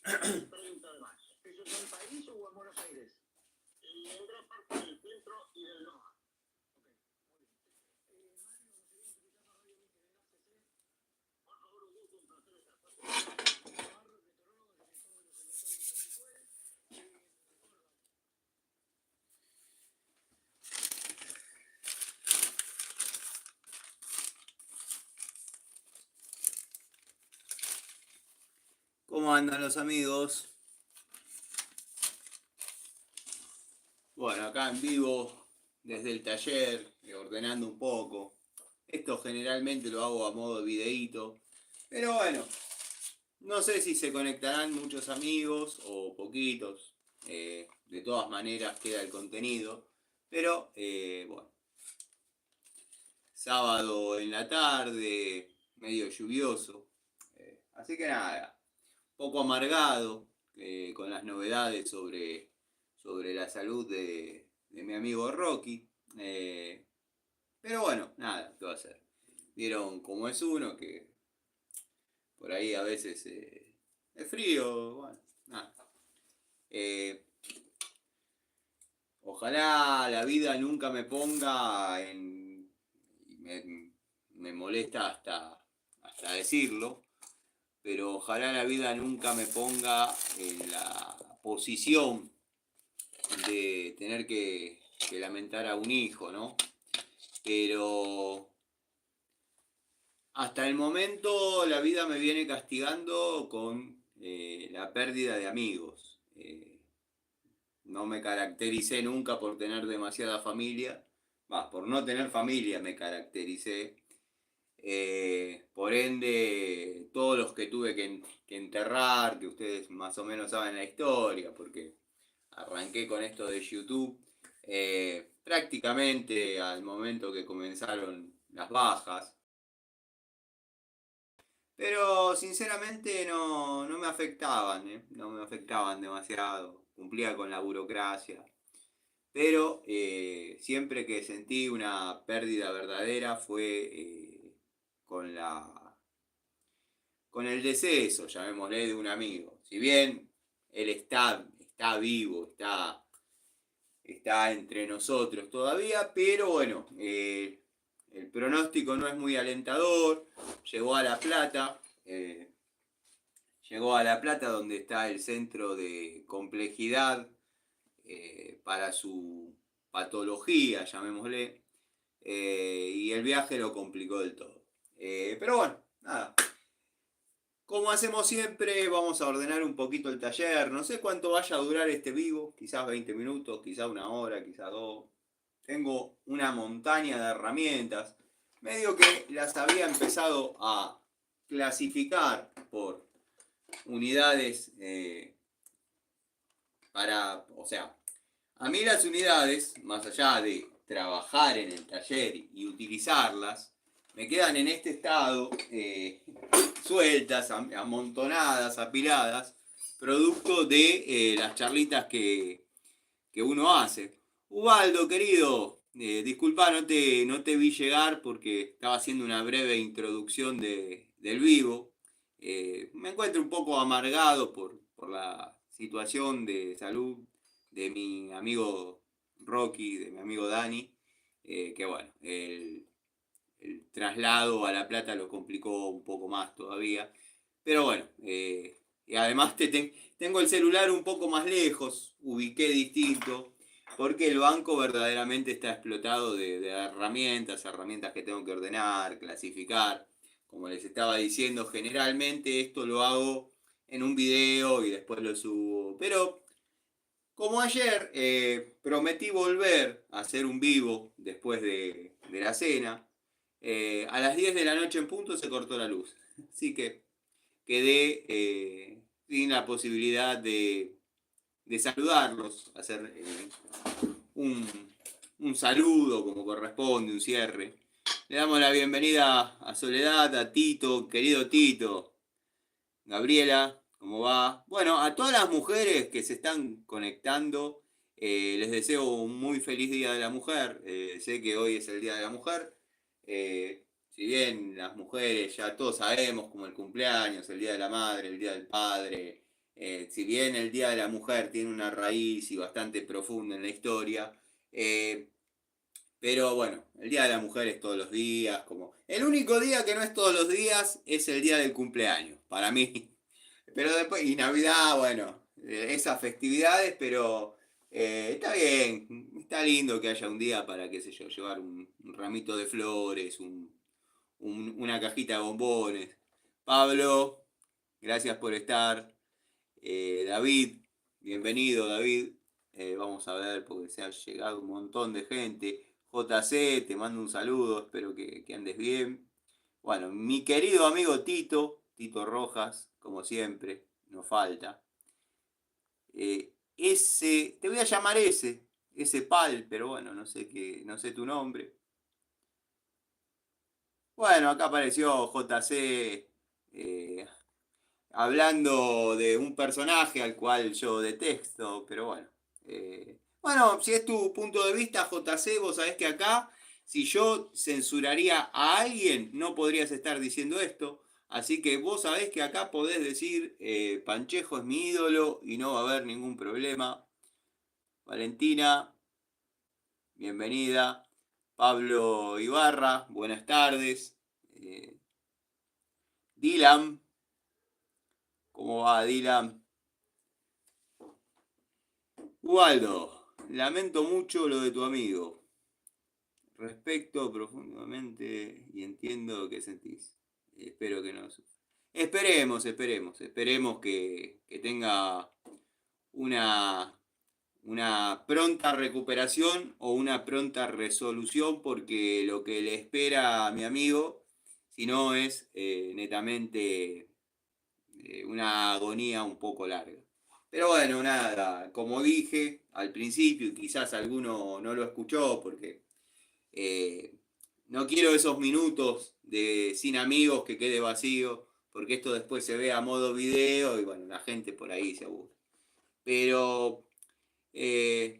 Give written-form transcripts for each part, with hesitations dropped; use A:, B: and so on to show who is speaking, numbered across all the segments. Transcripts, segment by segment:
A: 30 de mayo. ¿Eso es en París o en Buenos Aires? Y en gran parte del centro y del norte.
B: ¿Cómo andan los amigos? Bueno, acá en vivo, desde el taller, ordenando un poco. Esto generalmente lo hago a modo de videíto. Pero bueno, no sé si se conectarán muchos amigos o poquitos. De todas maneras queda el contenido. Pero bueno, sábado en la tarde, medio lluvioso. Así que nada, poco amargado con las novedades sobre la salud de mi amigo Rocky. Pero bueno, nada, ¿qué va a hacer? Vieron cómo es uno, que por ahí a veces es frío, bueno, nada. Eh, Ojalá la vida nunca me ponga en... Me molesta hasta decirlo, pero ojalá la vida nunca me ponga en la posición de tener que lamentar a un hijo, ¿no? Pero hasta el momento la vida me viene castigando con la pérdida de amigos. No me caractericé nunca por tener demasiada familia. Por no tener familia me caractericé. Por ende, todos los que tuve que enterrar, que ustedes más o menos saben la historia, porque arranqué con esto de YouTube, prácticamente al momento que comenzaron las bajas. Pero sinceramente no me afectaban, no me afectaban demasiado. Cumplía con la burocracia. Pero siempre que sentí una pérdida verdadera fue con con el deceso, llamémosle, de un amigo. Si bien él está vivo, está entre nosotros todavía, pero bueno, el pronóstico no es muy alentador. Llegó a La Plata, llegó a La Plata, donde está el centro de complejidad para su patología, llamémosle, y el viaje lo complicó del todo. Pero bueno, nada. Como hacemos siempre, vamos a ordenar un poquito el taller. No sé cuánto vaya a durar este vivo, quizás 20 minutos, quizás una hora, quizás dos. Tengo una montaña de herramientas. Medio que las había empezado a clasificar por unidades o sea, a mí las unidades, más allá de trabajar en el taller y utilizarlas, me quedan en este estado, sueltas, amontonadas, apiladas, producto de las charlitas que uno hace. Ubaldo, querido, disculpa, no te vi llegar porque estaba haciendo una breve introducción del vivo. Me encuentro un poco amargado por la situación de salud de mi amigo Rocky, de mi amigo Dani, que bueno, el traslado a La Plata lo complicó un poco más todavía. Pero bueno, y además tengo el celular un poco más lejos, ubiqué distinto, porque el banco verdaderamente está explotado de herramientas que tengo que ordenar, clasificar. Como les estaba diciendo, generalmente esto lo hago en un video y después lo subo. Pero como ayer prometí volver a hacer un vivo después de la cena, a las 10 de la noche en punto se cortó la luz. Así que quedé sin la posibilidad de saludarlos, hacer un, un saludo como corresponde, un cierre. Le damos la bienvenida a Soledad, a Tito, querido Tito, Gabriela, ¿cómo va? Bueno, a todas las mujeres que se están conectando, les deseo un muy feliz Día de la Mujer. Sé que hoy es el Día de la Mujer. Si bien las mujeres ya todos sabemos, como el cumpleaños, el Día de la Madre, el Día del Padre, Si bien el Día de la Mujer tiene una raíz y bastante profunda en la historia, pero bueno, el Día de la Mujer es todos los días, como el único día que no es todos los días es el día del cumpleaños, para mí. Pero después, y Navidad, bueno, esas festividades, pero está bien, está lindo que haya un día para, qué sé yo, llevar un ramito de flores, una cajita de bombones. Pablo, gracias por estar. David, bienvenido David. Vamos a ver, porque se ha llegado un montón de gente. JC, te mando un saludo, espero que andes bien. Bueno, mi querido amigo Tito Rojas, como siempre, no falta. Te voy a llamar ese Pal, pero bueno, no sé tu nombre. Bueno, acá apareció JC hablando de un personaje al cual yo detesto, pero bueno. Bueno, si es tu punto de vista, JC, vos sabés que acá, si yo censuraría a alguien, no podrías estar diciendo esto. Así que vos sabés que acá podés decir, Panchejo es mi ídolo y no va a haber ningún problema. Valentina, bienvenida. Pablo Ibarra, buenas tardes. Dylan, ¿cómo va Dylan? Ubaldo, lamento mucho lo de tu amigo. Respecto profundamente y entiendo lo que sentís. Espero que no. Esperemos que tenga una, una pronta recuperación o una pronta resolución, porque lo que le espera a mi amigo, si no es netamente una agonía un poco larga. Pero bueno, nada, como dije al principio, y quizás alguno no lo escuchó porque eh, no quiero esos minutos de sin amigos que quede vacío, porque esto después se ve a modo video y bueno, la gente por ahí se aburre. Pero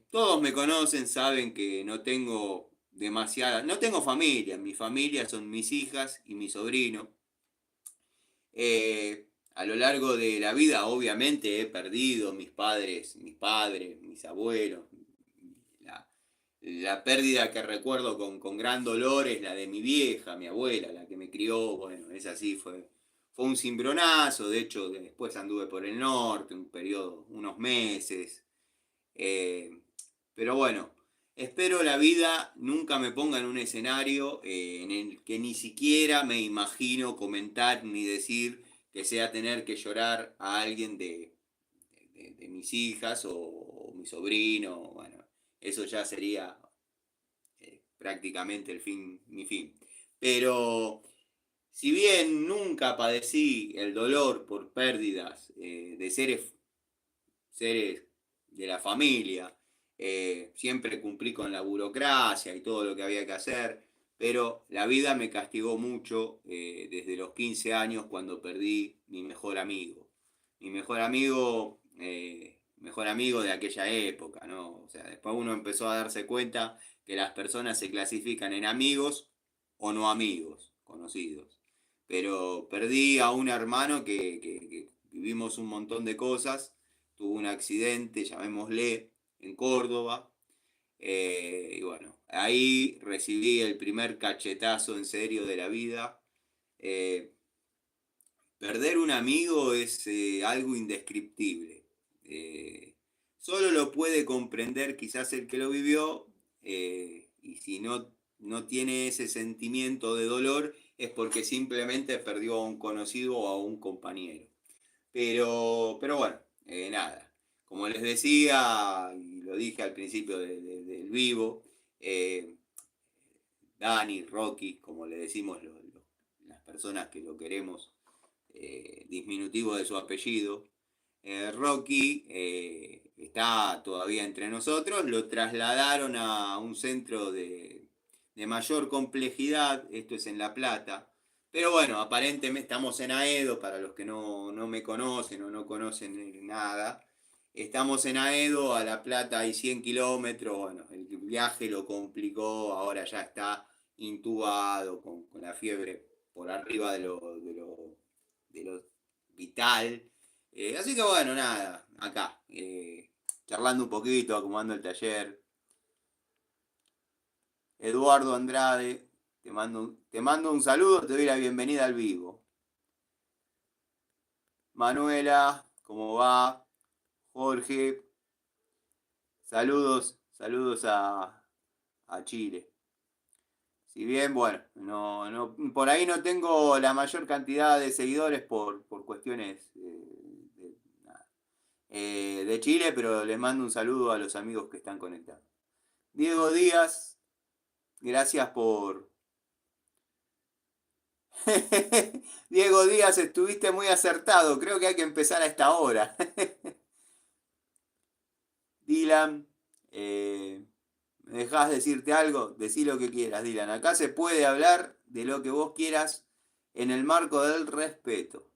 B: todos me conocen, saben que no tengo no tengo familia, mi familia son mis hijas y mi sobrino. A lo largo de la vida, obviamente, he perdido mis padres, mis abuelos. La, la pérdida que recuerdo con gran dolor es la de mi vieja, mi abuela, la que me crió. Bueno, es así, fue un cimbronazo. De hecho, después anduve por el norte, un periodo, unos meses. Eh, pero bueno, espero la vida nunca me ponga en un escenario en el que ni siquiera me imagino comentar ni decir que sea tener que llorar a alguien de mis hijas o mi sobrino. Bueno, eso ya sería prácticamente mi fin. Pero si bien nunca padecí el dolor por pérdidas de seres de la familia. Siempre cumplí con la burocracia y todo lo que había que hacer, pero la vida me castigó mucho desde los 15 años cuando perdí mi mejor amigo. Mi mejor amigo de aquella época, ¿no? O sea, después uno empezó a darse cuenta que las personas se clasifican en amigos o no amigos, conocidos. Pero perdí a un hermano que vivimos un montón de cosas. Tuvo un accidente, llamémosle, en Córdoba. Y bueno, ahí recibí el primer cachetazo en serio de la vida. Eh, Perder un amigo es algo indescriptible. Eh, Solo lo puede comprender quizás el que lo vivió, y si no tiene ese sentimiento de dolor es porque simplemente perdió a un conocido o a un compañero. Pero bueno, nada. Como les decía, y lo dije al principio del vivo, eh, Dani, Rocky, como le decimos las personas que lo queremos, disminutivo de su apellido, Rocky está todavía entre nosotros. Lo trasladaron a un centro de mayor complejidad, esto es en La Plata. Pero bueno, aparentemente estamos en Aedo, para los que no me conocen o no conocen nada. Estamos en Aedo, a La Plata hay 100 kilómetros. Bueno, el viaje lo complicó, ahora ya está intubado con la fiebre por arriba de lo vital. Así que bueno, nada, acá, charlando un poquito, acomodando el taller. Eduardo Andrade, te mando un saludo, te doy la bienvenida al vivo. Manuela, ¿cómo va? Jorge, saludos a Chile. Si bien, bueno, por ahí no tengo la mayor cantidad de seguidores por cuestiones de Chile, pero les mando un saludo a los amigos que están conectados. Diego Díaz, gracias por... Diego Díaz, estuviste muy acertado, creo que hay que empezar a esta hora. Dylan, ¿me dejás decirte algo? Decí lo que quieras, Dylan. Acá se puede hablar de lo que vos quieras en el marco del respeto.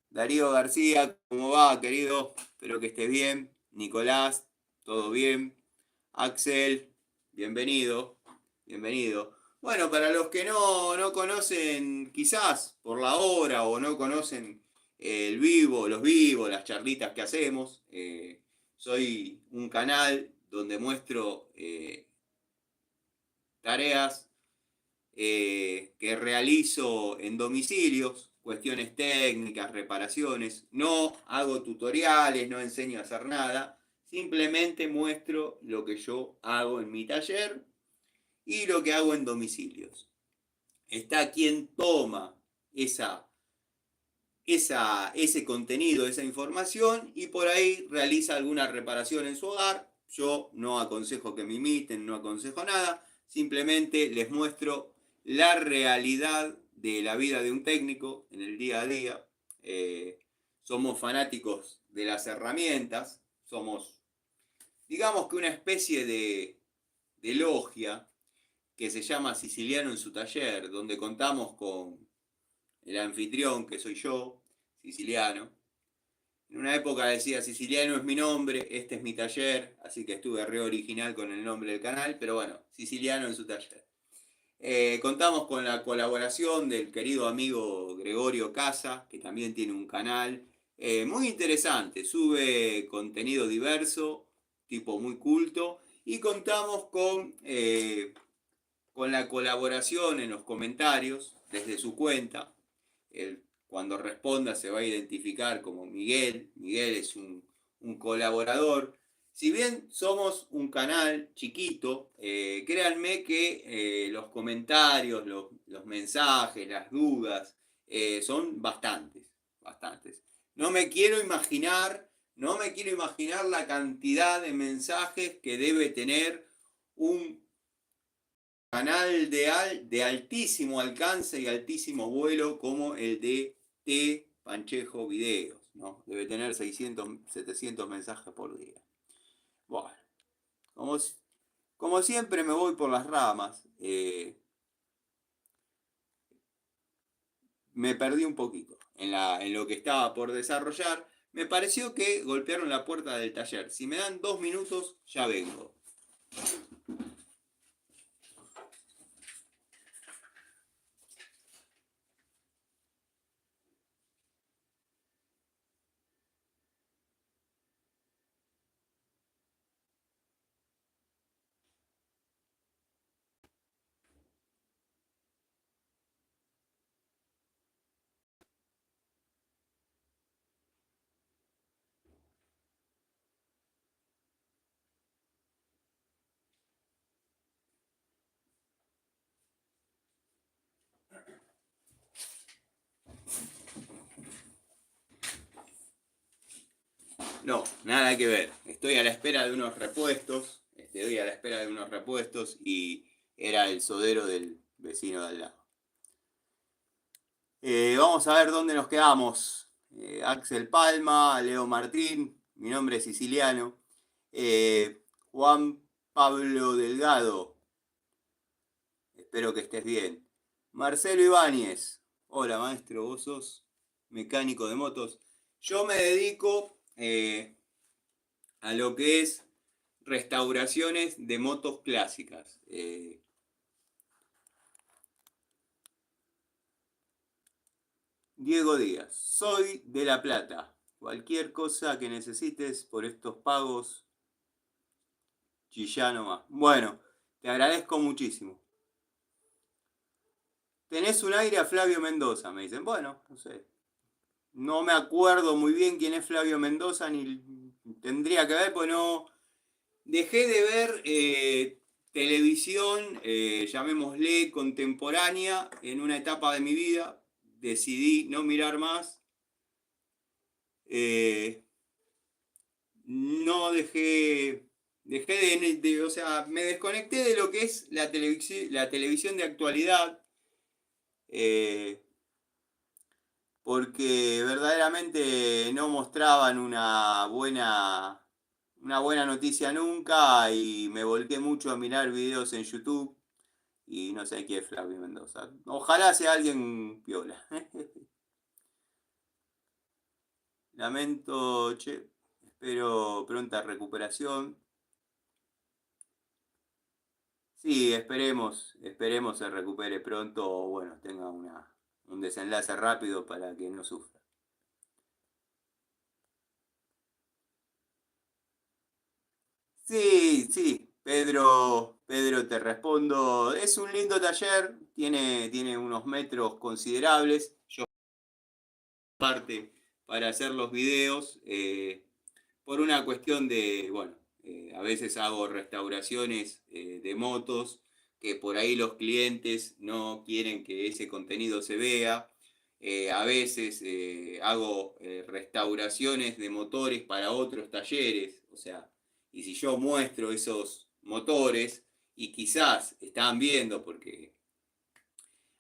B: Darío García, ¿cómo va, querido? Espero que estés bien. Nicolás, ¿todo bien? Axel, bienvenido, bienvenido. Bueno, para los que no conocen quizás por la hora o no conocen el vivo, los vivos, las charlitas que hacemos, soy un canal donde muestro tareas que realizo en domicilios, cuestiones técnicas, reparaciones. No hago tutoriales, no enseño a hacer nada. Simplemente muestro lo que yo hago en mi taller y lo que hago en domicilios. Está quien toma ese contenido, esa información y por ahí realiza alguna reparación en su hogar. Yo no aconsejo que me imiten, no aconsejo nada, simplemente les muestro la realidad de la vida de un técnico en el día a día. Somos fanáticos de las herramientas, somos, digamos que una especie de logia que se llama Siciliano en su taller, donde contamos con el anfitrión, que soy yo, siciliano. En una época decía Siciliano es mi nombre, este es mi taller, así que estuve re original con el nombre del canal, pero bueno, Siciliano en su taller. Contamos con la colaboración del querido amigo Gregorio Casa, que también tiene un canal muy interesante, sube contenido diverso, tipo muy culto, y contamos con la colaboración en los comentarios desde su cuenta. Él, cuando responda se va a identificar como Miguel. Miguel es un colaborador. Si bien somos un canal chiquito, créanme que los comentarios, los mensajes, las dudas, son bastantes. No me quiero imaginar, no me quiero imaginar la cantidad de mensajes que debe tener un canal de altísimo alcance y altísimo vuelo como el de T. Panchejo Videos, ¿no? Debe tener 600, 700 mensajes por día. Bueno, como, como siempre me voy por las ramas. Me perdí un poquito en lo que estaba por desarrollar. Me pareció que golpearon la puerta del taller. Si me dan 2 minutos, ya vengo. No, nada que ver. Estoy a la espera de unos repuestos. Estoy a la espera de unos repuestos y era el sodero del vecino de al lado. Vamos a ver dónde nos quedamos. Axel Palma, Leo Martín, mi nombre es Siciliano. Juan Pablo Delgado, espero que estés bien. Marcelo Ibáñez, hola maestro, vos sos mecánico de motos. Yo me dedico a lo que es restauraciones de motos clásicas. Diego Díaz, soy de La Plata. Cualquier cosa que necesites por estos pagos, chillá nomás. Bueno, te agradezco muchísimo. Tenés un aire a Flavio Mendoza, me dicen. Bueno, no sé. No me acuerdo muy bien quién es Flavio Mendoza, ni tendría que ver, pues no. Dejé de ver televisión, llamémosle contemporánea, en una etapa de mi vida. Decidí no mirar más. Eh, no o sea, me desconecté de lo que es la televisión de actualidad, eh, porque verdaderamente no mostraban una buena noticia nunca y me volqué mucho a mirar videos en YouTube y no sé quién es Flavio Mendoza. Ojalá sea alguien piola. Lamento, che, espero pronta recuperación. Sí, esperemos se recupere pronto o bueno, tenga un desenlace rápido para que no sufra. Sí, sí, Pedro, te respondo. Es un lindo taller, tiene unos metros considerables. Yo parte para hacer los videos, por una cuestión de, bueno, a veces hago restauraciones de motos que por ahí los clientes no quieren que ese contenido se vea. A veces hago restauraciones de motores para otros talleres, o sea, y si yo muestro esos motores y quizás están viendo porque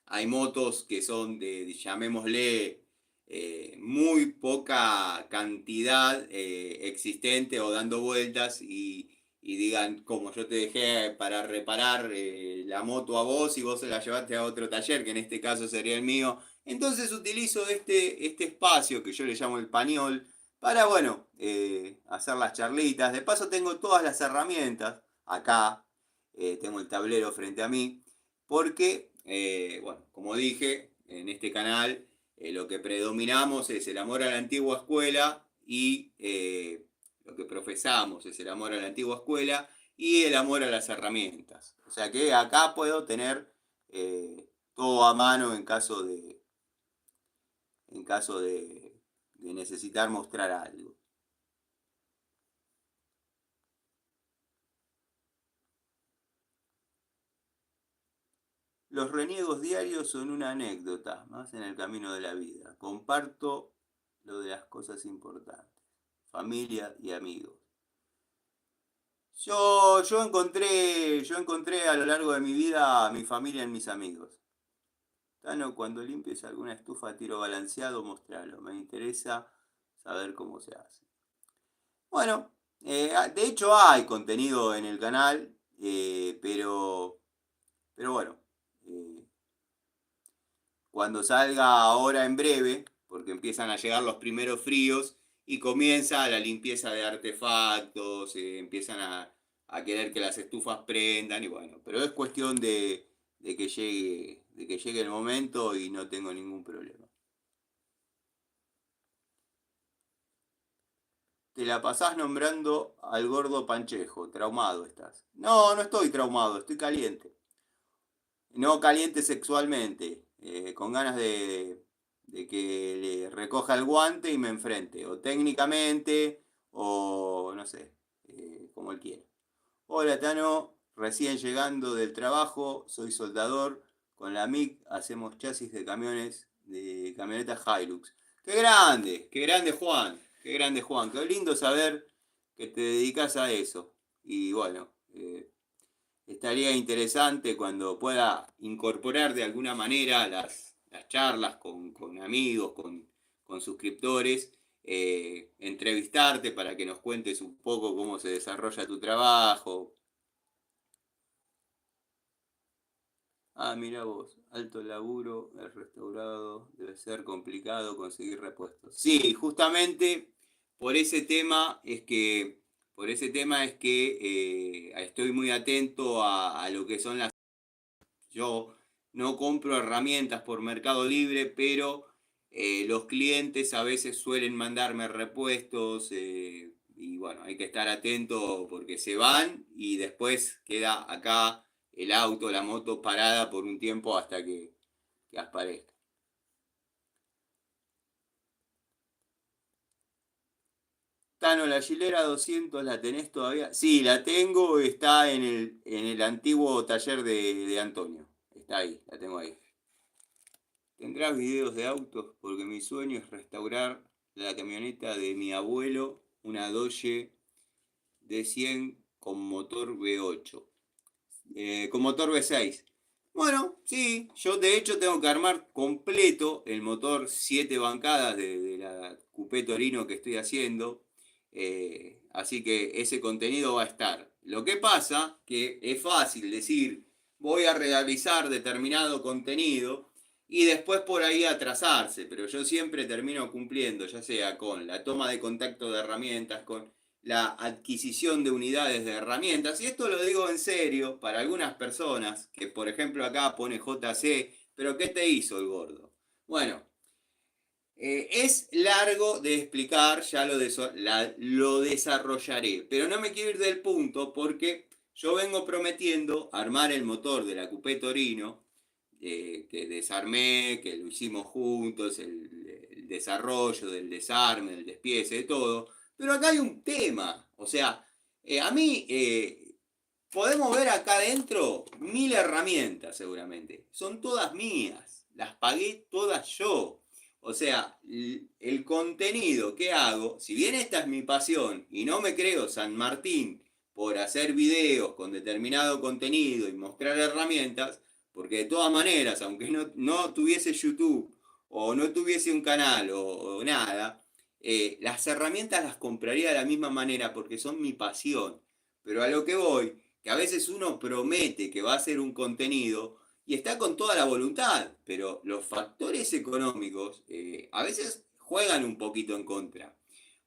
B: hay motos que son de llamémosle, muy poca cantidad existente o dando vueltas y digan, como yo te dejé para reparar la moto a vos y vos se la llevaste a otro taller, que en este caso sería el mío. Entonces utilizo este espacio que yo le llamo el pañol para, bueno, hacer las charlitas. De paso tengo todas las herramientas acá, tengo el tablero frente a mí porque, bueno, como dije, en este canal lo que predominamos es el amor a la antigua escuela y lo que profesamos es el amor a la antigua escuela y el amor a las herramientas. O sea que acá puedo tener todo a mano en caso de necesitar mostrar algo. Los reniegos diarios son una anécdota más en el camino de la vida. Comparto lo de las cosas importantes, familia y amigos. Yo encontré a lo largo de mi vida a mi familia en mis amigos. Tano, cuando limpies alguna estufa a tiro balanceado, mostralo. Me interesa saber cómo se hace. Bueno, de hecho hay contenido en el canal, pero bueno, eh, cuando salga ahora en breve, porque empiezan a llegar los primeros fríos y comienza la limpieza de artefactos, empiezan a querer que las estufas prendan y bueno, pero es cuestión de que llegue el momento y no tengo ningún problema. Te la pasás nombrando al gordo Panchejo, traumado estás. No, no estoy traumado, estoy caliente. No caliente sexualmente, con ganas de que le recoja el guante y me enfrente, o técnicamente, o no sé, como él quiera. Hola Tano, recién llegando del trabajo, soy soldador, con la MIG hacemos chasis de camionetas Hilux. Qué grande Juan, qué grande Juan, qué lindo saber que te dedicas a eso. Y bueno, estaría interesante cuando pueda incorporar de alguna manera las charlas con amigos, con suscriptores, entrevistarte para que nos cuentes un poco cómo se desarrolla tu trabajo. Ah, mira vos, alto laburo, el restaurado, debe ser complicado conseguir repuestos. Sí, justamente por ese tema es que, por ese tema es que estoy muy atento a lo que son las. Yo no compro herramientas por Mercado Libre, pero Los clientes a veces suelen mandarme repuestos y bueno, hay que estar atento porque se van y después queda acá el auto, la moto parada por un tiempo hasta que aparezca. Tano, la Gilera 200, ¿la tenés todavía? Sí, la tengo, está en el antiguo taller de Antonio. Está ahí, la tengo ahí. ¿Tendrás videos de autos? Porque mi sueño es restaurar la camioneta de mi abuelo, una Dodge D100 con motor V8. Con motor V6. Bueno, sí, yo de hecho tengo que armar completo el motor 7 bancadas de la Coupé Torino que estoy haciendo. Así que ese contenido va a estar. Lo que pasa que es fácil decir, voy a realizar determinado contenido y después por ahí atrasarse, pero yo siempre termino cumpliendo, ya sea con la toma de contacto de herramientas, con la adquisición de unidades de herramientas, y esto lo digo en serio para algunas personas, que por ejemplo acá pone JC, pero ¿qué te hizo el gordo? Bueno, es largo de explicar, ya lo desarrollaré, pero no me quiero ir del punto porque yo vengo prometiendo armar el motor de la Coupé Torino, que desarmé, que lo hicimos juntos, el desarrollo del desarme, del despiece, de todo, pero acá hay un tema, o sea, a mí podemos ver acá adentro 1000 herramientas seguramente, son todas mías, las pagué todas yo. O sea, el contenido que hago, si bien esta es mi pasión y no me creo San Martín por hacer videos con determinado contenido y mostrar herramientas, porque de todas maneras, aunque no tuviese YouTube o no tuviese un canal o nada, las herramientas las compraría de la misma manera porque son mi pasión. Pero a lo que voy, que a veces uno promete que va a hacer un contenido y está con toda la voluntad, pero los factores económicos a veces juegan un poquito en contra.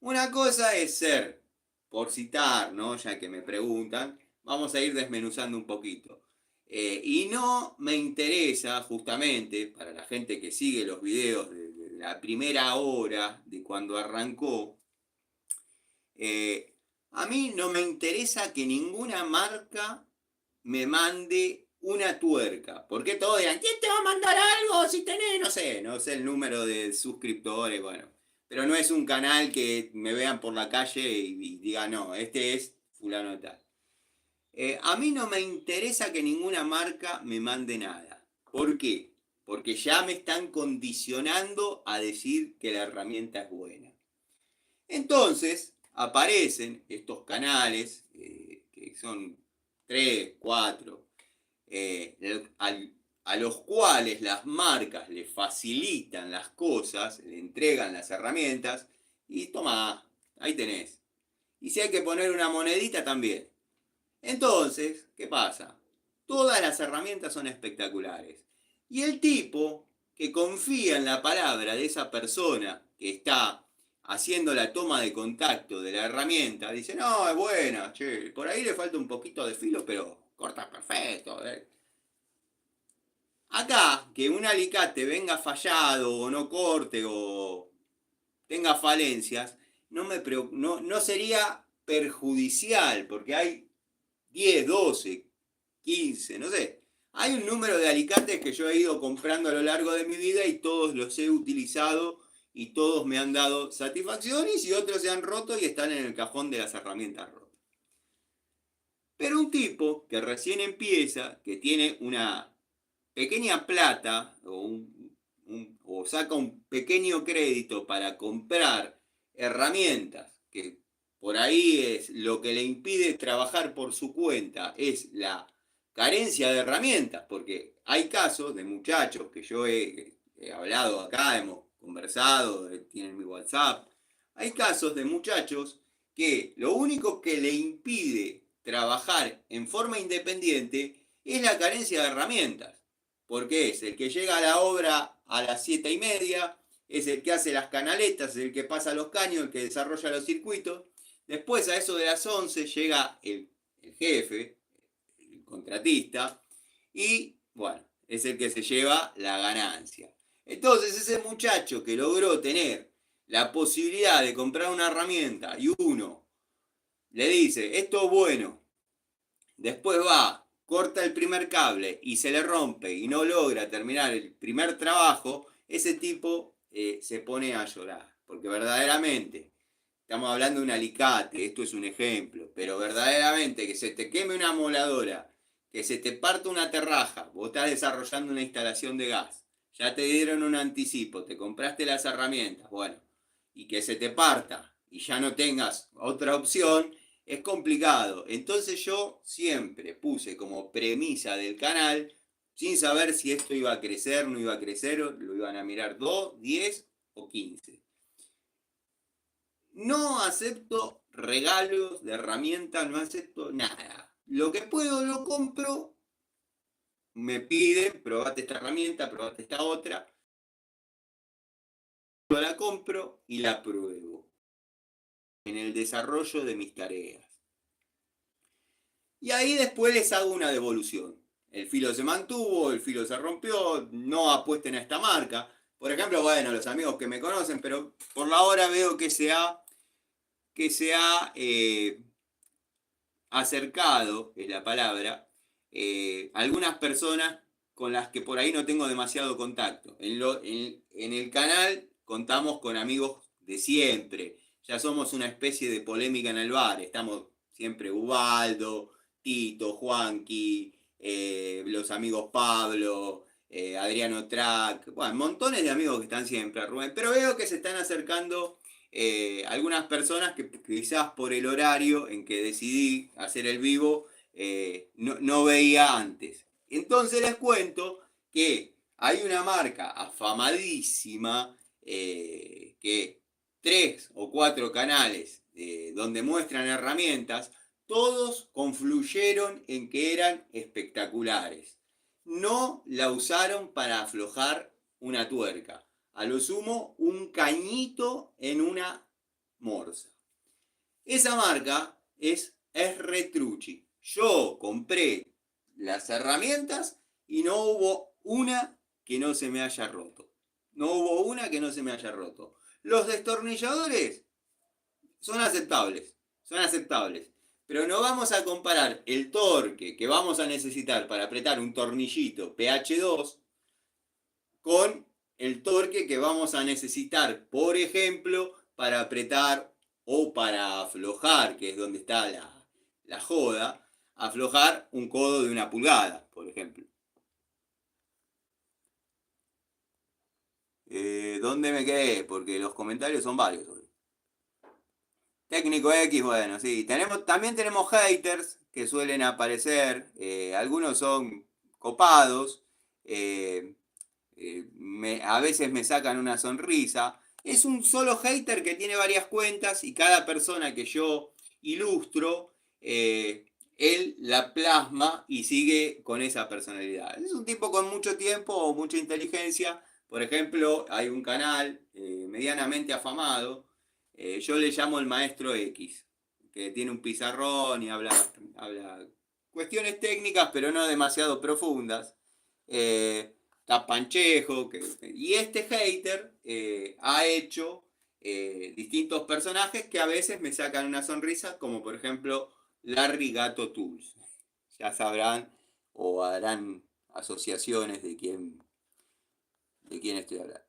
B: Una cosa es ser, por citar, ¿no? Ya que me preguntan, vamos a ir desmenuzando un poquito. Y no me interesa, justamente, para la gente que sigue los videos de la primera hora de cuando arrancó, a mí no me interesa que ninguna marca me mande una tuerca. Porque todos dirán, ¿quién te va a mandar algo si tenés, no sé el número de suscriptores, bueno. Pero no es un canal que me vean por la calle y digan, no, este es fulano de tal. A mí no me interesa que ninguna marca me mande nada. ¿Por qué? Porque ya me están condicionando a decir que la herramienta es buena. Entonces aparecen estos canales, que son 3, 4, a los cuales las marcas le facilitan las cosas, le entregan las herramientas y toma, ahí tenés. Y si hay que poner una monedita también. Entonces, ¿qué pasa? Todas las herramientas son espectaculares. Y el tipo que confía en la palabra de esa persona que está haciendo la toma de contacto de la herramienta, dice, no, es buena, che, por ahí le falta un poquito de filo, pero corta perfecto. Acá, que un alicate venga fallado o no corte o tenga falencias, no sería perjudicial, porque hay 10, 12, 15, no sé. Hay un número de alicates que yo he ido comprando a lo largo de mi vida y todos los he utilizado y todos me han dado satisfacciones y otros se han roto y están en el cajón de las herramientas rotas. Pero un tipo que recién empieza, que tiene una pequeña plata o saca un pequeño crédito para comprar herramientas, que por ahí es lo que le impide trabajar por su cuenta, es la carencia de herramientas, porque hay casos de muchachos que yo he hablado acá, hemos conversado, tienen mi WhatsApp, hay casos de muchachos que lo único que le impide trabajar en forma independiente es la carencia de herramientas, porque es el que llega a la obra a las 7:30, es el que hace las canaletas, es el que pasa los caños, el que desarrolla los circuitos. Después a eso de las 11 llega el jefe, el contratista, y bueno, es el que se lleva la ganancia. Entonces ese muchacho que logró tener la posibilidad de comprar una herramienta y uno le dice, esto es bueno, después va, corta el primer cable y se le rompe y no logra terminar el primer trabajo, ese tipo se pone a llorar, porque verdaderamente estamos hablando de un alicate, esto es un ejemplo, pero verdaderamente que se te queme una moladora, que se te parta una terraja, vos estás desarrollando una instalación de gas, ya te dieron un anticipo, te compraste las herramientas, bueno, y que se te parta y ya no tengas otra opción, es complicado. Entonces yo siempre puse como premisa del canal, sin saber si esto iba a crecer, no iba a crecer, lo iban a mirar 2, 10 o 15. No acepto regalos de herramientas, no acepto nada. Lo que puedo lo compro, me piden, probate esta herramienta, probate esta otra. Yo la compro y la pruebo en el desarrollo de mis tareas. Y ahí después les hago una devolución. El filo se mantuvo, el filo se rompió, no apuesten a esta marca. Por ejemplo, bueno, los amigos que me conocen, pero por la hora veo que se ha acercado, es la palabra, algunas personas con las que por ahí no tengo demasiado contacto. En el canal contamos con amigos de siempre, ya somos una especie de polémica en el bar, estamos siempre Ubaldo, Tito, Juanqui, los amigos Pablo, Adriano Track, bueno, montones de amigos que están siempre, Rubén, pero veo que se están acercando algunas personas que quizás por el horario en que decidí hacer el vivo no veía antes. Entonces les cuento que hay una marca afamadísima que 3 o 4 canales donde muestran herramientas, todos confluyeron en que eran espectaculares. No la usaron para aflojar una tuerca. A lo sumo, un cañito en una morsa. Esa marca es Retrucci. Yo compré las herramientas y no hubo una que no se me haya roto. No hubo una que no se me haya roto. Los destornilladores son aceptables. Son aceptables. Pero no vamos a comparar el torque que vamos a necesitar para apretar un tornillito PH2 con el torque que vamos a necesitar, por ejemplo, para apretar o para aflojar, que es donde está la joda, aflojar un codo de 1 pulgada, por ejemplo. ¿Dónde me quedé? Porque los comentarios son varios hoy. Técnico X, bueno, sí. También tenemos haters que suelen aparecer. Algunos son copados. A veces me sacan una sonrisa. Es un solo hater que tiene varias cuentas y cada persona que yo ilustro, él la plasma y sigue con esa personalidad. Es un tipo con mucho tiempo o mucha inteligencia. Por ejemplo, hay un canal medianamente afamado, yo le llamo el maestro X, que tiene un pizarrón y habla cuestiones técnicas, pero no demasiado profundas. Está Panchejo, y este hater ha hecho distintos personajes que a veces me sacan una sonrisa, como por ejemplo Larry Gato Tools. Ya sabrán o harán asociaciones de quién estoy hablando.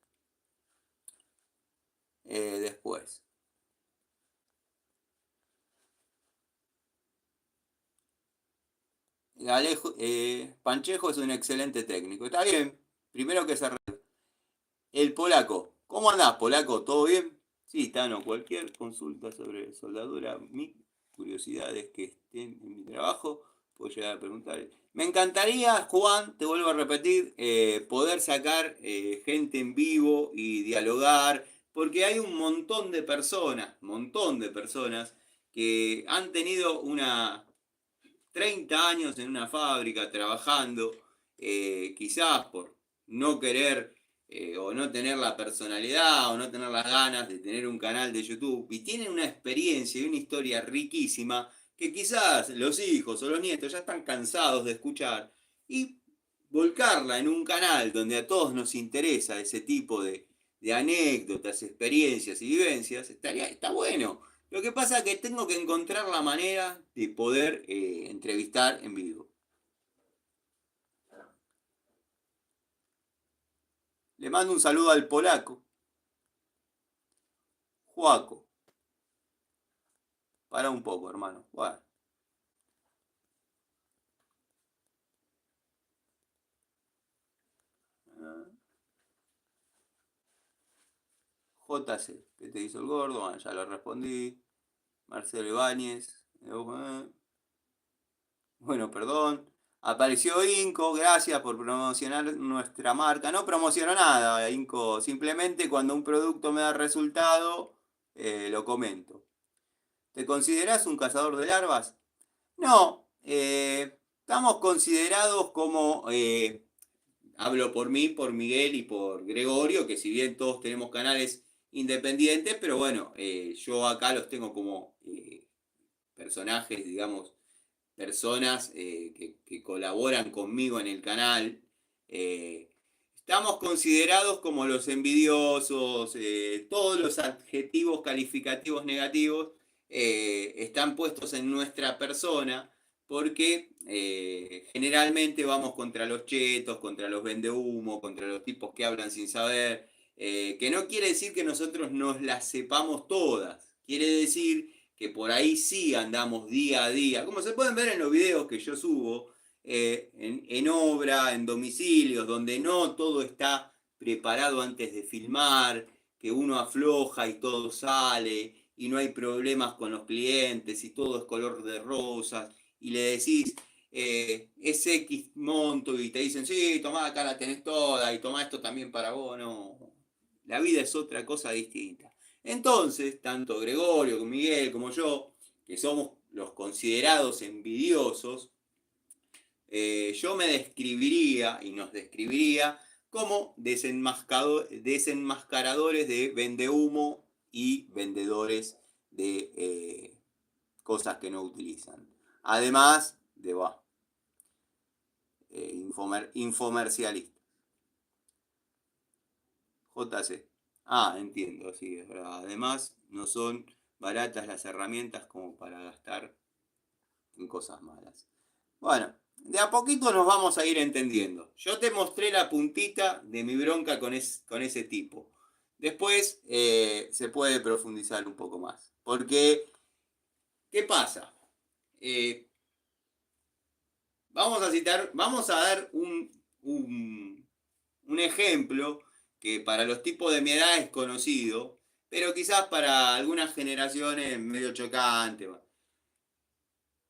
B: Después. Panchejo es un excelente técnico. Está bien. Primero que se el polaco. ¿Cómo andás, polaco? ¿Todo bien? Sí, Tano, cualquier consulta sobre soldadura, mis curiosidades que estén en mi trabajo, puedo llegar a preguntar. Me encantaría, Juan, te vuelvo a repetir, poder sacar gente en vivo y dialogar, porque hay un montón de personas que han tenido 30 años en una fábrica trabajando, quizás por no querer o no tener la personalidad o no tener las ganas de tener un canal de YouTube y tienen una experiencia y una historia riquísima que quizás los hijos o los nietos ya están cansados de escuchar y volcarla en un canal donde a todos nos interesa ese tipo de anécdotas, experiencias y vivencias, está bueno. Lo que pasa es que tengo que encontrar la manera de poder entrevistar en vivo. Le mando un saludo al polaco. Joaco. Para un poco, hermano. Bueno. JC, ¿qué te hizo el gordo? Bueno, ya lo respondí. Marcelo Ibáñez. Bueno, perdón. Apareció Inco, gracias por promocionar nuestra marca. No promociono nada, Inco. Simplemente cuando un producto me da resultado, lo comento. ¿Te considerás un cazador de larvas? No. Estamos considerados como, hablo por mí, por Miguel y por Gregorio, que si bien todos tenemos canales independientes, pero bueno, yo acá los tengo como personajes, digamos, personas que colaboran conmigo en el canal. Estamos considerados como los envidiosos, todos los adjetivos calificativos negativos están puestos en nuestra persona porque generalmente vamos contra los chetos, contra los vendehumo, contra los tipos que hablan sin saber, que no quiere decir que nosotros nos las sepamos todas, quiere decir que por ahí sí andamos día a día, como se pueden ver en los videos que yo subo, en obra, en domicilios, donde no todo está preparado antes de filmar, que uno afloja y todo sale, y no hay problemas con los clientes, y todo es color de rosas, y le decís, es X monto, y te dicen, sí, tomá, acá la tenés toda, y tomá esto también para vos, no. La vida es otra cosa distinta. Entonces, tanto Gregorio como Miguel como yo, que somos los considerados envidiosos, yo me describiría y nos describiría como desenmascaradores de vendehumo y vendedores de cosas que no utilizan. Además de infomercialistas. JC. Ah, entiendo, sí, es verdad. Además, no son baratas las herramientas como para gastar en cosas malas. Bueno, de a poquito nos vamos a ir entendiendo. Yo te mostré la puntita de mi bronca con ese tipo. Después se puede profundizar un poco más. Porque, ¿qué pasa? Vamos a dar un ejemplo que para los tipos de mi edad es conocido, pero quizás para algunas generaciones medio chocante.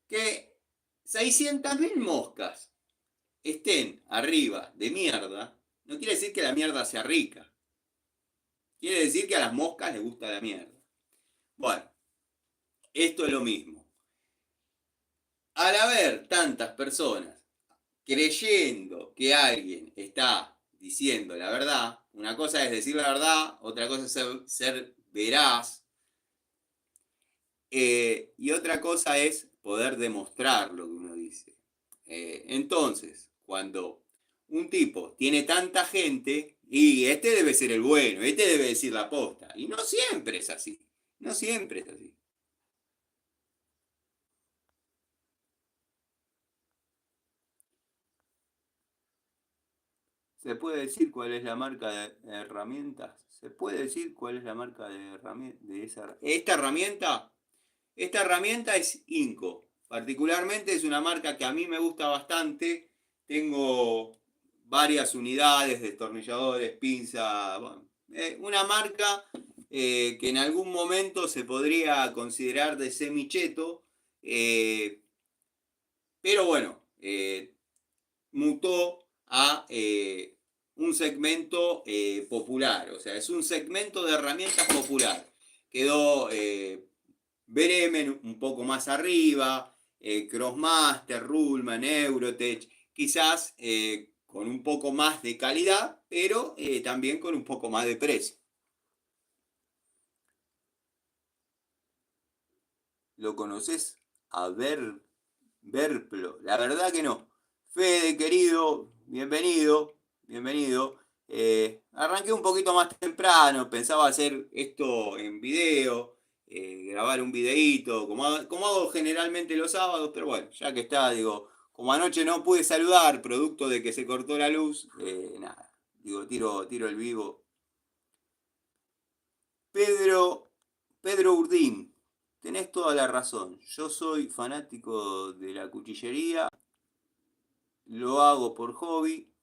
B: Que 600.000 moscas estén arriba de mierda, no quiere decir que la mierda sea rica. Quiere decir que a las moscas les gusta la mierda. Bueno, esto es lo mismo. Al haber tantas personas creyendo que alguien está diciendo la verdad, una cosa es decir la verdad, otra cosa es ser veraz, y otra cosa es poder demostrar lo que uno dice. Entonces, cuando un tipo tiene tanta gente, y este debe ser el bueno, este debe decir la posta, y no siempre es así, no siempre es así. ¿Se puede decir cuál es la marca de herramientas? ¿Se puede decir cuál es la marca de herramientas de esa? Esta herramienta es Inco. Particularmente es una marca que a mí me gusta bastante. Tengo varias unidades, destornilladores, pinza. Bueno, una marca que en algún momento se podría considerar de semicheto. Pero bueno, mutó a un segmento popular, o sea, es un segmento de herramientas popular. Quedó Bremen un poco más arriba, Crossmaster, Ruhlmann, Eurotech, quizás con un poco más de calidad, pero también con un poco más de precio. ¿Lo conoces? A ver, Verplo. La verdad que no. Fede, querido, bienvenido, bienvenido. Arranqué un poquito más temprano, pensaba hacer esto en video, grabar un videíto, como hago generalmente los sábados, pero bueno, ya que está, digo, como anoche no pude saludar, producto de que se cortó la luz, nada, digo, tiro el vivo. Pedro Urdín, tenés toda la razón. Yo soy fanático de la cuchillería, lo hago por hobby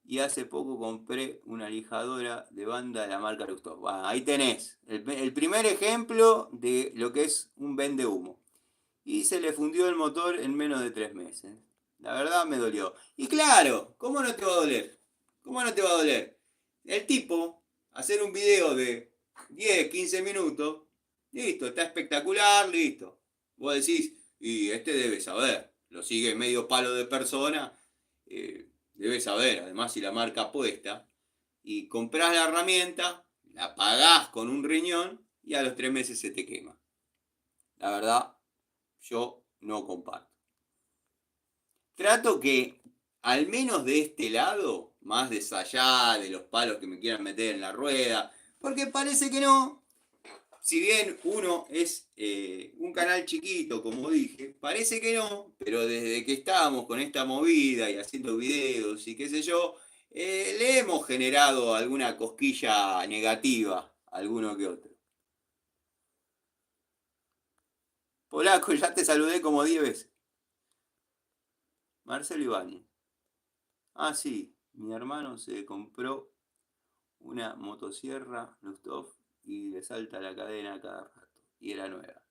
B: y hace poco compré una lijadora de banda de la marca Lustov. Bueno, ahí tenés el primer ejemplo de lo que es un vende humo. Y se le fundió el motor en menos de 3 meses. La verdad me dolió. Y claro, ¿cómo no te va a doler? ¿Cómo no te va a doler? El tipo, hacer un video de 10, 15 minutos, listo, está espectacular, listo. Vos decís, y este debe saber, lo sigue medio palo de persona, debe saber, además si la marca puesta, y comprás la herramienta, la pagás con un riñón y a los 3 meses se te quema. La verdad, yo no comparto. Trato que, al menos de este lado, más de allá, de los palos que me quieran meter en la rueda, porque parece que no, si bien uno es un canal chiquito, como dije, parece que no, pero desde que estábamos con esta movida y haciendo videos y qué sé yo, le hemos generado alguna cosquilla negativa a alguno que otro. Polaco, ya te saludé como 10 veces. Marcelo Ibáñez. Ah, sí, mi hermano se compró una motosierra Lustov y le salta la cadena cada rato. Y era nueva.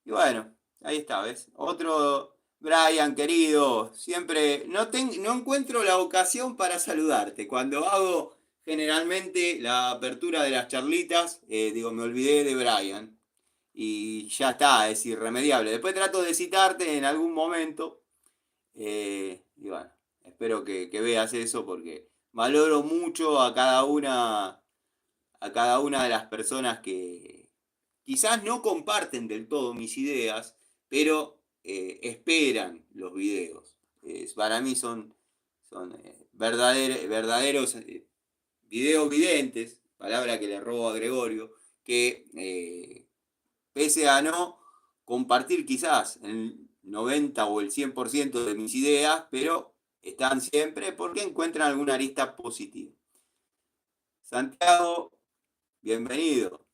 B: Y bueno, ahí está, ¿ves? Otro Brian, querido. Siempre no encuentro la ocasión para saludarte. Cuando hago generalmente la apertura de las charlitas, digo, me olvidé de Brian. Y ya está, es irremediable. Después trato de citarte en algún momento. Y bueno, espero que veas eso porque valoro mucho a cada una de las personas que quizás no comparten del todo mis ideas, pero esperan los videos. Para mí son verdaderos videos videntes, palabra que le robo a Gregorio, que pese a no compartir quizás el 90 o el 100% de mis ideas, pero están siempre porque encuentran alguna arista positiva. Santiago, bienvenido.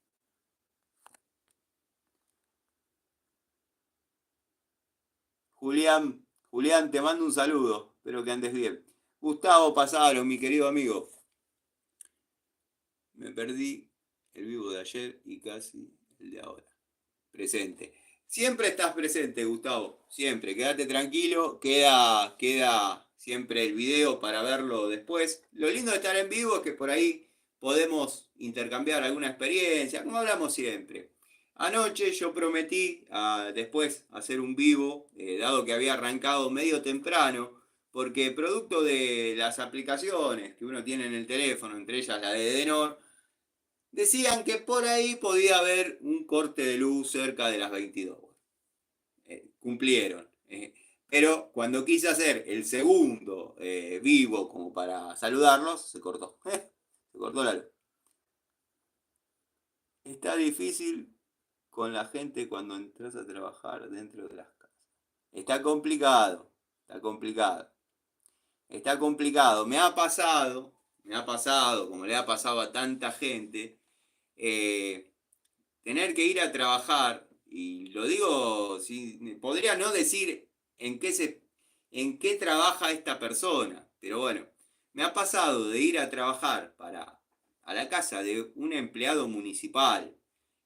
B: Julián, te mando un saludo. Espero que andes bien. Gustavo Pasaro, mi querido amigo. Me perdí el vivo de ayer y casi el de ahora. Presente. Siempre estás presente, Gustavo. Siempre. Quédate tranquilo. Queda siempre el video para verlo después. Lo lindo de estar en vivo es que por ahí podemos intercambiar alguna experiencia, como hablamos siempre. Anoche yo prometí después hacer un vivo, dado que había arrancado medio temprano, porque producto de las aplicaciones que uno tiene en el teléfono, entre ellas la de Edenor, decían que por ahí podía haber un corte de luz cerca de las 22 horas. Cumplieron. Pero cuando quise hacer el segundo vivo como para saludarlos, se cortó. Se cortó la luz. Está difícil con la gente cuando entras a trabajar dentro de las casas. Está complicado, está complicado. Está complicado. Me ha pasado, como le ha pasado a tanta gente, eh, tener que ir a trabajar, y lo digo, podría no decir en qué trabaja esta persona, pero bueno, me ha pasado de ir a trabajar a la casa de un empleado municipal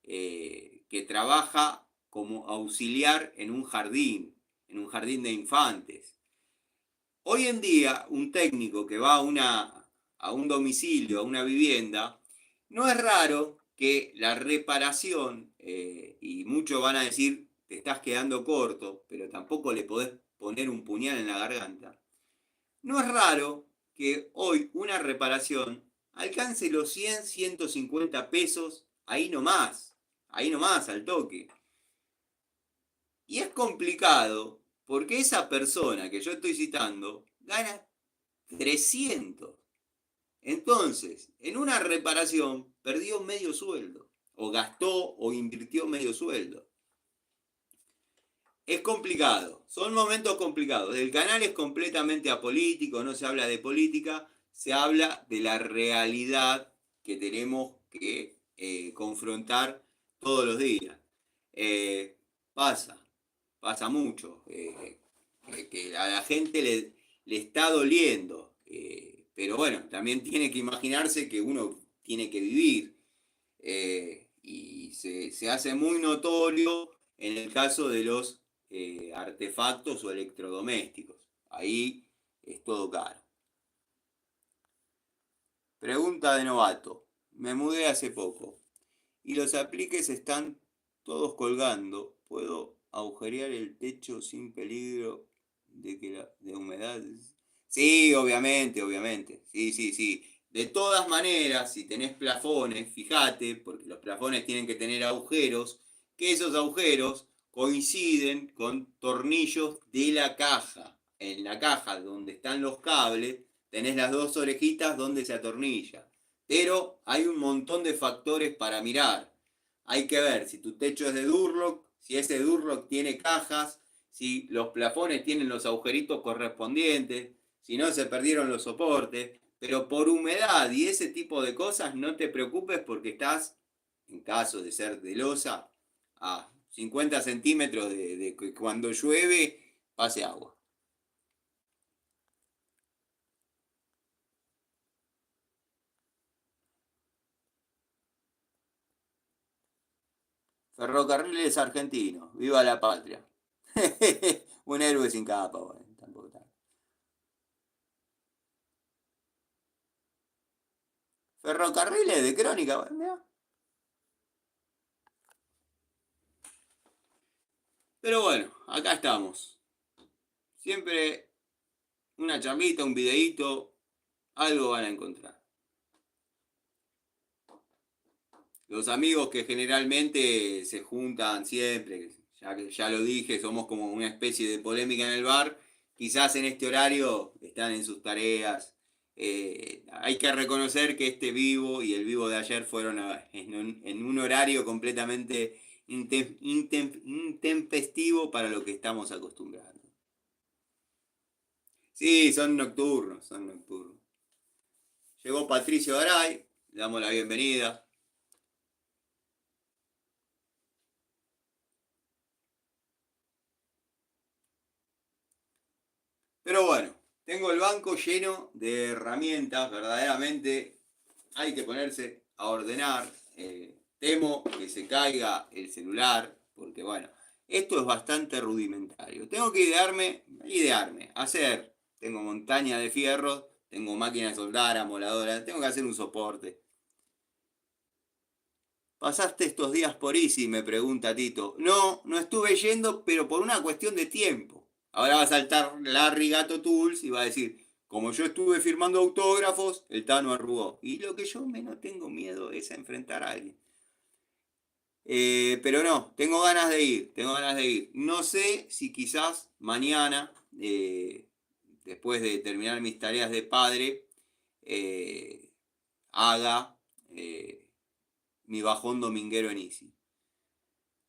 B: que trabaja como auxiliar en un jardín de infantes. Hoy en día, un técnico que va a un domicilio, a una vivienda, no es raro que la reparación, y muchos van a decir, te estás quedando corto, pero tampoco le podés poner un puñal en la garganta. No es raro que hoy una reparación alcance los 100, 150 pesos ahí nomás, al toque. Y es complicado porque esa persona que yo estoy citando gana 300. Entonces, en una reparación perdió medio sueldo, o gastó o invirtió medio sueldo. Es complicado, son momentos complicados. El canal es completamente apolítico, no se habla de política, se habla de la realidad que tenemos que confrontar todos los días. Pasa, pasa mucho, que a la gente le está doliendo, pero bueno, también tiene que imaginarse que uno tiene que vivir, y se hace muy notorio en el caso de los artefactos o electrodomésticos. Ahí es todo caro. Pregunta de novato. Me mudé hace poco y los apliques están todos colgando. ¿Puedo agujerear el techo sin peligro de humedad? Sí, obviamente, obviamente. Sí, sí, sí. De todas maneras, si tenés plafones, fíjate, porque los plafones tienen que tener agujeros, que esos agujeros coinciden con tornillos de la caja. En la caja donde están los cables, tenés las dos orejitas donde se atornilla. Pero hay un montón de factores para mirar. Hay que ver si tu techo es de Durlock, si ese Durlock tiene cajas, si los plafones tienen los agujeritos correspondientes, si no se perdieron los soportes. Pero por humedad y ese tipo de cosas no te preocupes porque estás, en caso de ser de losa, a 50 centímetros de que cuando llueve pase agua. Ferrocarriles Argentinos, viva la patria. Un héroe sin capa, bueno, tampoco tanto. Ferrocarriles de Crónica, bueno, mirá. Pero bueno, acá estamos. Siempre una charlita, un videíto, algo van a encontrar. Los amigos que generalmente se juntan siempre, ya que ya lo dije, somos como una especie de polémica en el bar, quizás en este horario están en sus tareas. Hay que reconocer que este vivo y el vivo de ayer fueron en un horario completamente intempestivo para lo que estamos acostumbrados. Sí, son nocturnos, son nocturnos. Llegó Patricio Garay, le damos la bienvenida. Pero bueno, tengo el banco lleno de herramientas, verdaderamente hay que ponerse a ordenar. Temo que se caiga el celular, porque bueno, esto es bastante rudimentario. Tengo que idearme, hacer. Tengo montaña de fierros, tengo máquina de soldar, amoladora, tengo que hacer un soporte. ¿Pasaste estos días por Easy? Me pregunta Tito. No, no estuve yendo, pero por una cuestión de tiempo. Ahora va a saltar Larry Gato Tools y va a decir, como yo estuve firmando autógrafos, el Tano arrugó. Y lo que yo menos tengo miedo es a enfrentar a alguien. Pero no, tengo ganas de ir, tengo ganas de ir. No sé si quizás mañana, después de terminar mis tareas de padre, haga mi bajón dominguero en Easy.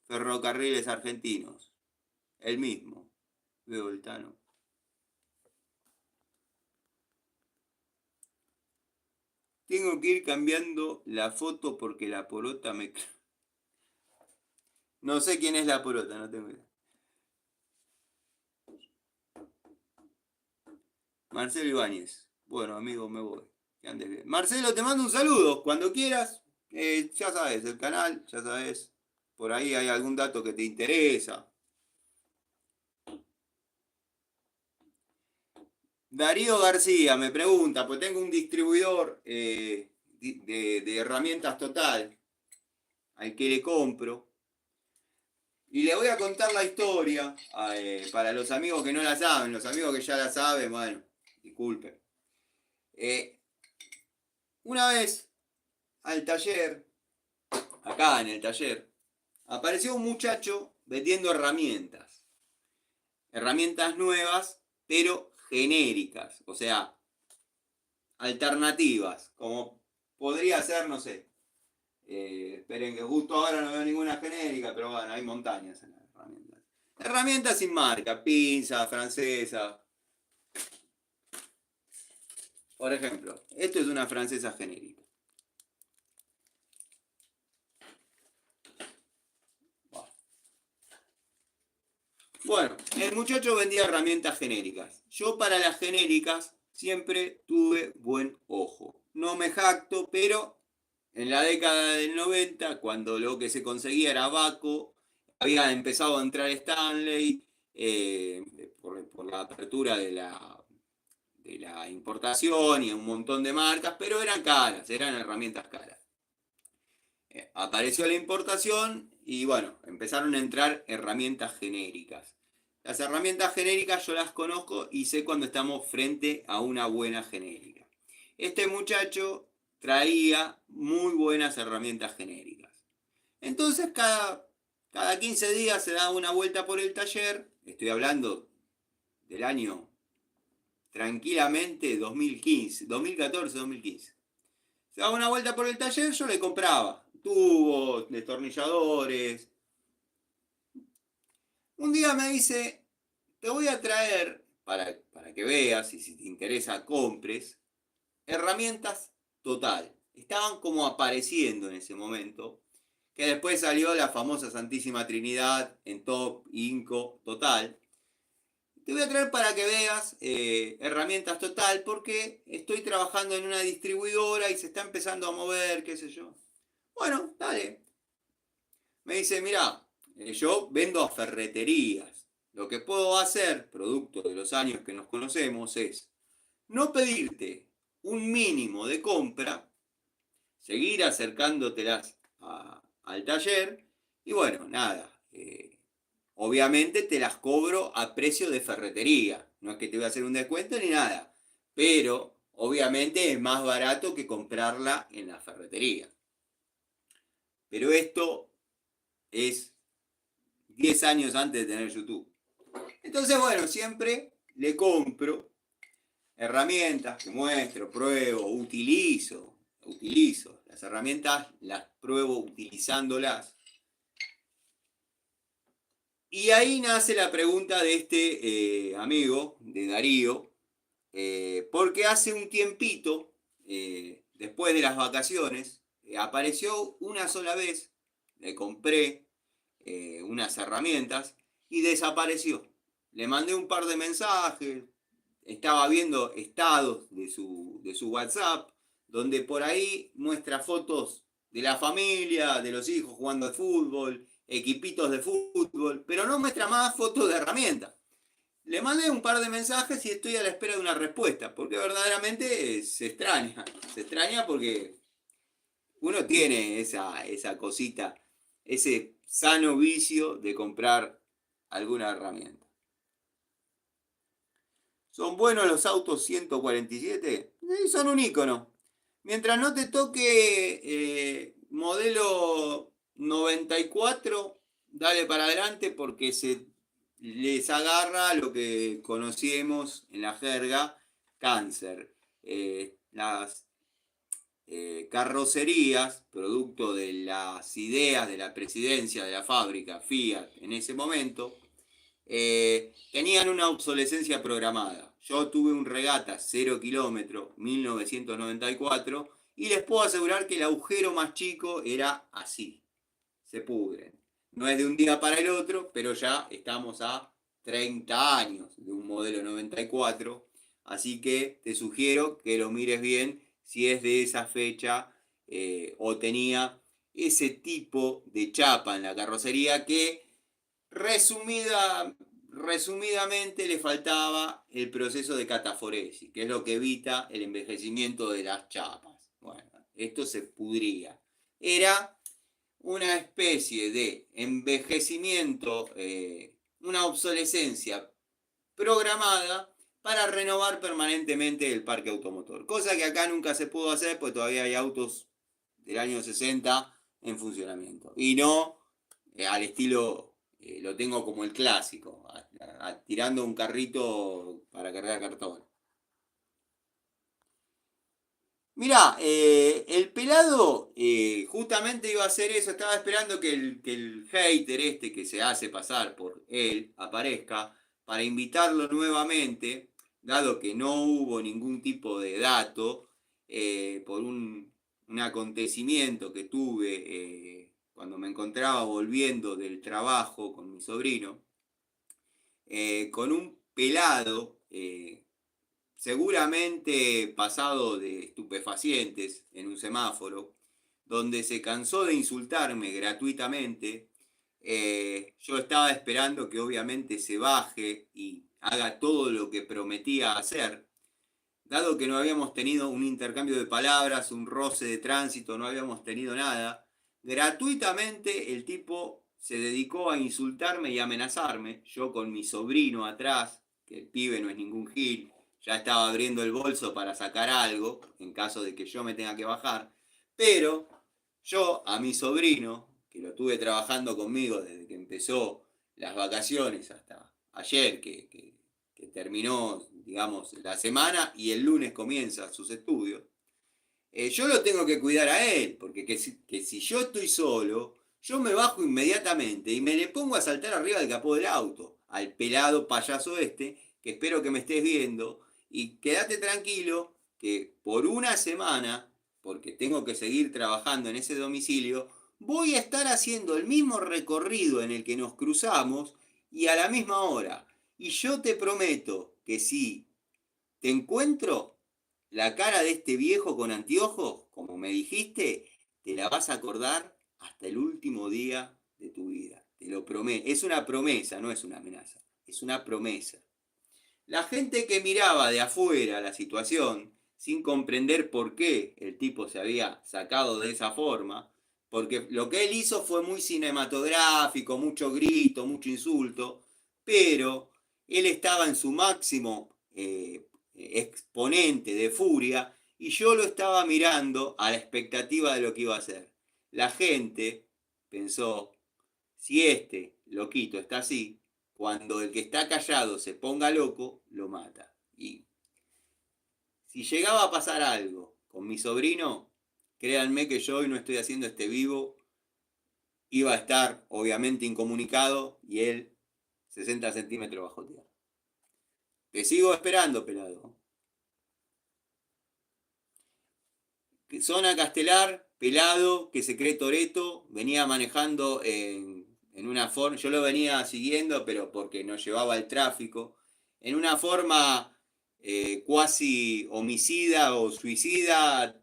B: Ferrocarriles Argentinos, el mismo, veo el Tano. Tengo que ir cambiando la foto porque la porota me... No sé quién es la porota, no tengo idea. Marcelo Ibáñez. Bueno, amigo, me voy. Que andes bien. Marcelo, te mando un saludo. Cuando quieras, ya sabes, el canal, ya sabes. Por ahí hay algún dato que te interesa. Darío García me pregunta, pues tengo un distribuidor de herramientas total al que le compro. Y le voy a contar la historia para los amigos que no la saben, los amigos que ya la saben, bueno, disculpen. Una vez al taller, acá en el taller, apareció un muchacho vendiendo herramientas. Herramientas nuevas, pero genéricas. O sea, alternativas, como podría ser, no sé, esperen que justo ahora no veo ninguna genérica, pero bueno, hay montañas en las herramientas. Herramientas sin marca, pinza, francesa. Por ejemplo, esto es una francesa genérica. Bueno, el muchacho vendía herramientas genéricas. Yo para las genéricas siempre tuve buen ojo. No me jacto, pero en la década del 90, cuando lo que se conseguía era Baco, había empezado a entrar Stanley por la apertura de la importación y un montón de marcas, pero eran caras, eran herramientas caras. Apareció la importación y bueno, empezaron a entrar herramientas genéricas. Las herramientas genéricas yo las conozco y sé cuando estamos frente a una buena genérica. Este muchacho traía muy buenas herramientas genéricas. Entonces cada 15 días se daba una vuelta por el taller, estoy hablando del año tranquilamente 2015, 2014-2015. Se daba una vuelta por el taller, yo le compraba tubos, destornilladores. Un día me dice, te voy a traer, para que veas y si te interesa compres, herramientas Total. Estaban como apareciendo en ese momento, que después salió la famosa Santísima Trinidad en Top, Inco, Total. Te voy a traer para que veas herramientas Total, porque estoy trabajando en una distribuidora y se está empezando a mover, qué sé yo. Bueno, dale. Me dice, mirá, yo vendo a ferreterías. Lo que puedo hacer, producto de los años que nos conocemos, es no pedirte un mínimo de compra, seguir acercándotelas al taller y bueno, nada, obviamente te las cobro a precio de ferretería, no es que te voy a hacer un descuento ni nada, pero obviamente es más barato que comprarla en la ferretería. Pero esto es 10 años antes de tener YouTube. Entonces, bueno, siempre le compro herramientas que muestro, pruebo, utilizo. Las herramientas las pruebo utilizándolas. Y ahí nace la pregunta de este amigo, de Darío, porque hace un tiempito, después de las vacaciones, apareció una sola vez, le compré unas herramientas y desapareció. Le mandé un par de mensajes, estaba viendo estados de su WhatsApp, donde por ahí muestra fotos de la familia, de los hijos jugando al fútbol, equipitos de fútbol, pero no muestra más fotos de herramientas. Le mandé un par de mensajes y estoy a la espera de una respuesta, porque verdaderamente se extraña porque uno tiene esa cosita, ese sano vicio de comprar alguna herramienta. ¿Son buenos los autos 147? Son un icono. Mientras no te toque modelo 94, dale para adelante porque se les agarra lo que conocemos en la jerga, cáncer. Las carrocerías, producto de las ideas de la presidencia de la fábrica Fiat en ese momento, tenían una obsolescencia programada. Yo tuve un Regata 0 kilómetro 1994 y les puedo asegurar que el agujero más chico era así. Se pudren. No es de un día para el otro, pero ya estamos a 30 años de un modelo 94. Así que te sugiero que lo mires bien si es de esa fecha o tenía ese tipo de chapa en la carrocería que resumidamente le faltaba el proceso de cataforesis, que es lo que evita el envejecimiento de las chapas. Bueno, esto se pudría. Era una especie de envejecimiento, una obsolescencia programada para renovar permanentemente el parque automotor. Cosa que acá nunca se pudo hacer, pues todavía hay autos del año 60 en funcionamiento. Y no al estilo, lo tengo como el clásico, tirando un carrito para cargar cartón. Mirá, el pelado justamente iba a hacer eso, estaba esperando que el hater este que se hace pasar por él aparezca para invitarlo nuevamente, dado que no hubo ningún tipo de dato por un acontecimiento que tuve cuando me encontraba volviendo del trabajo con mi sobrino, con un pelado seguramente pasado de estupefacientes en un semáforo, donde se cansó de insultarme gratuitamente. Yo estaba esperando que obviamente se baje y haga todo lo que prometía hacer, dado que no habíamos tenido un intercambio de palabras, un roce de tránsito, no habíamos tenido nada. Gratuitamente el tipo se dedicó a insultarme y amenazarme, yo con mi sobrino atrás, que el pibe no es ningún gil, ya estaba abriendo el bolso para sacar algo, en caso de que yo me tenga que bajar, pero yo a mi sobrino, que lo tuve trabajando conmigo desde que empezó las vacaciones hasta ayer, que terminó, digamos, la semana y el lunes comienza sus estudios, yo lo tengo que cuidar a él, porque que si yo estoy solo, yo me bajo inmediatamente y me le pongo a saltar arriba del capó del auto, al pelado payaso este, que espero que me estés viendo, y quédate tranquilo que por una semana, porque tengo que seguir trabajando en ese domicilio, voy a estar haciendo el mismo recorrido en el que nos cruzamos y a la misma hora. Y yo te prometo que si te encuentro la cara de este viejo con anteojos, como me dijiste, te la vas a acordar hasta el último día de tu vida. Te lo prometo. Es una promesa, no es una amenaza. Es una promesa. La gente que miraba de afuera la situación, sin comprender por qué el tipo se había sacado de esa forma, porque lo que él hizo fue muy cinematográfico, mucho grito, mucho insulto, pero él estaba en su máximo exponente de furia y yo lo estaba mirando a la expectativa de lo que iba a hacer. La gente pensó, si este loquito está así, cuando el que está callado se ponga loco, lo mata. Y si llegaba a pasar algo con mi sobrino, créanme que yo hoy no estoy haciendo este vivo, iba a estar obviamente incomunicado y él 60 centímetros bajo tierra. Te sigo esperando, pelado. Zona Castelar, pelado, que se cree Toreto, venía manejando en una forma, yo lo venía siguiendo, pero porque nos llevaba el tráfico, en una forma cuasi homicida o suicida,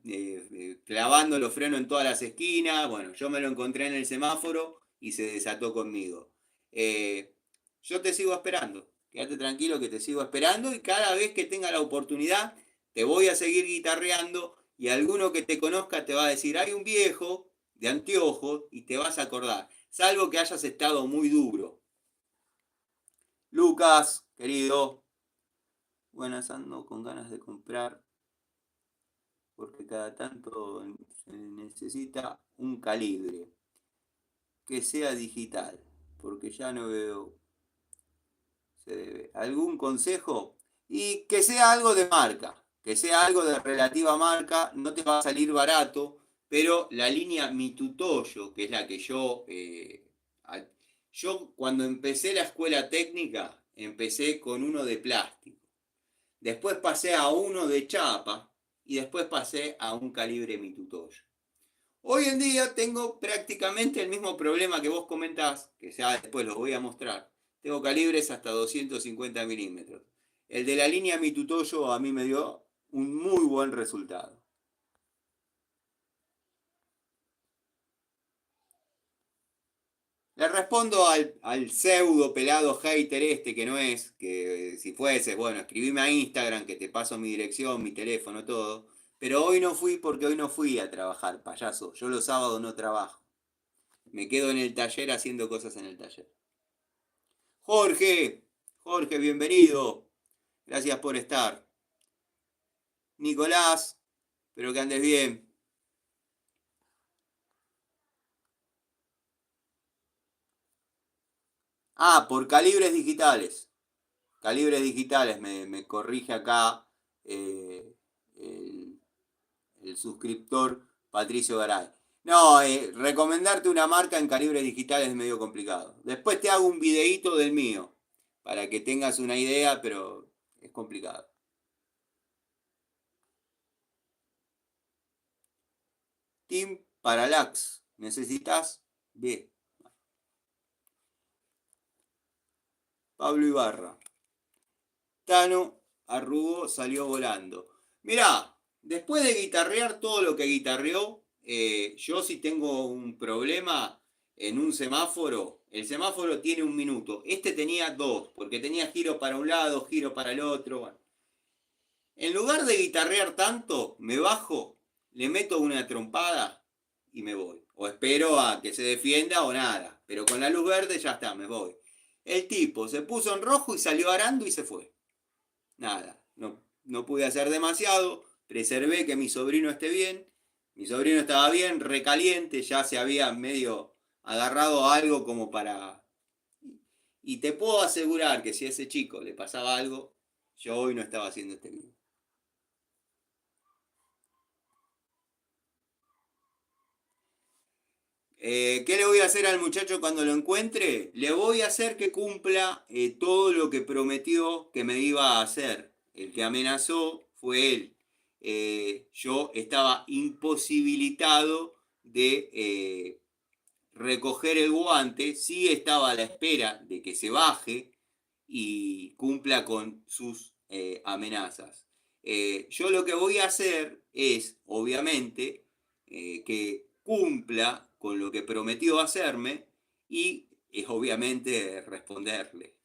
B: clavando los frenos en todas las esquinas. Bueno, yo me lo encontré en el semáforo y se desató conmigo. Eh, yo te sigo esperando, quédate tranquilo que te sigo esperando y cada vez que tenga la oportunidad te voy a seguir guitarreando y alguno que te conozca te va a decir, hay un viejo de anteojos y te vas a acordar, salvo que hayas estado muy duro. Lucas, querido, buenas, ando con ganas de comprar porque cada tanto se necesita un calibre que sea digital, porque ya no veo, se debe. ¿Algún consejo? Y que sea algo de marca, que sea algo de relativa marca, no te va a salir barato, pero la línea Mitutoyo, que es la que yo cuando empecé la escuela técnica, empecé con uno de plástico. Después pasé a uno de chapa y después pasé a un calibre Mitutoyo. Hoy en día tengo prácticamente el mismo problema que vos comentás, que ya después los voy a mostrar. Tengo calibres hasta 250 milímetros. El de la línea Mitutoyo a mí me dio un muy buen resultado. Le respondo al pseudo pelado hater este que no es, que si fuese, bueno, escribime a Instagram que te paso mi dirección, mi teléfono, todo. Pero hoy no fui porque hoy no fui a trabajar, payaso. Yo los sábados no trabajo. Me quedo en el taller haciendo cosas en el taller. Jorge, Jorge, bienvenido. Gracias por estar. Nicolás, espero que andes bien. Ah, por calibres digitales. Calibres digitales, me corrige acá eh, el, el suscriptor Patricio Garay. No, recomendarte una marca en calibres digitales es medio complicado. Después te hago un videíto del mío, para que tengas una idea, pero es complicado. Team Parallax, ¿necesitas? Bien. Pablo Ibarra. Tano arrugó, salió volando. Mirá, después de guitarrear todo lo que guitarreó, yo sí tengo un problema en un semáforo. El semáforo tiene 1 minuto. Este tenía 2, porque tenía giro para un lado, giro para el otro. Bueno. En lugar de guitarrear tanto, me bajo, le meto una trompada y me voy. O espero a que se defienda o nada. Pero con la luz verde ya está, me voy. El tipo se puso en rojo y salió arando y se fue. Nada, no pude hacer demasiado, preservé que mi sobrino esté bien, mi sobrino estaba bien, recaliente, ya se había medio agarrado a algo como para... Y te puedo asegurar que si a ese chico le pasaba algo, yo hoy no estaba haciendo este video. ¿Qué le voy a hacer al muchacho cuando lo encuentre? Le voy a hacer que cumpla todo lo que prometió que me iba a hacer. El que amenazó fue él. Yo estaba imposibilitado de recoger el guante, sí estaba a la espera de que se baje y cumpla con sus amenazas. Yo lo que voy a hacer es, obviamente, que cumpla con lo que prometió hacerme y es obviamente responderle.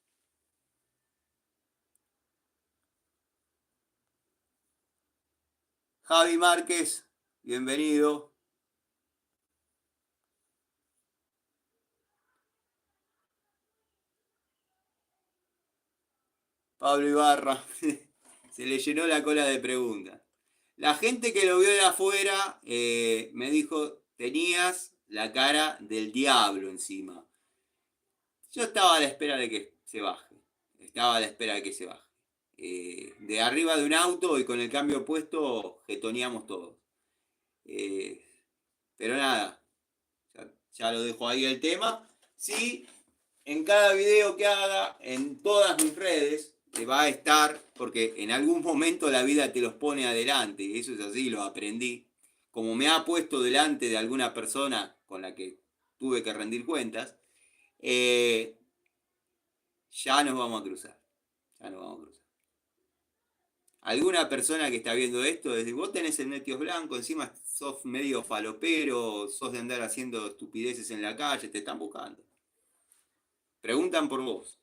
B: Javi Márquez, bienvenido. Pablo Ibarra, se le llenó la cola de preguntas. La gente que lo vio de afuera me dijo, tenías la cara del diablo encima. Yo estaba a la espera de que se baje. Estaba a la espera de que se baje. De arriba de un auto y con el cambio puesto, jetoneamos todos. Eh, pero nada, ya lo dejo ahí el tema. Sí, en cada video que haga, en todas mis redes, te va a estar, porque en algún momento la vida te los pone adelante, eso es así, lo aprendí. Como me ha puesto delante de alguna persona con la que tuve que rendir cuentas, ya nos vamos a cruzar. Ya nos vamos a cruzar. Alguna persona que está viendo esto, desde vos tenés el netios blanco, encima sos medio falopero, sos de andar haciendo estupideces en la calle, te están buscando. Preguntan por vos.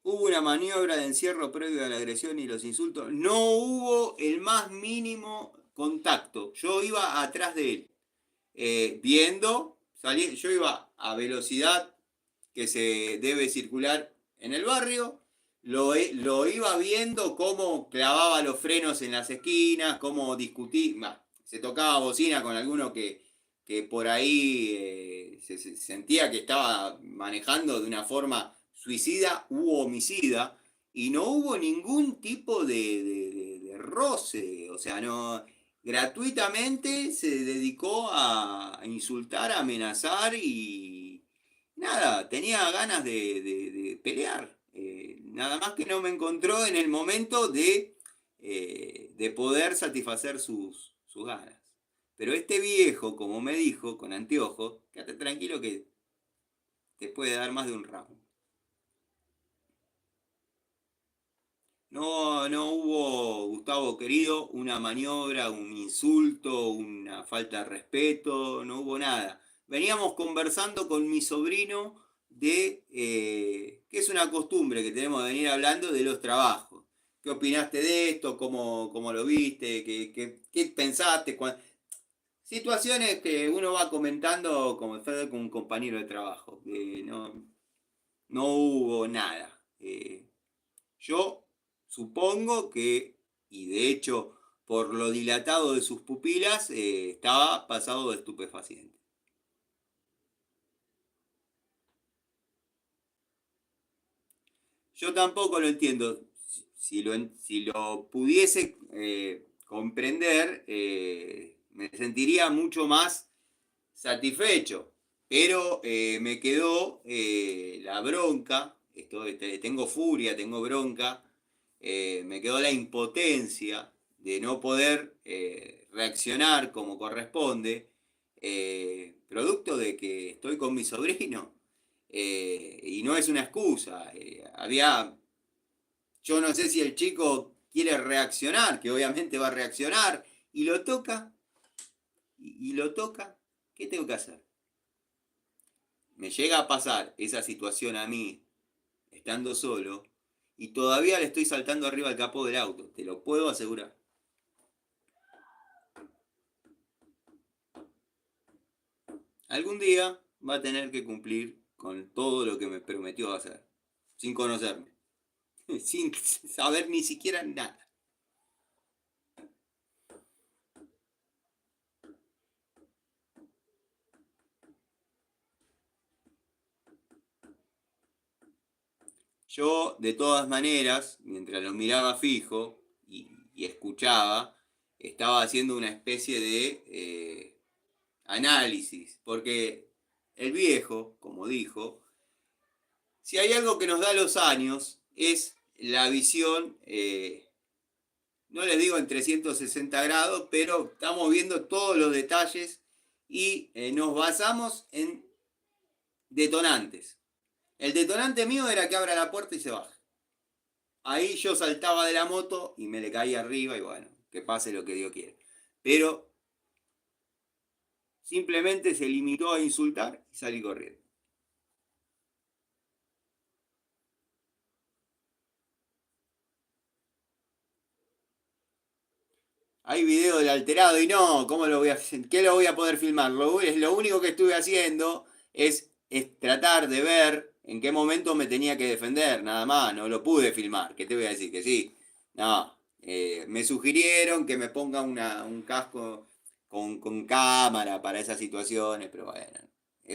B: ¿Hubo una maniobra de encierro previo a la agresión y los insultos? No hubo el más mínimo contacto. Yo iba atrás de él, viendo, yo iba a velocidad que se debe circular en el barrio, lo iba viendo cómo clavaba los frenos en las esquinas, cómo discutía, se tocaba bocina con alguno que por ahí se sentía que estaba manejando de una forma suicida u homicida, y no hubo ningún tipo de roce, o sea, no, gratuitamente se dedicó a insultar, a amenazar y nada, tenía ganas de pelear. Nada más que no me encontró en el momento de poder satisfacer sus ganas. Pero este viejo, como me dijo, con anteojos, quédate tranquilo que te puede dar más de un round. No hubo, Gustavo querido, una maniobra, un insulto, una falta de respeto, no hubo nada. Veníamos conversando con mi sobrino que es una costumbre que tenemos de venir hablando de los trabajos. ¿Qué opinaste de esto? ¿Cómo lo viste? ¿Qué pensaste? Situaciones que uno va comentando como si fuera con un compañero de trabajo. No hubo nada. Yo supongo que, y de hecho por lo dilatado de sus pupilas, estaba pasado de estupefaciente. Yo tampoco lo entiendo. Si lo pudiese comprender, me sentiría mucho más satisfecho. Pero me quedó la bronca, tengo furia, tengo bronca, me quedó la impotencia de no poder reaccionar como corresponde, producto de que estoy con mi sobrino. Y no es una excusa. Yo no sé si el chico quiere reaccionar, que obviamente va a reaccionar, y lo toca, y lo toca, ¿qué tengo que hacer? Me llega a pasar esa situación a mí, estando solo, y todavía le estoy saltando arriba al capó del auto, te lo puedo asegurar. Algún día va a tener que cumplir con todo lo que me prometió hacer, sin conocerme, sin saber ni siquiera nada. Yo, de todas maneras, mientras lo miraba fijo y escuchaba, estaba haciendo una especie de análisis, porque el viejo, como dijo, si hay algo que nos da los años, es la visión, no les digo en 360 grados, pero estamos viendo todos los detalles y nos basamos en detonantes. El detonante mío era que abra la puerta y se baje. Ahí yo saltaba de la moto y me le caía arriba y bueno, que pase lo que Dios quiere. Pero simplemente se limitó a insultar y salí corriendo. Hay video del alterado y no, ¿cómo lo voy a, qué lo voy a poder filmar? Lo único que estuve haciendo es tratar de ver en qué momento me tenía que defender, nada más, no lo pude filmar, ¿qué te voy a decir? Que sí, no, me sugirieron que me ponga un casco con cámara para esas situaciones, pero bueno,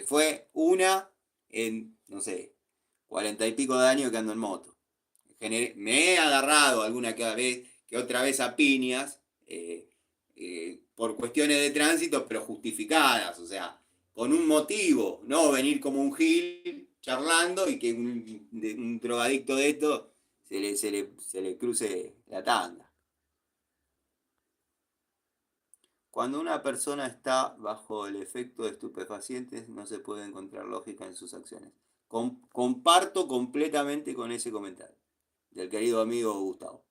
B: fue una en, no sé, 40 y pico de años que ando en moto. Me he agarrado alguna que otra vez a piñas por cuestiones de tránsito, pero justificadas, o sea, con un motivo, no venir como un gil charlando y que un drogadicto de esto se le cruce la tanda. Cuando una persona está bajo el efecto de estupefacientes, no se puede encontrar lógica en sus acciones. Comparto completamente con ese comentario del querido amigo Gustavo.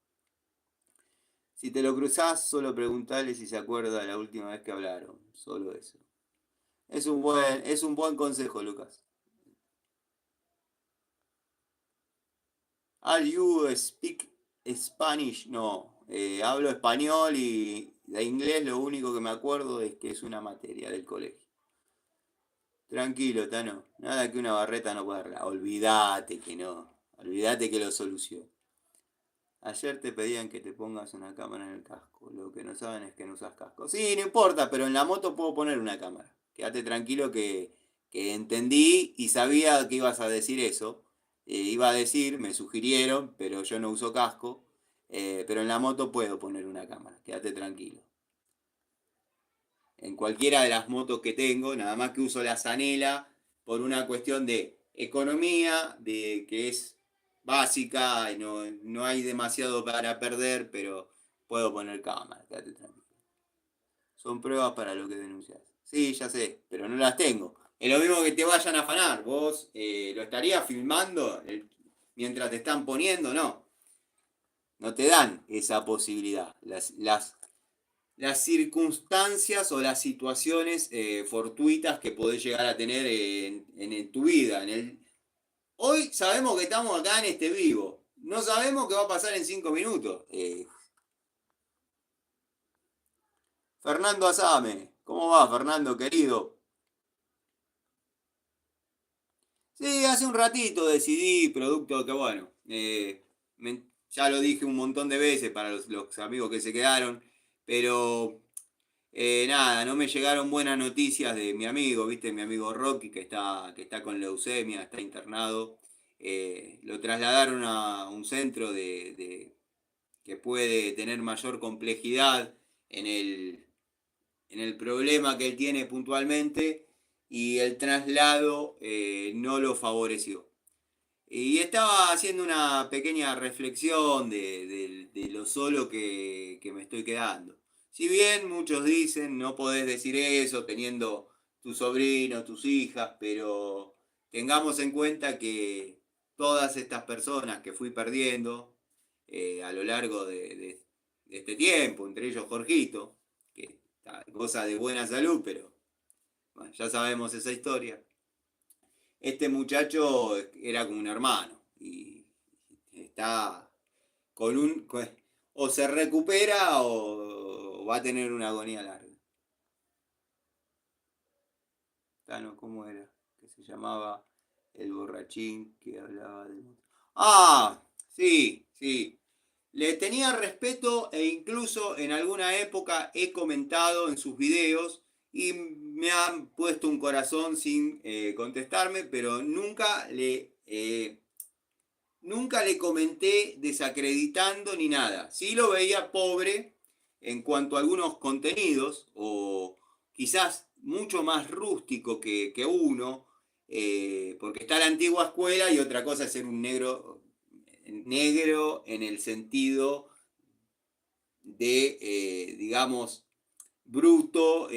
B: Si te lo cruzás, solo preguntale si se acuerda la última vez que hablaron. Solo eso. Es un buen consejo, Lucas. Are you speak Spanish? No. Hablo español y de inglés lo único que me acuerdo es que es una materia del colegio. Tranquilo, Tano. Nada que una barreta no pueda arreglar. Olvídate que no. Olvídate que lo soluciono. Ayer te pedían que te pongas una cámara en el casco. Lo que no saben es que no usas casco. Sí, no importa, pero en la moto puedo poner una cámara. Quédate tranquilo que entendí y sabía que ibas a decir eso. Iba a decir, me sugirieron, pero yo no uso casco. Pero en la moto puedo poner una cámara. Quédate tranquilo. En cualquiera de las motos que tengo, nada más que uso la Zanela por una cuestión de economía, de que es básica, y no hay demasiado para perder, pero puedo poner cámara, quédate tranquilo. Son pruebas para lo que denuncias. Sí, ya sé, pero no las tengo. Es lo mismo que te vayan a afanar. Vos lo estarías filmando mientras te están poniendo, no. No te dan esa posibilidad. Las circunstancias o las situaciones fortuitas que podés llegar a tener en tu vida. Hoy sabemos que estamos acá en este vivo. No sabemos qué va a pasar en 5 minutos. Fernando Asame, ¿cómo va, Fernando, querido? Sí, hace un ratito decidí, producto que bueno, ya lo dije un montón de veces para los amigos que se quedaron, pero nada, no me llegaron buenas noticias de mi amigo, ¿viste? Mi amigo Rocky, que está con leucemia, está internado. lo trasladaron a un centro que puede tener mayor complejidad en el problema que él tiene puntualmente, y el traslado no lo favoreció. Y estaba haciendo una pequeña reflexión de lo solo que me estoy quedando. Si bien muchos dicen no podés decir eso teniendo tus sobrinos, tus hijas, pero tengamos en cuenta que todas estas personas que fui perdiendo a lo largo de este tiempo, entre ellos Jorgito, que goza de buena salud, pero bueno, ya sabemos esa historia. Este muchacho era como un hermano y está o se recupera o va a tener una agonía larga. Tano, ¿cómo era? Que se llamaba el borrachín que hablaba de... Ah, sí, sí. Le tenía respeto e incluso en alguna época he comentado en sus videos y me han puesto un corazón sin contestarme, pero nunca le comenté desacreditando ni nada. Sí lo veía pobre en cuanto a algunos contenidos, o quizás mucho más rústico que uno, porque está la antigua escuela y otra cosa es ser un negro en el sentido de, digamos, bruto,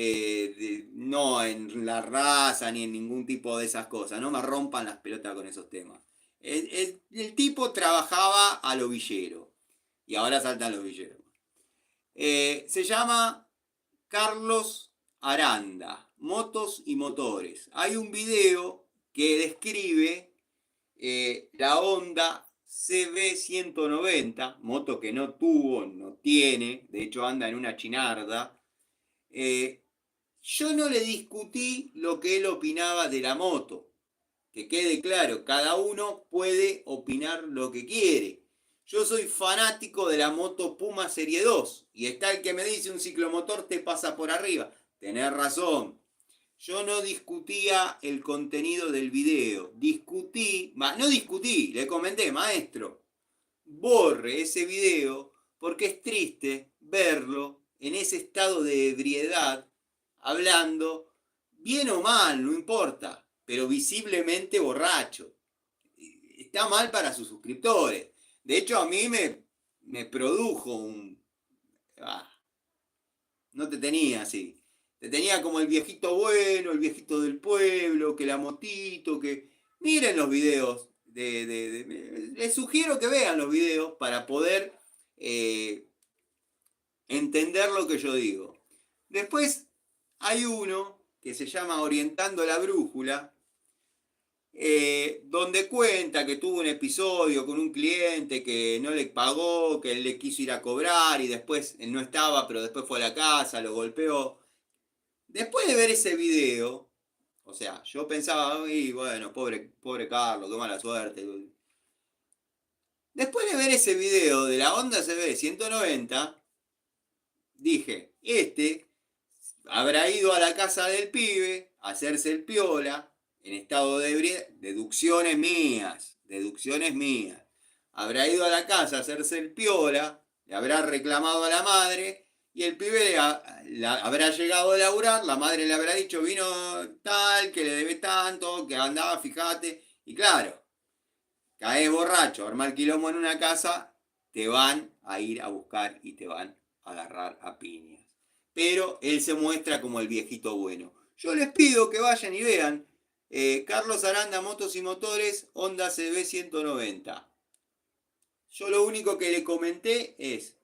B: no en la raza ni en ningún tipo de esas cosas. No me rompan las pelotas con esos temas. El tipo trabajaba a lo villero y ahora saltan los villeros. Se llama Carlos Aranda, Motos y Motores. Hay un video que describe la Honda CB190, moto que no tuvo, no tiene, de hecho anda en una chinarda. Yo no le discutí lo que él opinaba de la moto. Que quede claro, cada uno puede opinar lo que quiere. Yo soy fanático de la moto Puma Serie 2 y está el que me dice un ciclomotor te pasa por arriba. Tenés razón. Yo no discutía el contenido del video. No discutí, le comenté, maestro, borre ese video porque es triste verlo en ese estado de ebriedad, hablando, bien o mal, no importa, pero visiblemente borracho. Está mal para sus suscriptores. De hecho, a mí me produjo un... Ah, no te tenía así. Te tenía como el viejito bueno, el viejito del pueblo, que la motito, que... Miren los videos. Les sugiero que vean los videos para poder entender lo que yo digo. Después hay uno que se llama Orientando la Brújula, donde cuenta que tuvo un episodio con un cliente que no le pagó, que él le quiso ir a cobrar y después él no estaba, pero después fue a la casa, lo golpeó. Después de ver ese video, o sea, yo pensaba, bueno, pobre Carlos, qué mala suerte. Después de ver ese video de la Honda CB 190, dije, habrá ido a la casa del pibe a hacerse el piola en estado de ebriedad. Deducciones mías. Habrá ido a la casa a hacerse el piola, le habrá reclamado a la madre y el pibe habrá llegado a laburar, la madre le habrá dicho vino tal, que le debe tanto, que andaba, fíjate. Y claro, caes borracho, armar quilombo en una casa, te van a ir a buscar y te van a agarrar a piñas. Pero él se muestra como el viejito bueno. Yo les pido que vayan y vean Carlos Aranda, Motos y Motores, Honda CB 190. Yo lo único que le comenté es,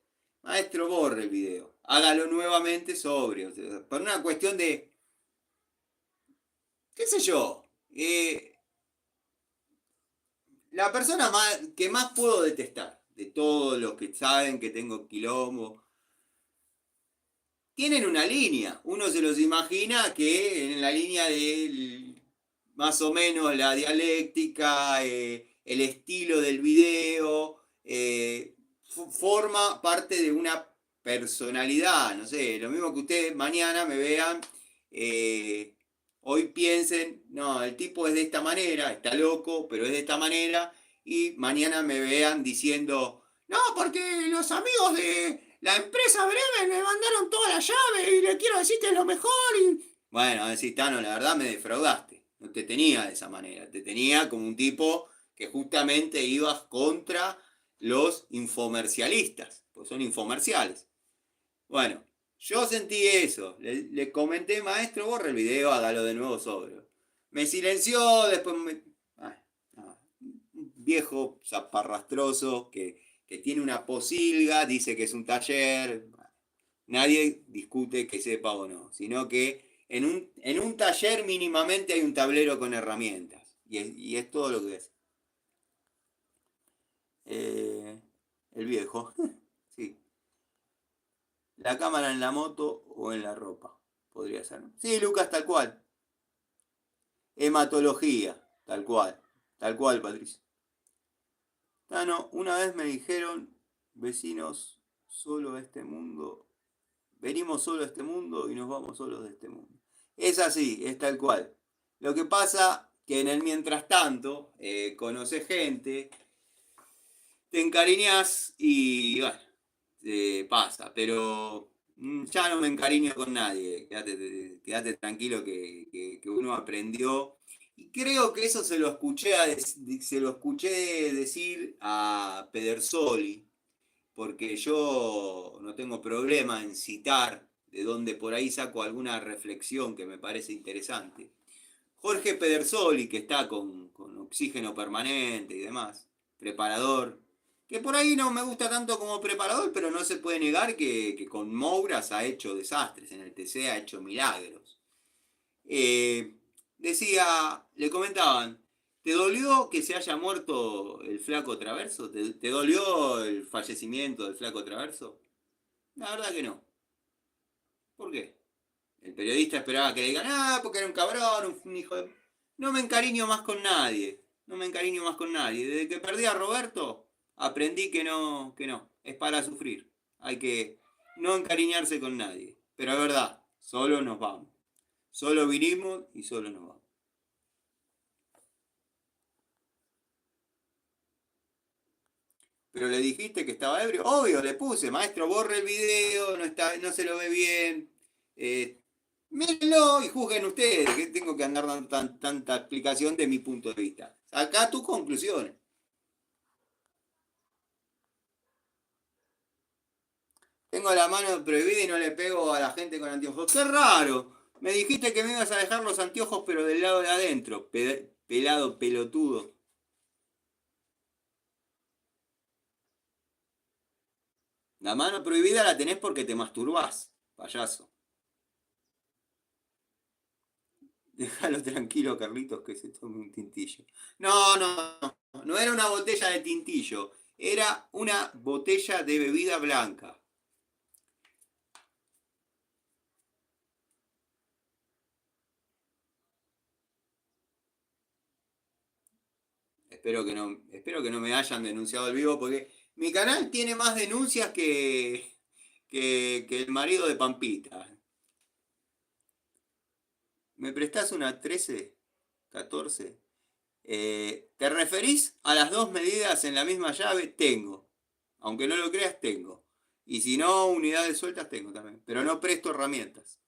B: maestro, borre el video, hágalo nuevamente sobrio, por una cuestión de, qué sé yo, la persona que más puedo detestar, de todos los que saben que tengo quilombo, tienen una línea. Uno se los imagina que en la línea de más o menos la dialéctica, el estilo del video, forma parte de una personalidad. No sé, lo mismo que ustedes mañana me vean hoy piensen, no, el tipo es de esta manera, está loco, pero es de esta manera, y mañana me vean diciendo, no, porque los amigos de la empresa Bremen me mandaron toda la llave y le quiero decir que es lo mejor. Bueno, decís, Tano, la verdad me defraudaste. No te tenía de esa manera, te tenía como un tipo que justamente ibas contra los infomercialistas, pues son infomerciales. Bueno, yo sentí eso. Le comenté, maestro, borre el video, hágalo de nuevo sobrio. Me silenció, después me. Ay, no, un viejo zaparrastroso que tiene una posilga, dice que es un taller. Nadie discute que sepa o no, sino que en un taller mínimamente hay un tablero con herramientas. Y es todo lo que es. Eh, el viejo, sí. La cámara en la moto o en la ropa. Podría ser. Sí, Lucas, tal cual. Hematología, tal cual. Tal cual, Patricia. Ah, no, una vez me dijeron, vecinos, solo a este mundo. Venimos solo a este mundo y nos vamos solos de este mundo. Es así, es tal cual. Lo que pasa que en el mientras tanto, conoces gente, te encariñas y bueno, pasa, pero ya no me encariño con nadie, quédate tranquilo que uno aprendió. Y creo que eso se lo escuché decir a Pedersoli, porque yo no tengo problema en citar de donde por ahí saco alguna reflexión que me parece interesante. Jorge Pedersoli, que está con oxígeno permanente y demás, preparador, que por ahí no me gusta tanto como preparador, pero no se puede negar que con Mouras ha hecho desastres, en el TC ha hecho milagros. Eh, Decía, le comentaban, ¿te dolió que se haya muerto el flaco Traverso? ¿Te dolió el fallecimiento del flaco Traverso? La verdad que no. ¿Por qué? El periodista esperaba que le digan, ah, porque era un cabrón, un hijo de. No me encariño más con nadie. No me encariño más con nadie. Desde que perdí a Roberto, aprendí que no, que no. Es para sufrir. Hay que no encariñarse con nadie. Pero es verdad, solo nos vamos. Solo vinimos y solo nos vamos. Pero le dijiste que estaba ebrio. Obvio, le puse, maestro, borre el video, no se lo ve bien. Eh, Mírenlo y juzguen ustedes, que tengo que andar dando tanta explicación de mi punto de vista. Acá tus conclusiones. Tengo la mano prohibida y no le pego a la gente con anteojos. ¡Qué raro! Me dijiste que me ibas a dejar los anteojos, pero del lado de adentro. Pelado, pelotudo. La mano prohibida la tenés porque te masturbás, payaso. Déjalo tranquilo, Carlitos, que se tome un tintillo. No, no, no. No era una botella de tintillo. Era una botella de bebida blanca. Espero que no me hayan denunciado al vivo porque mi canal tiene más denuncias que el marido de Pampita. ¿Me prestás una 13? 14. ¿Te referís a las dos medidas en la misma llave? Tengo. Aunque no lo creas, tengo. Y si no, unidades sueltas tengo también. Pero no presto herramientas.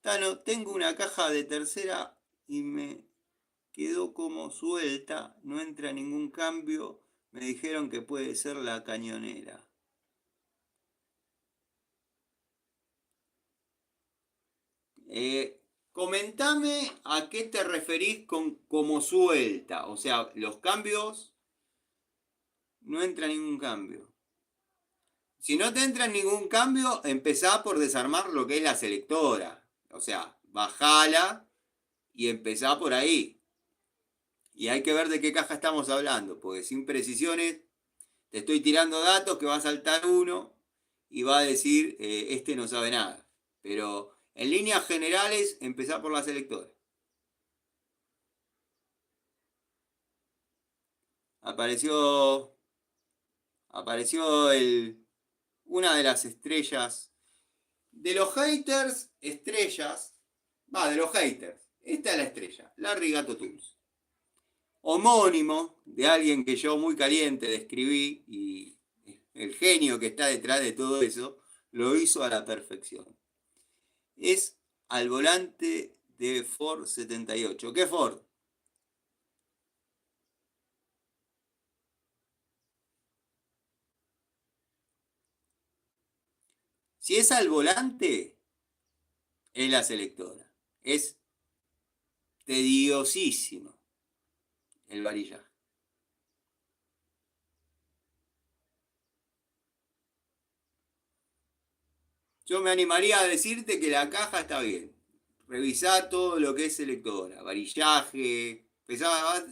B: Tano, tengo una caja de tercera y me quedó como suelta. No entra ningún cambio. Me dijeron que puede ser la cañonera. Comentame a qué te referís con como suelta. O sea, los cambios, no entra ningún cambio. Si no te entra ningún cambio, empezá por desarmar lo que es la selectora. O sea, bajala y empezá por ahí. Y hay que ver de qué caja estamos hablando, porque sin precisiones te estoy tirando datos que va a saltar uno y va a decir, este no sabe nada. Pero en líneas generales, empezá por la selectora. Apareció, apareció una de las estrellas, de los haters, estrellas, Va, de los haters. Esta es la estrella, Larry Gato Tools. Homónimo de alguien que yo muy caliente describí y el genio que está detrás de todo eso lo hizo a la perfección. Es al volante de Ford 78. ¿Qué Ford? Si es al volante, es la selectora. Es tediosísimo el varillaje. Yo me animaría a decirte que la caja está bien. Revisá todo lo que es selectora, varillaje.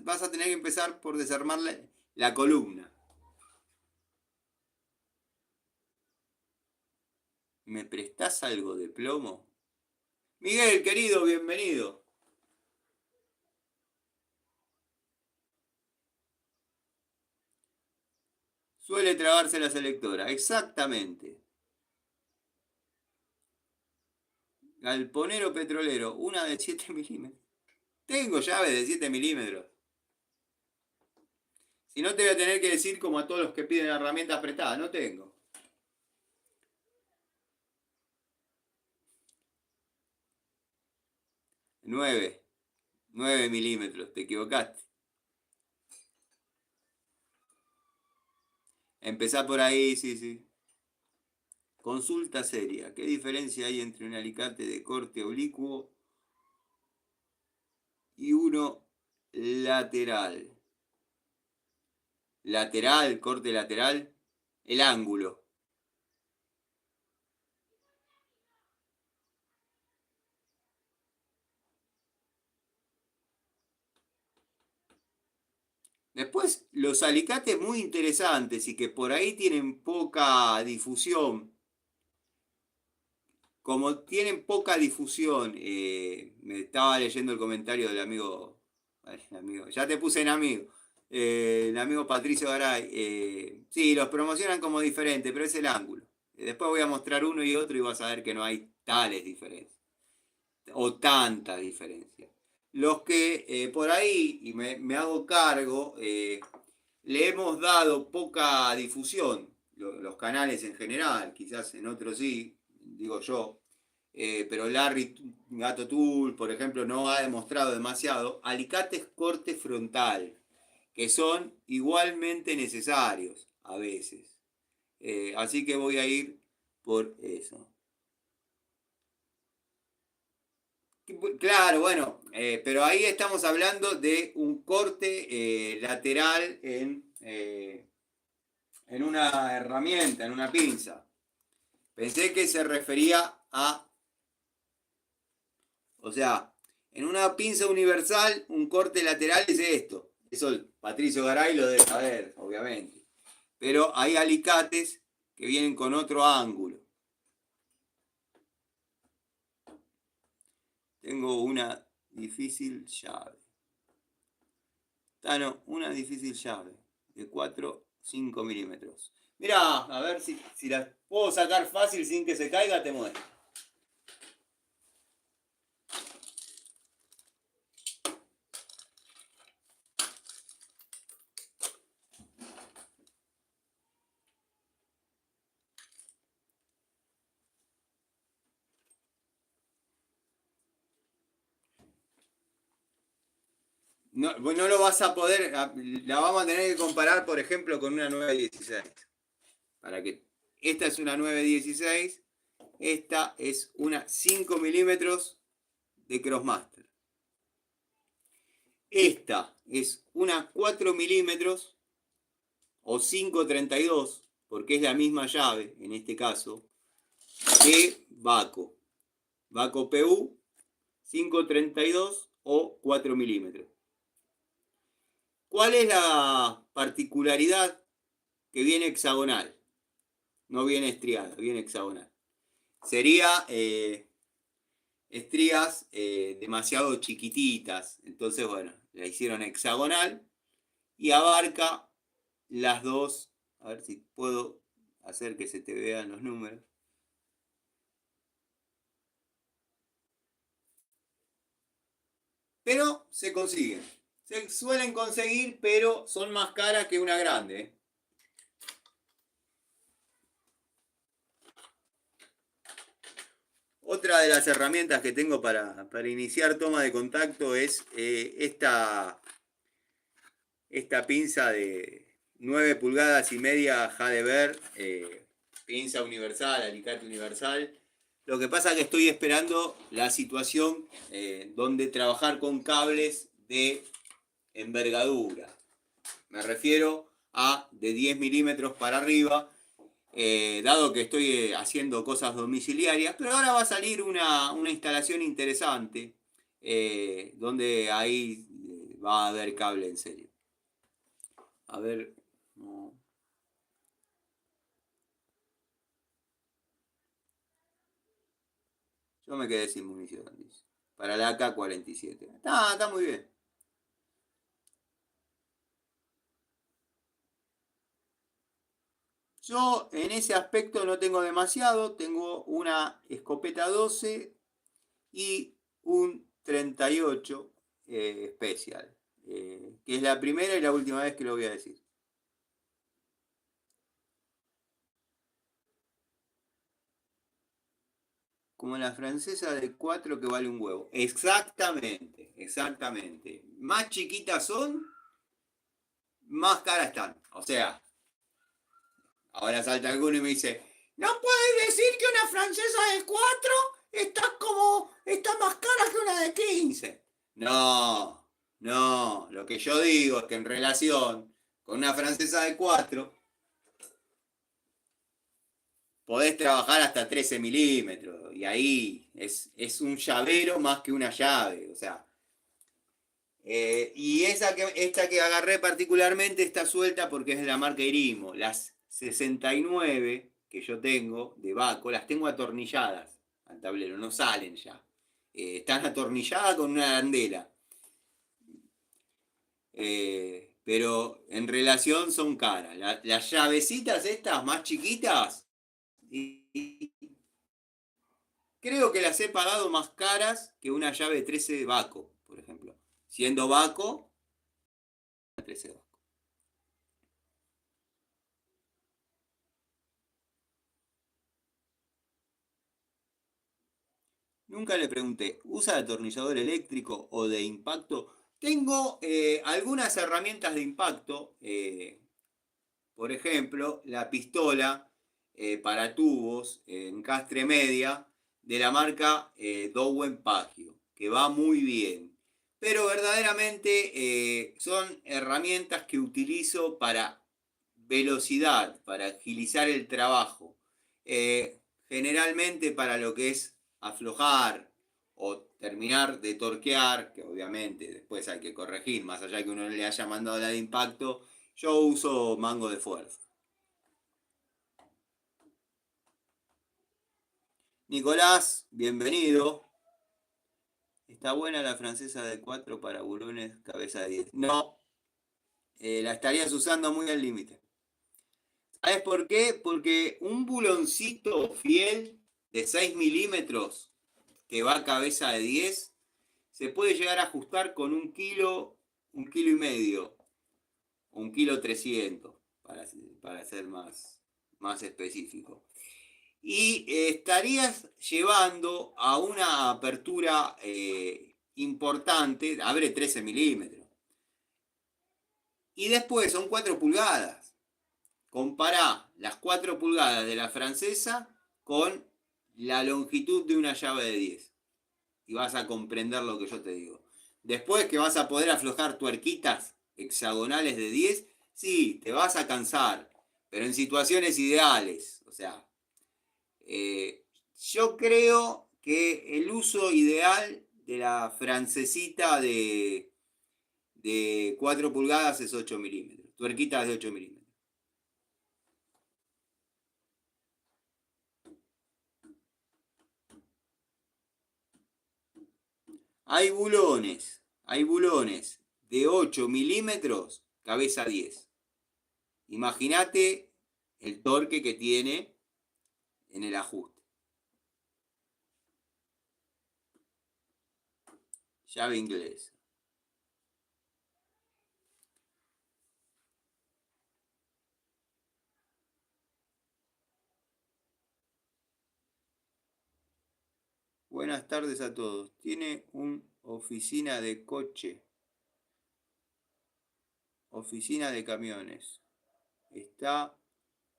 B: Vas a tener que empezar por desarmar la columna. ¿Me prestás algo de plomo? Miguel, querido, bienvenido. Suele trabarse la selectora, exactamente. Galponero petrolero, una de 7 milímetros. Tengo llaves de 7 milímetros. Si no te voy a tener que decir como a todos los que piden herramientas prestadas, no tengo. 9 milímetros, te equivocaste. Empezá por ahí, sí, sí. Consulta seria. ¿Qué diferencia hay entre un alicate de corte oblicuo y uno lateral? Lateral, corte lateral, el ángulo. Después, los alicates muy interesantes y que por ahí tienen poca difusión. Como tienen poca difusión, me estaba leyendo el comentario del amigo, ya te puse en amigo, el amigo Patricio Garay. Sí, los promocionan como diferente, pero es el ángulo. Después voy a mostrar uno y otro y vas a ver que no hay tales diferencias, o tantas diferencias. Los que por ahí, y me hago cargo, le hemos dado poca difusión, los canales en general, quizás en otros sí, digo yo, pero Larry Gato Tool, por ejemplo, no ha demostrado demasiado, alicates corte frontal, que son igualmente necesarios a veces. Así que voy a ir por eso. Claro, bueno, pero ahí estamos hablando de un corte lateral en una herramienta, en una pinza. Pensé que se refería a, o sea, en una pinza universal, un corte lateral es esto. Eso Patricio Garay lo debe saber, obviamente. Pero hay alicates que vienen con otro ángulo. Tengo una difícil llave. Tano, una difícil llave de 4-5 milímetros. Mirá, a ver si la puedo sacar fácil sin que se caiga, te muestro. No, no lo vas a poder, la vamos a tener que comparar, por ejemplo, con una 916. Para que, esta es una 916, esta es una 5 milímetros de Crossmaster. Esta es una 4 milímetros o 532, porque es la misma llave, en este caso, que Baco. Baco PU 532 o 4 milímetros. ¿Cuál es la particularidad? Que viene hexagonal? No viene estriada, viene hexagonal. Sería estrías demasiado chiquititas. Entonces, bueno, la hicieron hexagonal y abarca las dos. A ver si puedo hacer que se te vean los números. pero se consiguen. Se suelen conseguir, pero son más caras que una grande, ¿eh? Otra de las herramientas que tengo para iniciar toma de contacto es esta pinza de 9 pulgadas y media Jadever, pinza universal, alicate universal. Lo que pasa es que estoy esperando la situación donde trabajar con cables de envergadura. Me refiero a de 10 milímetros para arriba, dado que estoy haciendo cosas domiciliarias, pero ahora va a salir una instalación interesante, donde ahí va a haber cable en serio. A ver, no. Yo me quedé sin munición, dice. Para la AK-47. Está muy bien. Yo en ese aspecto no tengo demasiado. Tengo una escopeta 12 y un 38 especial. Que es la primera y la última vez que lo voy a decir. Como la francesa de 4 que vale un huevo. Exactamente, exactamente. Más chiquitas son, más caras están. O sea, ahora salta alguno y me dice, ¿no puedes decir que una francesa de 4 está más cara que una de 15? No, no. Lo que yo digo es que en relación con una francesa de 4 podés trabajar hasta 13 milímetros. Y ahí es un llavero más que una llave. O sea, y esta que agarré particularmente está suelta porque es de la marca Irimo. Las 69 que yo tengo de Baco, las tengo atornilladas al tablero, no salen ya. Están atornilladas con una arandela. Pero en relación son caras. Las llavecitas estas más chiquitas, creo que las he pagado más caras que una llave 13 de Baco, por ejemplo. Siendo Baco, 13 de Baco. Nunca le pregunté, ¿usa atornillador eléctrico o de impacto? Tengo algunas herramientas de impacto, por ejemplo, la pistola para tubos en castre media de la marca Dowen Pagio, que va muy bien. Pero verdaderamente son herramientas que utilizo para velocidad, para agilizar el trabajo. Generalmente para lo que es aflojar o terminar de torquear, que obviamente después hay que corregir, más allá de que uno le haya mandado la de impacto, yo uso mango de fuerza. Nicolás, bienvenido. Está buena la francesa de 4 para bulones, cabeza de 10. No, la estarías usando muy al límite. ¿Sabes por qué? Porque un buloncito fiel de 6 milímetros que va a cabeza de 10 se puede llegar a ajustar con un kilo y medio, un kilo 300, para ser más específico. Y estarías llevando a una apertura importante, abre 13 milímetros. Y después son 4 pulgadas. Compará las 4 pulgadas de la francesa con la longitud de una llave de 10. Y vas a comprender lo que yo te digo. Después que vas a poder aflojar tuerquitas hexagonales de 10, sí, te vas a cansar, pero en situaciones ideales. O sea, yo creo que el uso ideal de la francesita de 4 pulgadas es 8 milímetros. Tuerquitas de 8 milímetros. Hay bulones de 8 milímetros, cabeza 10. Imagínate el torque que tiene en el ajuste. Llave inglesa. Buenas tardes a todos. ¿Tiene una oficina de coche? Oficina de camiones. Está.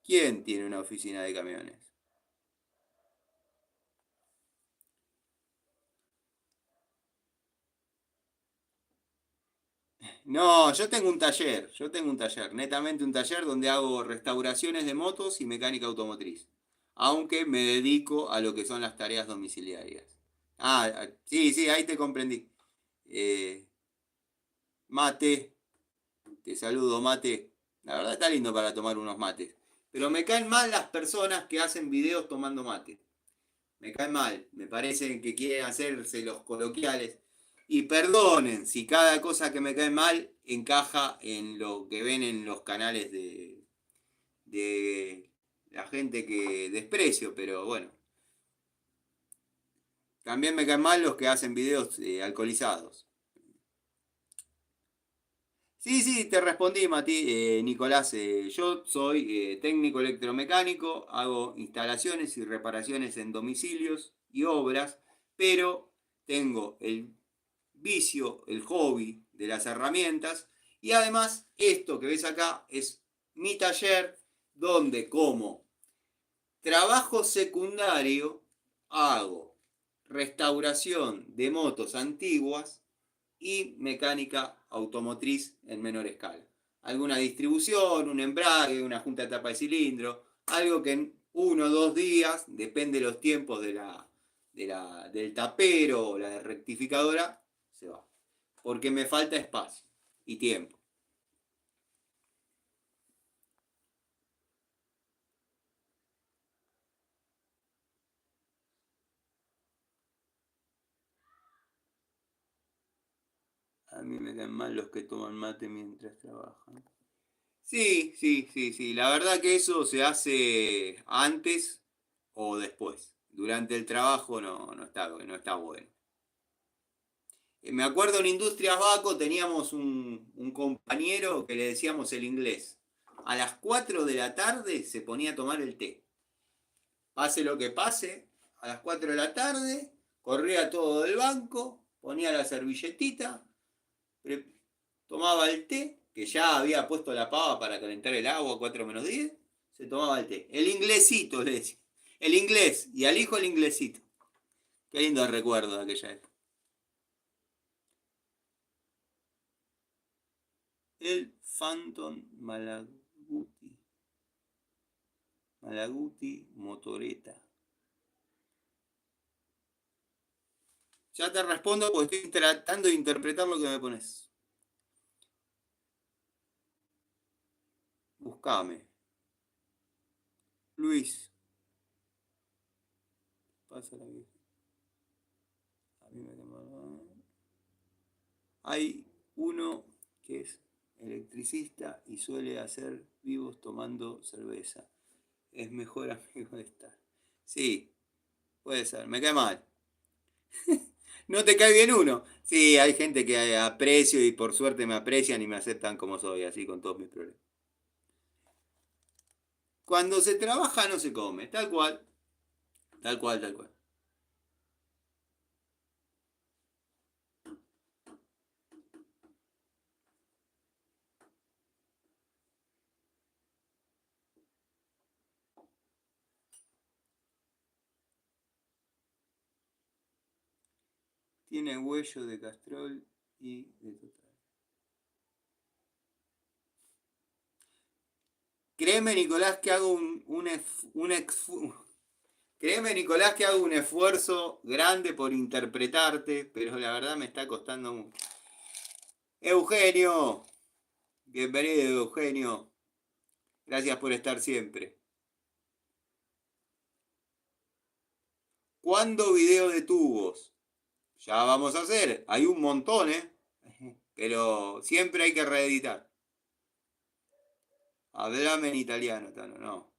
B: ¿Quién tiene una oficina de camiones? No, yo tengo un taller. Yo tengo un taller. Netamente un taller donde hago restauraciones de motos y mecánica automotriz. Aunque me dedico a lo que son las tareas domiciliarias. Sí, sí, ahí te comprendí. Eh, Mate. Te saludo, mate. La verdad está lindo para tomar unos mates. Pero me caen mal las personas que hacen videos tomando mate. Me caen mal. Me parecen que quieren hacerse los coloquiales. Y perdonen si cada cosa que me cae mal encaja en lo que ven en los canales de la gente que desprecio. Pero bueno, también me caen mal los que hacen videos alcoholizados. Sí, sí, te respondí, Nicolás. Yo soy técnico electromecánico, hago instalaciones y reparaciones en domicilios y obras, pero tengo el vicio, el hobby de las herramientas y además esto que ves acá es mi taller donde como trabajo secundario hago restauración de motos antiguas y mecánica automotriz en menor escala. Alguna distribución, un embrague, una junta de tapa de cilindro, algo que en 1 o 2 días, depende de los tiempos del tapero o la rectificadora, se va. Porque me falta espacio y tiempo. A mí me dan mal los que toman mate mientras trabajan. Sí, sí, sí, sí. La verdad que eso se hace antes o después. Durante el trabajo no está bueno. Me acuerdo en Industrias Baco teníamos un compañero que le decíamos el inglés. A las 4 de la tarde se ponía a tomar el té. Pase lo que pase, a las 4 de la tarde corría todo del banco, ponía la servilletita, tomaba el té, que ya había puesto la pava para calentar el agua, 4 menos 10, se tomaba el té. El inglesito, le decía. El inglés, y al hijo el inglesito. Qué lindo recuerdo de aquella época. El Phantom Malaguti. Malaguti Motoreta. Ya te respondo porque estoy tratando de interpretar lo que me pones. Buscame. Luis. Pasa la vieja. A mí me quemaba. Hay uno que es electricista y suele hacer vivos tomando cerveza. Es mejor amigo de estar. Sí, puede ser. Me cae mal. No te cae bien uno. Sí, hay gente que aprecio y por suerte me aprecian y me aceptan como soy, así con todos mis problemas. Cuando se trabaja no se come, tal cual, tal cual, tal cual. Tiene huello de Castrol y de Total. Créeme, Nicolás, que hago créeme, Nicolás, que hago un esfuerzo grande por interpretarte, pero la verdad me está costando mucho. Eugenio, bienvenido, Eugenio. Gracias por estar siempre. ¿Cuándo video de tubos? Ya vamos a hacer. Hay un montón, ¿eh? Pero siempre hay que reeditar. Hablame en italiano, Tano, no.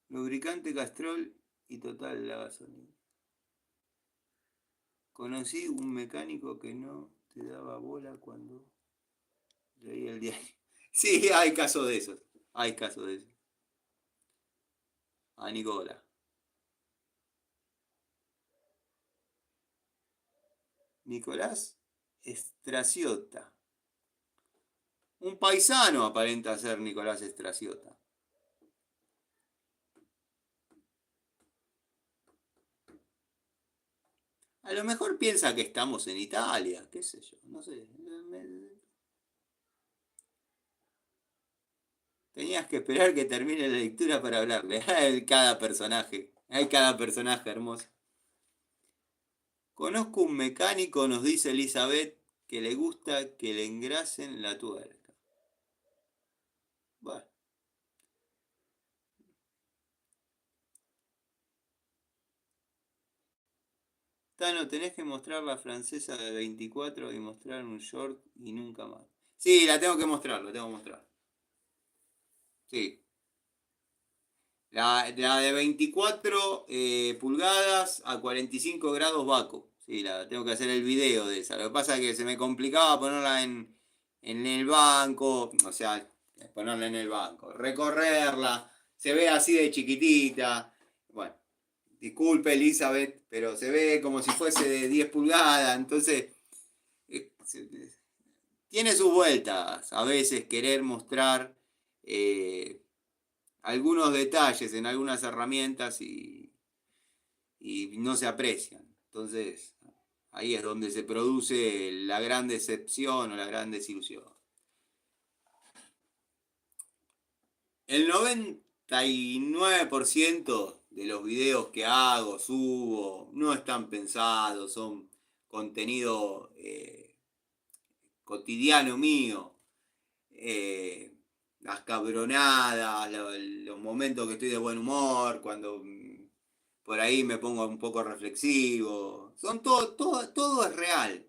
B: Lubricante Castrol y total la gasolina. Conocí un mecánico que no te daba bola cuando leía el diario. Sí, hay casos de esos. Hay casos de esos. A Nicola. Nicolás Estraciota. Un paisano aparenta ser Nicolás Estraciota. A lo mejor piensa que estamos en Italia, qué sé yo, no sé. Tenías que esperar que termine la lectura para hablarle. Hay cada personaje hermoso. Conozco un mecánico, nos dice Elizabeth, que le gusta que le engrasen la tuerca. Bueno. Tano, tenés que mostrar la francesa de 24 y mostrar un short y nunca más. Sí, la tengo que mostrar, la tengo que mostrar. Sí. La de 24 pulgadas a 45 grados Baco. Sí, la tengo que hacer el video de esa. Lo que pasa es que se me complicaba ponerla en el banco. O sea, ponerla en el banco. Recorrerla. Se ve así de chiquitita. Bueno, disculpe Elizabeth, pero se ve como si fuese de 10 pulgadas. Entonces, eh, tiene sus vueltas. A veces querer mostrar algunos detalles en algunas herramientas y no se aprecian. Entonces, ahí es donde se produce la gran decepción o la gran desilusión. El 99% de los videos que hago, subo, no están pensados, son contenido cotidiano mío. Las cabronadas, los momentos que estoy de buen humor, cuando por ahí me pongo un poco reflexivo. Todo es real.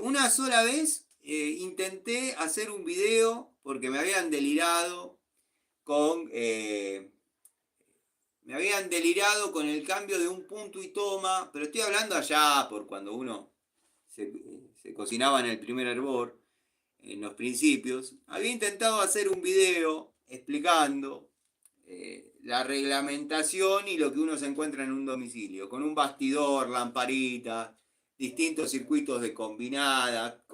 B: Una sola vez intenté hacer un video porque me habían delirado con. Me habían delirado con el cambio de un punto y toma, pero estoy hablando allá por cuando uno se cocinaba en el primer hervor, en los principios. Había intentado hacer un video explicando la reglamentación y lo que uno se encuentra en un domicilio, con un bastidor, lamparita, distintos circuitos de combinada.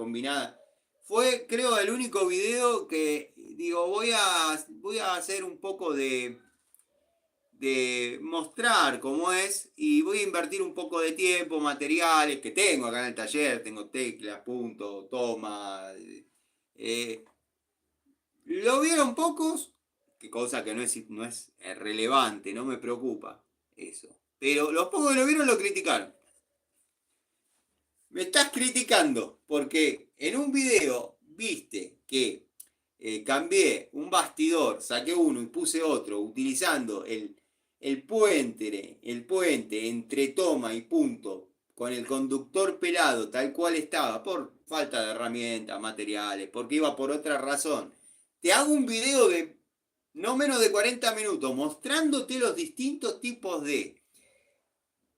B: Fue, creo, el único video que digo, voy a hacer un poco de mostrar cómo es y voy a invertir un poco de tiempo, materiales que tengo acá en el taller, tengo teclas, punto, toma. Lo vieron pocos, que cosa que no es relevante, no me preocupa eso. Pero los pocos que lo vieron lo criticaron. Me estás criticando porque en un video viste que cambié un bastidor, saqué uno y puse otro utilizando el puente entre toma y punto con el conductor pelado tal cual estaba por falta de herramientas, materiales, porque iba por otra razón. Te hago un video de no menos de 40 minutos mostrándote los distintos tipos de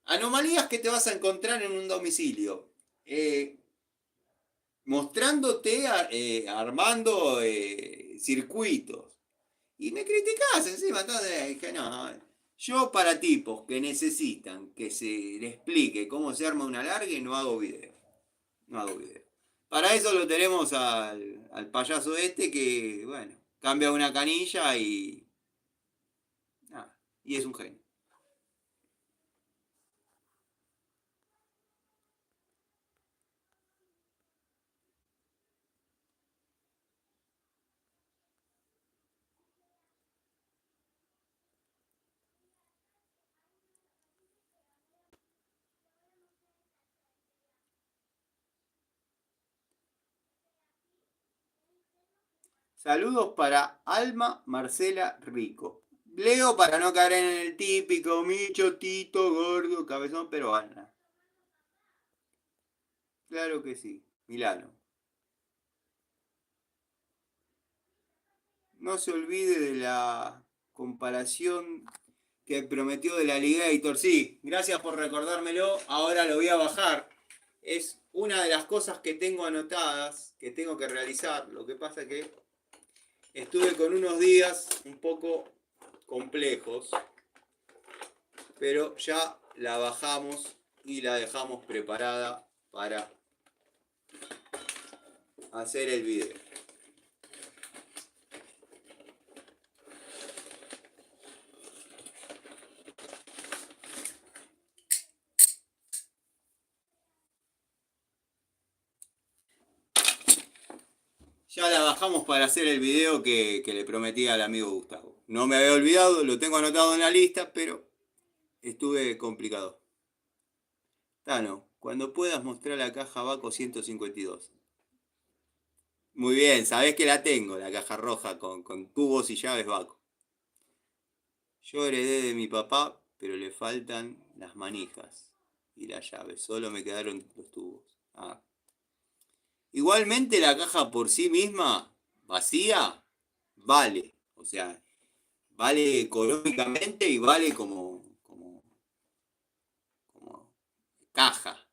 B: anomalías que te vas a encontrar en un domicilio. Eh, Mostrándote armando circuitos. Y me criticás encima, entonces dije, no, yo para tipos que necesitan que se les explique cómo se arma una larga no hago video. No hago video. Para eso lo tenemos al payaso este que, bueno, cambia una canilla y es un genio. Saludos para Alma Marcela Rico. Leo para no caer en el típico Micho, Tito, gordo, cabezón, pero Ana. Claro que sí. Milano. No se olvide de la comparación que prometió del Alligator. Sí, gracias por recordármelo. Ahora lo voy a bajar. Es una de las cosas que tengo anotadas, que tengo que realizar. Lo que pasa es que estuve con unos días un poco complejos, pero ya la bajamos y la dejamos preparada para hacer el video. Ya la bajamos para hacer el video que le prometí al amigo Gustavo. No me había olvidado, lo tengo anotado en la lista, pero estuve complicado. Tano, cuando puedas mostrar la caja Baco 152. Muy bien, sabés que la tengo, la caja roja con tubos y llaves Baco. Yo heredé de mi papá, pero le faltan las manijas y las llaves. Solo me quedaron los tubos. Ah. Igualmente la caja por sí misma, vacía, vale. O sea, vale económicamente y vale como caja.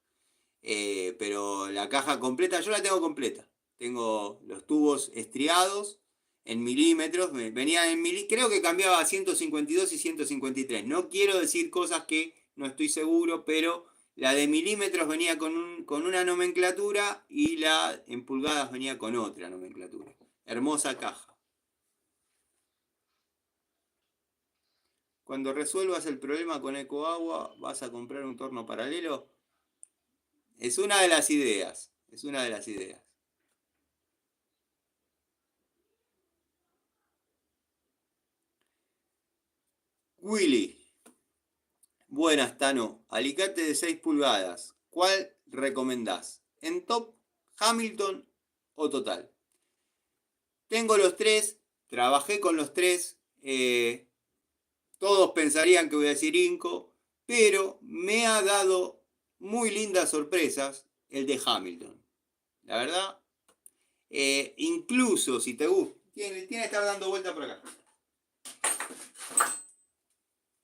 B: Pero la caja completa, yo la tengo completa. Tengo los tubos estriados en milímetros. Venía en creo que cambiaba a 152 y 153. No quiero decir cosas que no estoy seguro, pero la de milímetros venía con una nomenclatura y la en pulgadas venía con otra nomenclatura. Hermosa caja. Cuando resuelvas el problema con EcoAgua, ¿vas a comprar un torno paralelo? Es una de las ideas. Es una de las ideas. Willy. Buenas, Tano. Alicate de 6 pulgadas. ¿Cuál recomendás? ¿En top, Hamilton o total? Tengo los tres. Trabajé con los tres. Todos pensarían que voy a decir Inco. Pero me ha dado muy lindas sorpresas el de Hamilton. La verdad. Incluso si te gusta. Tiene que estar dando vuelta por acá.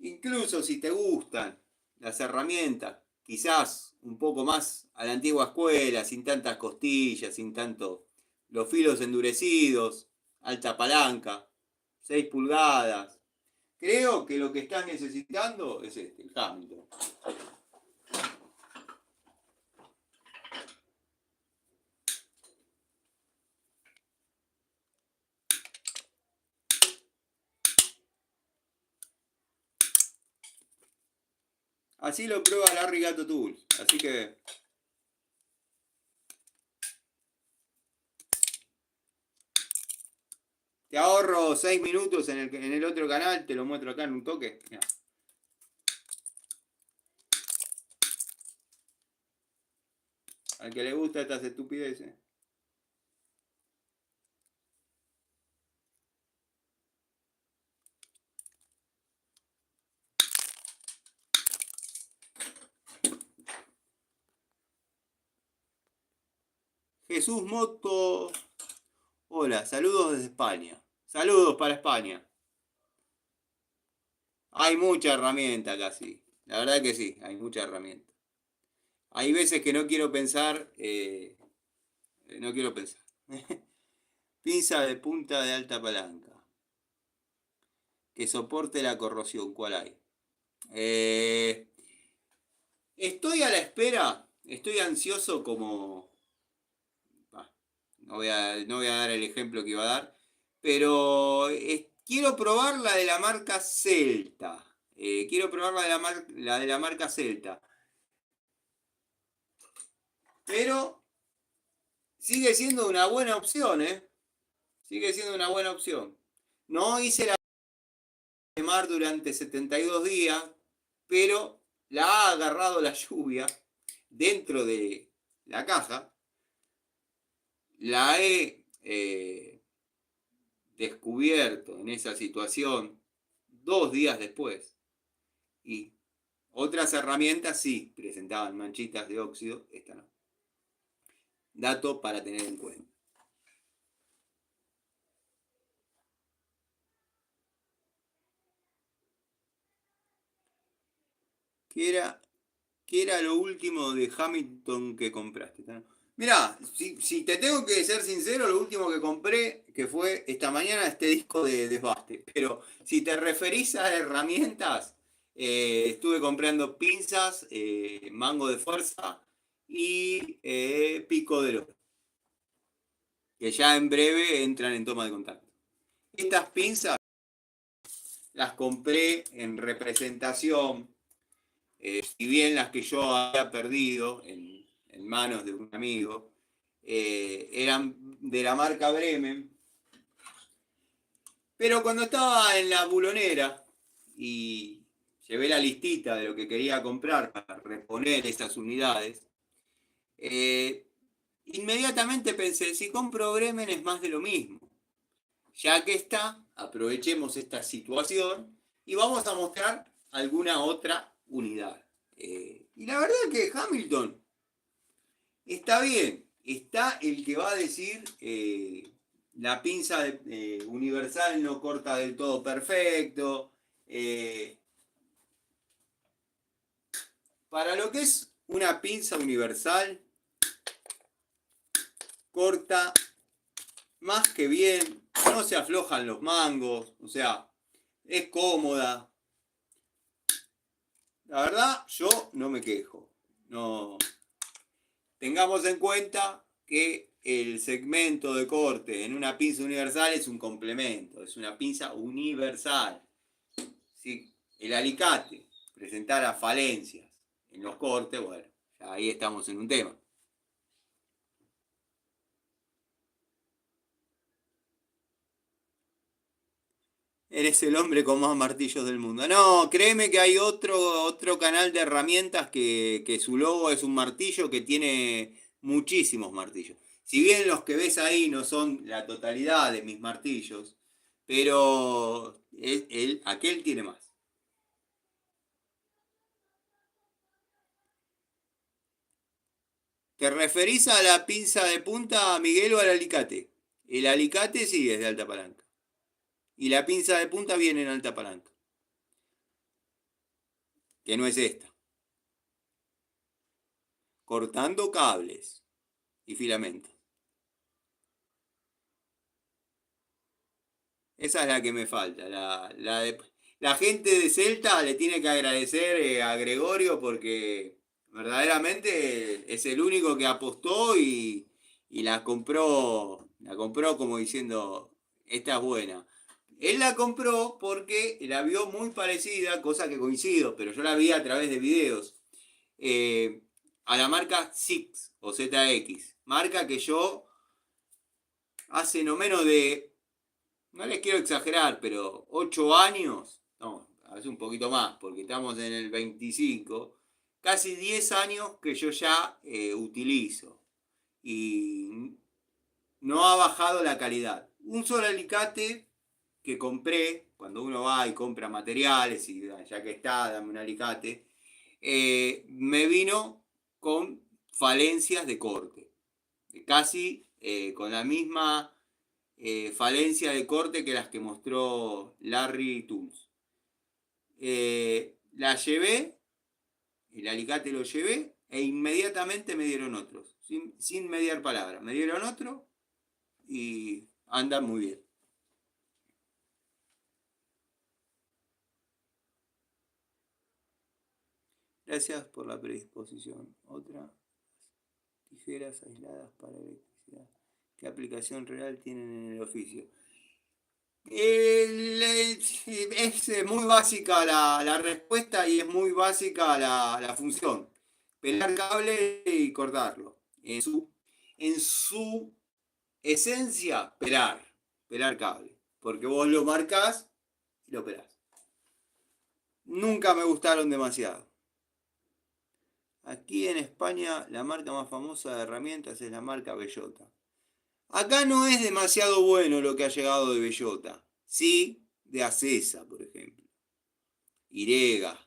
B: Incluso si te gustan las herramientas, quizás un poco más a la antigua escuela, sin tantas costillas, sin tanto los filos endurecidos, alta palanca, 6 pulgadas. Creo que lo que estás necesitando es este, el Hamilton. Así lo prueba Larry Gato Tools. Así que te ahorro 6 minutos en el otro canal, te lo muestro acá en un toque. Mirá. Al que le gusta estas estupideces. Jesús Moto. Hola, saludos desde España. Saludos para España. Hay mucha herramienta acá, sí. La verdad que sí, hay mucha herramienta. Hay veces que no quiero pensar. No quiero pensar. Pinza de punta de alta palanca. Que soporte la corrosión. ¿Cuál hay? Estoy a la espera. Estoy ansioso como. No voy a dar el ejemplo que iba a dar. Pero quiero probar la de la marca Celta. Quiero probar la de la marca Celta. Pero sigue siendo una buena opción, ¿eh? Sigue siendo una buena opción. No hice la de mar durante 72 días, pero la ha agarrado la lluvia dentro de la caja. La he descubierto en esa situación 2 días después. Y otras herramientas sí presentaban manchitas de óxido, esta no. Dato para tener en cuenta. ¿Qué era lo último de Hamilton que compraste? Mirá, si te tengo que ser sincero, lo último que compré, que fue esta mañana, este disco de Desbaste. Pero si te referís a herramientas, estuve comprando pinzas, mango de fuerza y pico de oro, que ya en breve entran en toma de contacto. Estas pinzas las compré en representación, si bien las que yo había perdido en manos de un amigo, eran de la marca Bremen, pero cuando estaba en la bulonera y llevé la listita de lo que quería comprar para reponer esas unidades, eh, inmediatamente pensé, si compro Bremen es más de lo mismo. Ya que está, aprovechemos esta situación y vamos a mostrar alguna otra unidad. Y la verdad que Hamilton está bien, está el que va a decir la pinza universal no corta del todo perfecto. eh, para lo que es una pinza universal, corta más que bien, no se aflojan los mangos, o sea, es cómoda. La verdad, yo no me quejo. No. Tengamos en cuenta que el segmento de corte en una pinza universal es un complemento, es una pinza universal. Si el alicate presentara falencias en los cortes, bueno, ya ahí estamos en un tema. Eres el hombre con más martillos del mundo. No, créeme que hay otro canal de herramientas que su logo es un martillo que tiene muchísimos martillos. Si bien los que ves ahí no son la totalidad de mis martillos, pero aquel tiene más. ¿Te referís a la pinza de punta, Miguel, o al alicate? El alicate sí es de alta palanca. Y la pinza de punta viene en alta palanca, que no es esta. Cortando cables y filamentos. Esa es la que me falta. La gente de Celta le tiene que agradecer a Gregorio porque verdaderamente es el único que apostó y la compró como diciendo, esta es buena. Él la compró porque la vio muy parecida, cosa que coincido, pero yo la vi a través de videos, eh, a la marca Six o ZX, marca que yo hace no menos de, no les quiero exagerar, pero 8 años, no, hace un poquito más, porque estamos en el 25, casi 10 años que yo ya utilizo y no ha bajado la calidad. Un solo alicate que compré, cuando uno va y compra materiales y ya que está, dame un alicate, me vino con falencias de corte, casi con la misma falencia de corte que las que mostró Larry Tools. La llevé, el alicate lo llevé e inmediatamente me dieron otros, sin mediar palabra. Me dieron otro y andan muy bien. Gracias por la predisposición. Otra, tijeras aisladas para electricidad. ¿Qué aplicación real tienen en el oficio? Es muy básica la respuesta y es muy básica la función. Pelar cable y cortarlo. En su esencia, pelar cable. Porque vos lo marcás y lo pelás. Nunca me gustaron demasiado. Aquí en España la marca más famosa de herramientas es la marca Bellota. Acá no es demasiado bueno lo que ha llegado de Bellota. Sí, de Acesa, por ejemplo. Irega.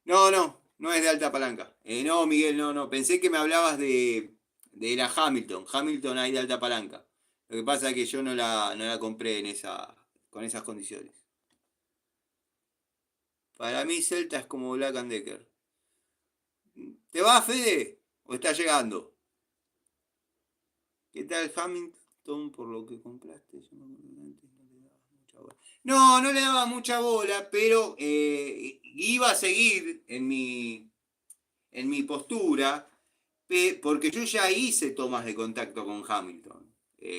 B: No, no es de alta palanca. No, Miguel, no. Pensé que me hablabas de la Hamilton ahí de alta palanca. Lo que pasa es que yo no la compré con esas condiciones. Para mí Celta es como Black and Decker. ¿Te va, Fede? ¿O está llegando? ¿Qué tal Hamilton por lo que compraste? Yo me acuerdo que antes no le daba mucha bola. No le daba mucha bola, pero iba a seguir en mi postura, porque yo ya hice tomas de contacto con Hamilton,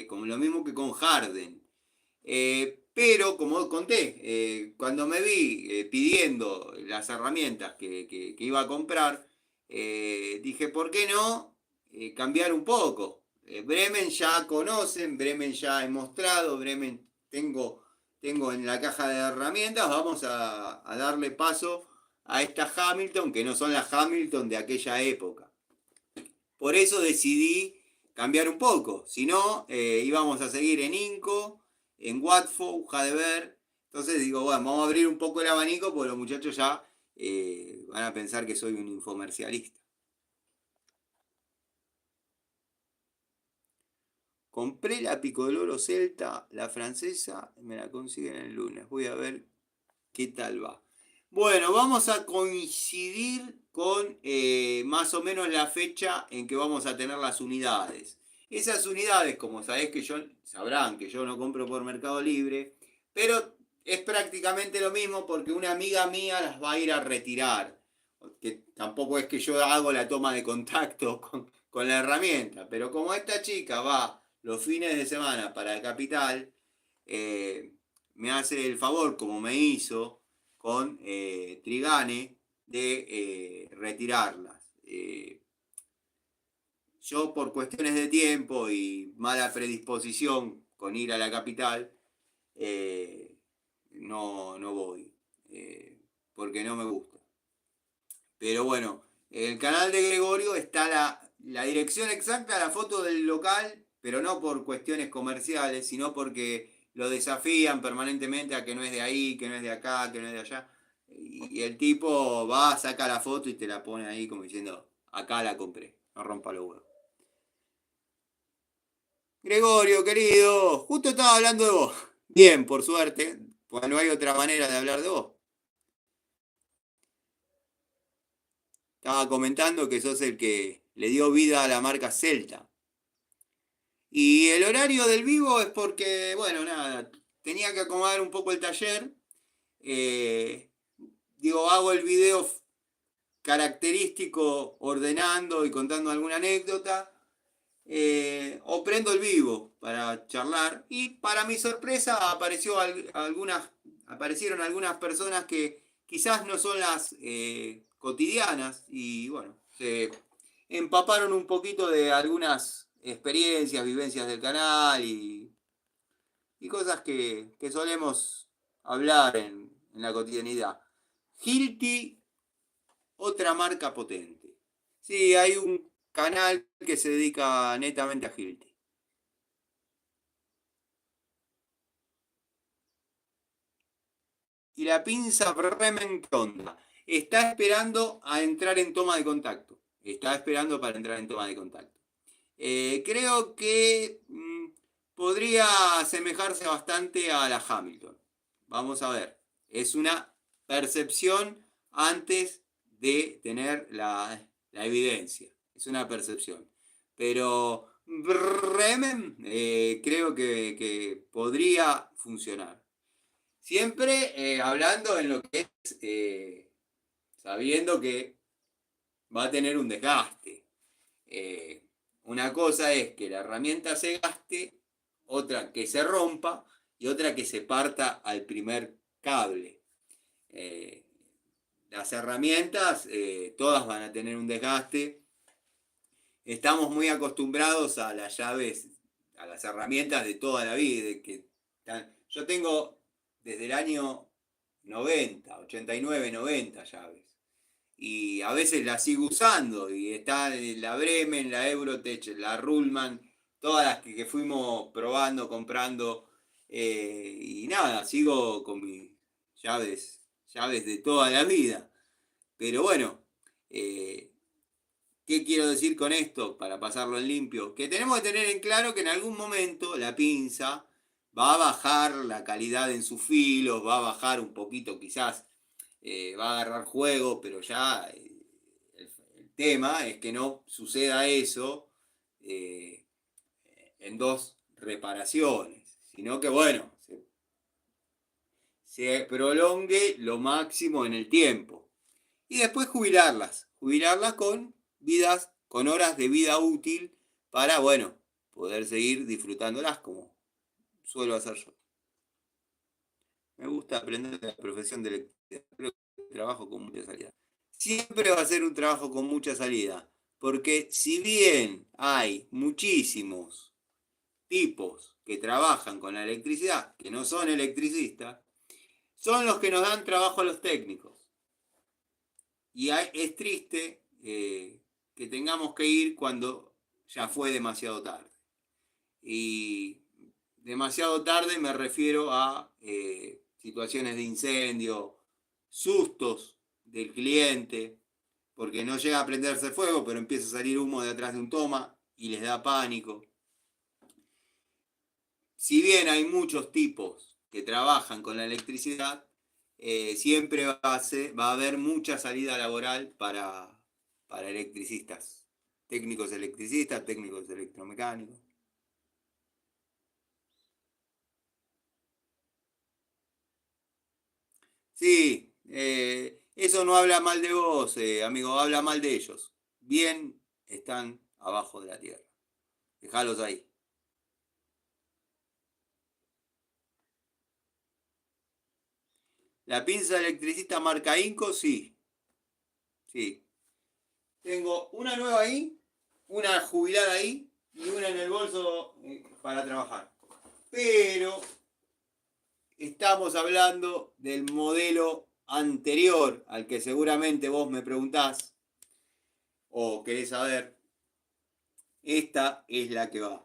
B: como lo mismo que con Harden. Pero, como conté, cuando me vi pidiendo las herramientas que iba a comprar, dije, ¿por qué no cambiar un poco? Bremen ya conocen, Bremen ya he mostrado, Bremen tengo en la caja de herramientas, vamos a darle paso a esta Hamilton, que no son las Hamilton de aquella época. Por eso decidí cambiar un poco, si no, íbamos a seguir en Inco, en Watford, Jadever. Entonces digo, bueno, vamos a abrir un poco el abanico porque los muchachos ya van a pensar que soy un infomercialista. Compré la Piccoloro Celta, la francesa, me la consiguen el lunes. Voy a ver qué tal va. Bueno, vamos a coincidir con más o menos la fecha en que vamos a tener las unidades. Esas unidades, como sabés sabrán que yo no compro por Mercado Libre, pero es prácticamente lo mismo porque una amiga mía las va a ir a retirar. Que tampoco es que yo hago la toma de contacto con la herramienta, pero como esta chica va los fines de semana para Capital, me hace el favor, como me hizo con Trigane, de retirarlas. Yo por cuestiones de tiempo y mala predisposición con ir a la Capital, no voy, porque no me gusta. Pero bueno, en el canal de Gregorio está la dirección exacta, la foto del local, pero no por cuestiones comerciales, sino porque lo desafían permanentemente a que no es de ahí, que no es de acá, que no es de allá. Y el tipo va, saca la foto y te la pone ahí como diciendo, acá la compré, no rompa los huevos. Gregorio, querido, justo estaba hablando de vos. Bien, por suerte, pues no hay otra manera de hablar de vos. Estaba comentando que sos el que le dio vida a la marca Celta. Y el horario del vivo es porque, bueno, nada, tenía que acomodar un poco el taller. Eh, hago el video característico ordenando y contando alguna anécdota. O prendo el vivo para charlar. Y para mi sorpresa aparecieron algunas personas que quizás no son las cotidianas. Y bueno, se empaparon un poquito de algunas experiencias, vivencias del canal y cosas que solemos hablar en la cotidianidad. Hilti, otra marca potente. Sí, hay un canal que se dedica netamente a Hilti. Y la pinza Bremen Tonda está esperando a entrar en toma de contacto. Está esperando para entrar en toma de contacto. Creo que podría asemejarse bastante a la Hamilton. Vamos a ver. Es una percepción antes de tener la evidencia. Es una percepción. Pero Bremen creo que podría funcionar. Siempre hablando en lo que es sabiendo que va a tener un desgaste. Una cosa es que la herramienta se gaste, otra que se rompa y otra que se parta al primer cable. Las herramientas todas van a tener un desgaste. Estamos muy acostumbrados a las llaves, a las herramientas de toda la vida. Yo tengo desde el año 90, 89, 90 llaves. Y a veces la sigo usando. Y está la Bremen, la Eurotech, la Ruhlmann, todas las que fuimos probando, comprando. Y nada, sigo con mis llaves de toda la vida. Pero bueno, ¿Qué quiero decir con esto para pasarlo en limpio? Que tenemos que tener en claro que en algún momento la pinza va a bajar la calidad en sus filos, va a bajar un poquito quizás, va a agarrar juego, pero ya el tema es que no suceda eso eh, en dos reparaciones, sino que bueno, se prolongue lo máximo en el tiempo. Y después jubilarlas con horas de vida útil para, bueno, poder seguir disfrutándolas como suelo hacer yo. Me gusta aprender de la profesión de electricidad, creo que trabajo con mucha salida. Siempre va a ser un trabajo con mucha salida, porque si bien hay muchísimos tipos que trabajan con la electricidad, que no son electricistas, son los que nos dan trabajo a los técnicos. Y es triste que tengamos que ir cuando ya fue demasiado tarde. Y demasiado tarde me refiero a situaciones de incendio, sustos del cliente, porque no llega a prenderse fuego, pero empieza a salir humo de atrás de un toma y les da pánico. Si bien hay muchos tipos que trabajan con la electricidad, siempre va a haber mucha salida laboral para electricistas, técnicos electricistas, técnicos electromecánicos. Sí, eso no habla mal de vos, amigo, habla mal de ellos. Bien están abajo de la tierra. Dejalos ahí. La pinza electricista marca Inco, sí. Sí. Tengo una nueva ahí, una jubilada ahí y una en el bolso para trabajar. Pero estamos hablando del modelo anterior al que seguramente vos me preguntás o querés saber. Esta es la que va.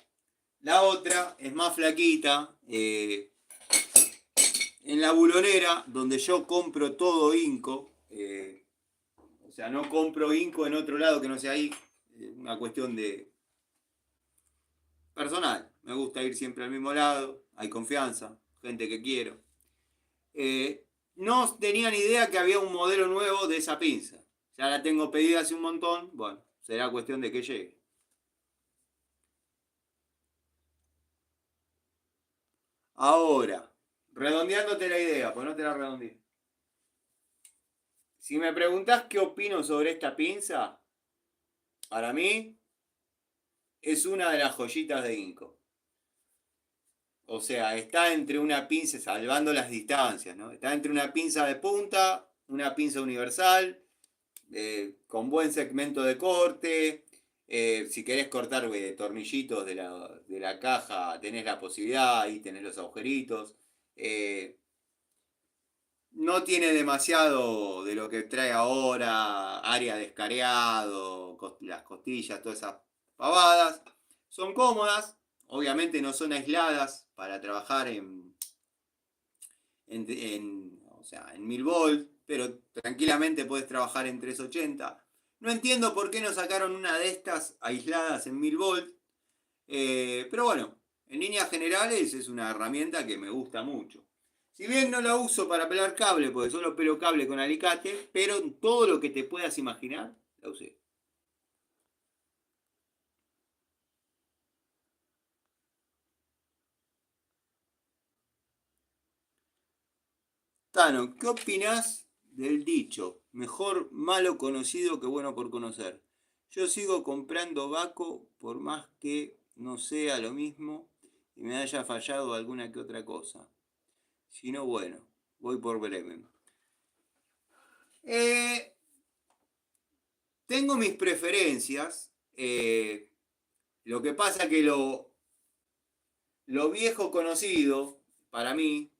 B: La otra es más flaquita. En la bulonera, donde yo compro todo Inco, o sea, no compro Inco en otro lado que no sea ahí, una cuestión de personal. Me gusta ir siempre al mismo lado, hay confianza, gente que quiero. No tenía ni idea que había un modelo nuevo de esa pinza. Ya la tengo pedida hace un montón, bueno, será cuestión de que llegue. Ahora, redondeándote la idea, pues no te la redondeé. Si me preguntás qué opino sobre esta pinza, para mí es una de las joyitas de Inco. O sea, está entre una pinza, salvando las distancias, ¿no? Está entre una pinza de punta, una pinza universal, con buen segmento de corte. Si querés cortar tornillitos de la caja, tenés la posibilidad, ahí tenés los agujeritos. No tiene demasiado de lo que trae ahora, área de escareado, las costillas, todas esas pavadas. Son cómodas, obviamente no son aisladas para trabajar o sea, en 1000 volts, pero tranquilamente puedes trabajar en 380. No entiendo por qué no sacaron una de estas aisladas en 1000 volts, pero bueno, en líneas generales es una herramienta que me gusta mucho. Si bien no la uso para pelar cable, porque solo pelo cable con alicate, pero todo lo que te puedas imaginar, la usé. Tano, ¿qué opinás del dicho? Mejor malo conocido que bueno por conocer. Yo sigo comprando Baco por más que no sea lo mismo y me haya fallado alguna que otra cosa. Si no, bueno, voy por Bremen. Eh, Tengo mis preferencias. Lo que pasa que lo viejo conocido, para mí,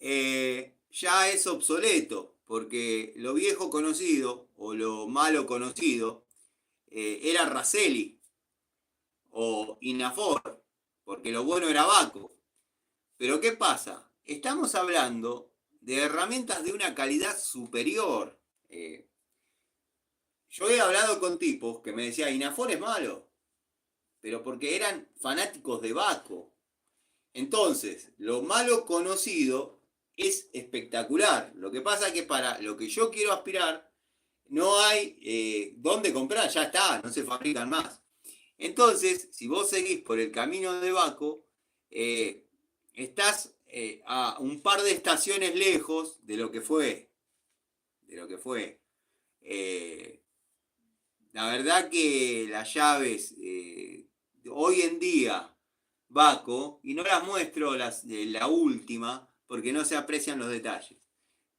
B: ya es obsoleto, porque lo viejo conocido o lo malo conocido era Raselli o Inafor, porque lo bueno era Baco. Pero ¿qué pasa? Estamos hablando de herramientas de una calidad superior. yo he hablado con tipos que me decían, Inafor es malo, pero porque eran fanáticos de Baco. Entonces, lo malo conocido es espectacular. Lo que pasa es que para lo que yo quiero aspirar, no hay dónde comprar, ya está, no se fabrican más. Entonces, si vos seguís por el camino de Baco, estás a un par de estaciones lejos de lo que fue. De lo que fue. La verdad que las llaves, hoy en día, Baco, y no las muestro la última, porque no se aprecian los detalles.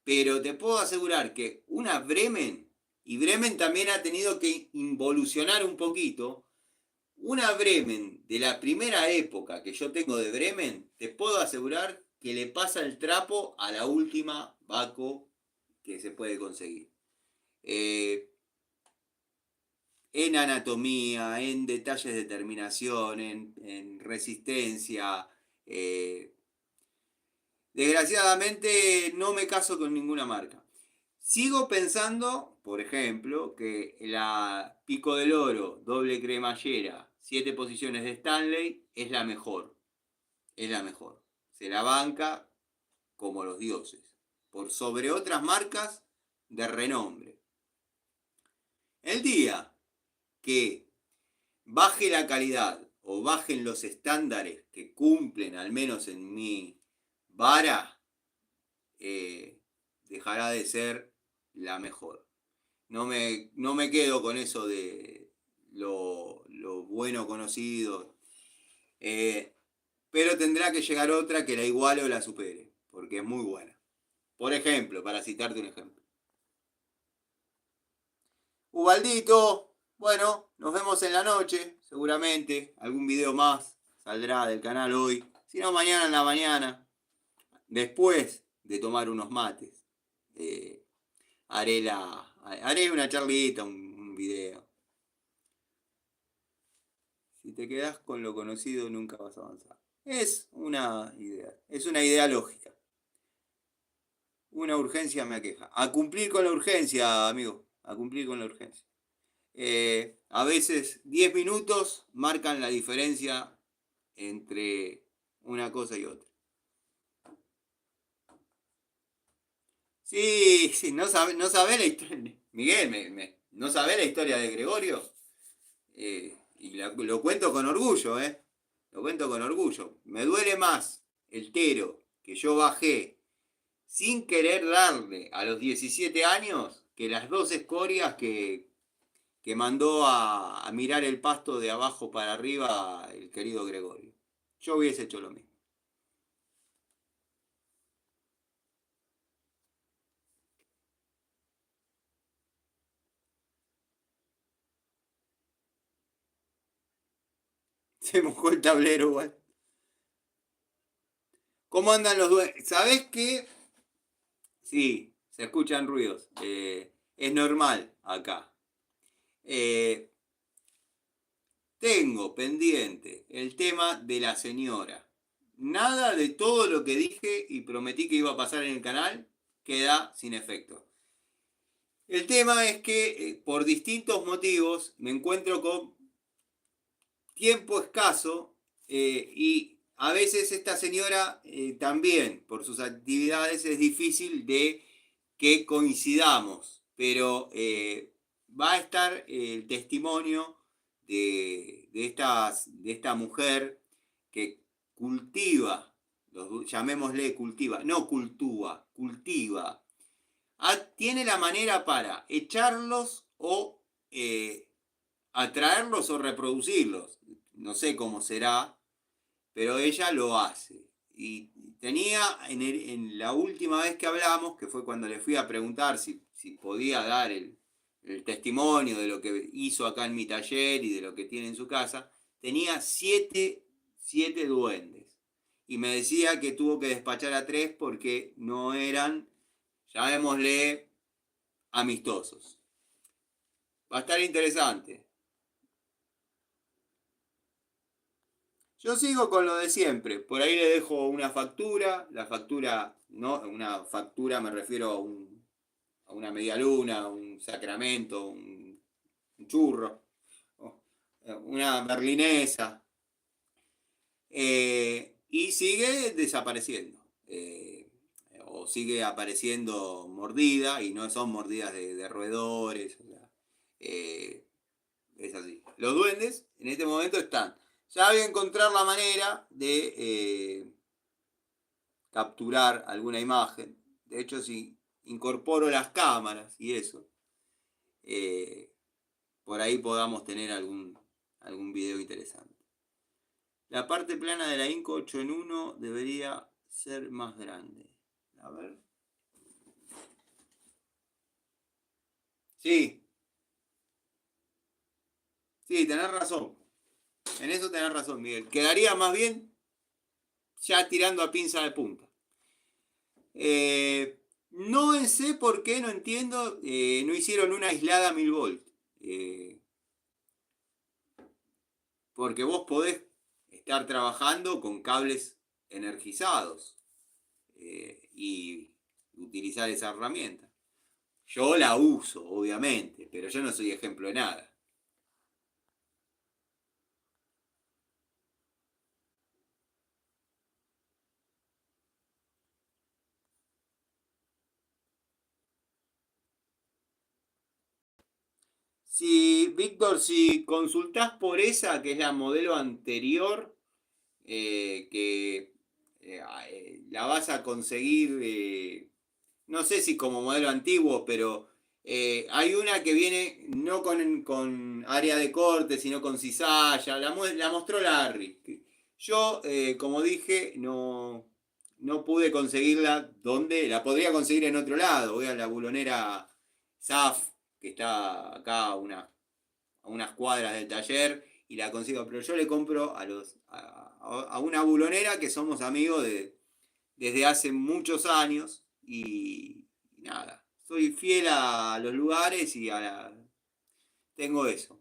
B: Pero te puedo asegurar que una Bremen, y Bremen también ha tenido que involucionar un poquito, una Bremen de la primera época que yo tengo de Bremen, te puedo asegurar que le pasa el trapo a la última Baco que se puede conseguir. En anatomía, en detalles de terminación, en resistencia. Desgraciadamente no me caso con ninguna marca. Sigo pensando, por ejemplo, que la Pico del Oro, doble cremallera, 7 posiciones de Stanley, es la mejor. Es la mejor. Se la banca como los dioses. Por sobre otras marcas de renombre. El día que baje la calidad o bajen los estándares que cumplen, al menos en mi vara, dejará de ser la mejor. No me quedo con eso de lo bueno conocido, pero tendrá que llegar otra que la iguale o la supere, porque es muy buena. Por ejemplo, para citarte un ejemplo. Ubaldito, bueno, nos vemos en la noche, seguramente. Algún video más saldrá del canal hoy. Si no, mañana en la mañana. Después de tomar unos mates. Haré una charlita, un video. Si te quedás con lo conocido, nunca vas a avanzar. Es una idea lógica. Una urgencia me aqueja. A cumplir con la urgencia, amigo. A cumplir con la urgencia. A veces 10 minutos marcan la diferencia entre una cosa y otra. Sí, sí, no sabe la historia. Miguel, ¿no sabe la historia de Gregorio? Y lo cuento con orgullo, ¿eh? Lo cuento con orgullo. Me duele más el tero que yo bajé sin querer darle a los 17 años que las dos escorias que mandó a mirar el pasto de abajo para arriba el querido Gregorio. Yo hubiese hecho lo mismo. Se mojó el tablero igual. ¿Cómo andan los duendes? ¿Sabés qué? Sí, se escuchan ruidos. Es normal acá. Tengo pendiente el tema de la señora. Nada de todo lo que dije y prometí que iba a pasar en el canal queda sin efecto. El tema es que por distintos motivos me encuentro con tiempo escaso y a veces esta señora también por sus actividades es difícil de que coincidamos, pero va a estar el testimonio de esta mujer que cultiva, llamémosle cultiva, no cultúa, cultiva. Tiene la manera para echarlos o atraerlos o reproducirlos. No sé cómo será, pero ella lo hace. Y tenía en la última vez que hablamos, que fue cuando le fui a preguntar si podía dar el testimonio de lo que hizo acá en mi taller y de lo que tiene en su casa, tenía siete duendes. Y me decía que tuvo que despachar a 3 porque no eran, llamémosle, amistosos. Va a estar interesante. Yo sigo con lo de siempre. Por ahí le dejo una factura. La factura, no, una factura me refiero a una media luna, un sacramento, un churro, una berlinesa, y sigue desapareciendo. O sigue apareciendo mordida, y no son mordidas de roedores. O sea, es así. Los duendes en este momento están. Ya voy a encontrar la manera de capturar alguna imagen. De hecho, si incorporo las cámaras y eso, eh, por ahí podamos tener algún video interesante. La parte plana de la Inco 8 en 1 debería ser más grande. A ver. Sí, sí, tenés razón. En eso tenés razón, Miguel. Quedaría más bien ya tirando a pinza de punta. No sé por qué, no entiendo, no hicieron una aislada 1000 volt. Porque vos podés estar trabajando con cables energizados y utilizar esa herramienta. Yo la uso, obviamente, pero yo no soy ejemplo de nada. Si, Víctor, si consultás por esa, que es la modelo anterior, que la vas a conseguir, no sé si como modelo antiguo, pero hay una que viene no con área de corte, sino con cizalla, la mostró Larry. Yo, como dije, no pude conseguirla donde, la podría conseguir en otro lado. Voy a la bulonera SAF, que está acá a unas cuadras del taller, y la consigo, pero yo le compro a una bulonera que somos amigos desde hace muchos años, y nada, soy fiel a los lugares y tengo eso.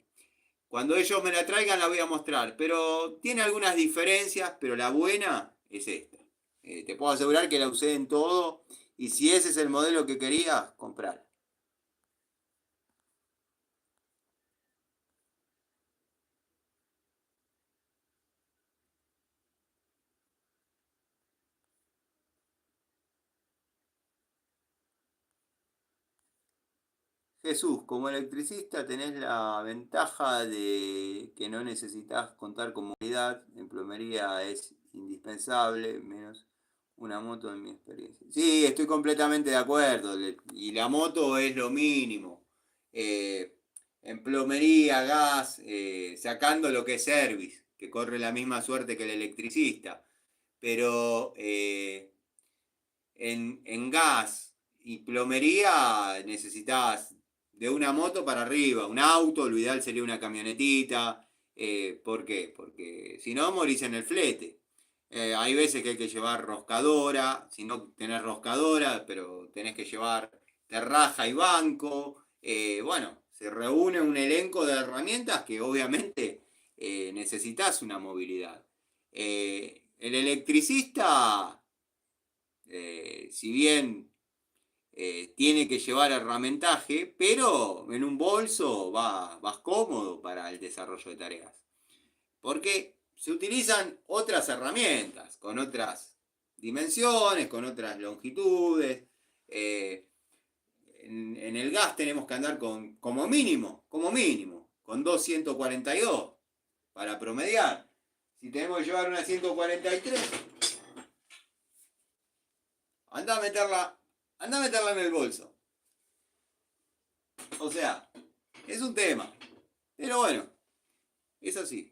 B: Cuando ellos me la traigan la voy a mostrar, pero tiene algunas diferencias, pero la buena es esta. Te puedo asegurar que la usé en todo, y si ese es el modelo que querías, comprar. Jesús, como electricista tenés la ventaja de que no necesitas contar con movilidad, en plomería es indispensable, menos una moto en mi experiencia. Sí, estoy completamente de acuerdo, y la moto es lo mínimo. Eh, en plomería, gas, sacando lo que es service, que corre la misma suerte que el electricista, pero en gas y plomería necesitas de una moto para arriba, un auto, lo ideal sería una camionetita. ¿Por qué? Porque si no morís en el flete. Hay veces que hay que llevar roscadora, si no tenés roscadora, pero tenés que llevar terraja y banco. Bueno, se reúne un elenco de herramientas que obviamente necesitas una movilidad. El electricista, si bien tiene que llevar herramientaje, pero en un bolso vas cómodo para el desarrollo de tareas. Porque se utilizan otras herramientas, con otras dimensiones, con otras longitudes. Eh, en el gas tenemos que andar como mínimo, con 242 para promediar. Si tenemos que llevar una 143, anda a meterla, anda a meterla en el bolso. O sea, es un tema. Pero bueno, es así.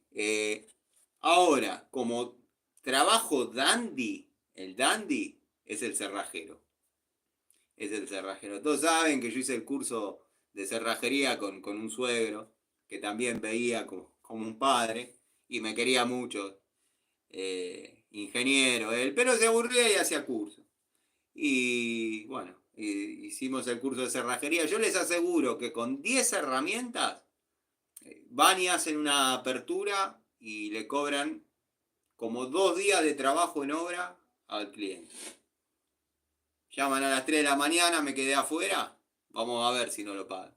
B: Ahora, como trabajo dandy, el dandy es el cerrajero. Es el cerrajero. Todos saben que yo hice el curso de cerrajería con un suegro, que también veía como un padre, y me quería mucho. Ingeniero él, pero se aburría y hacía curso. Y bueno, hicimos el curso de cerrajería. Yo les aseguro que con 10 herramientas van y hacen una apertura y le cobran como 2 días de trabajo en obra al cliente. Llaman a las 3 de la mañana, me quedé afuera, vamos a ver si no lo pagan.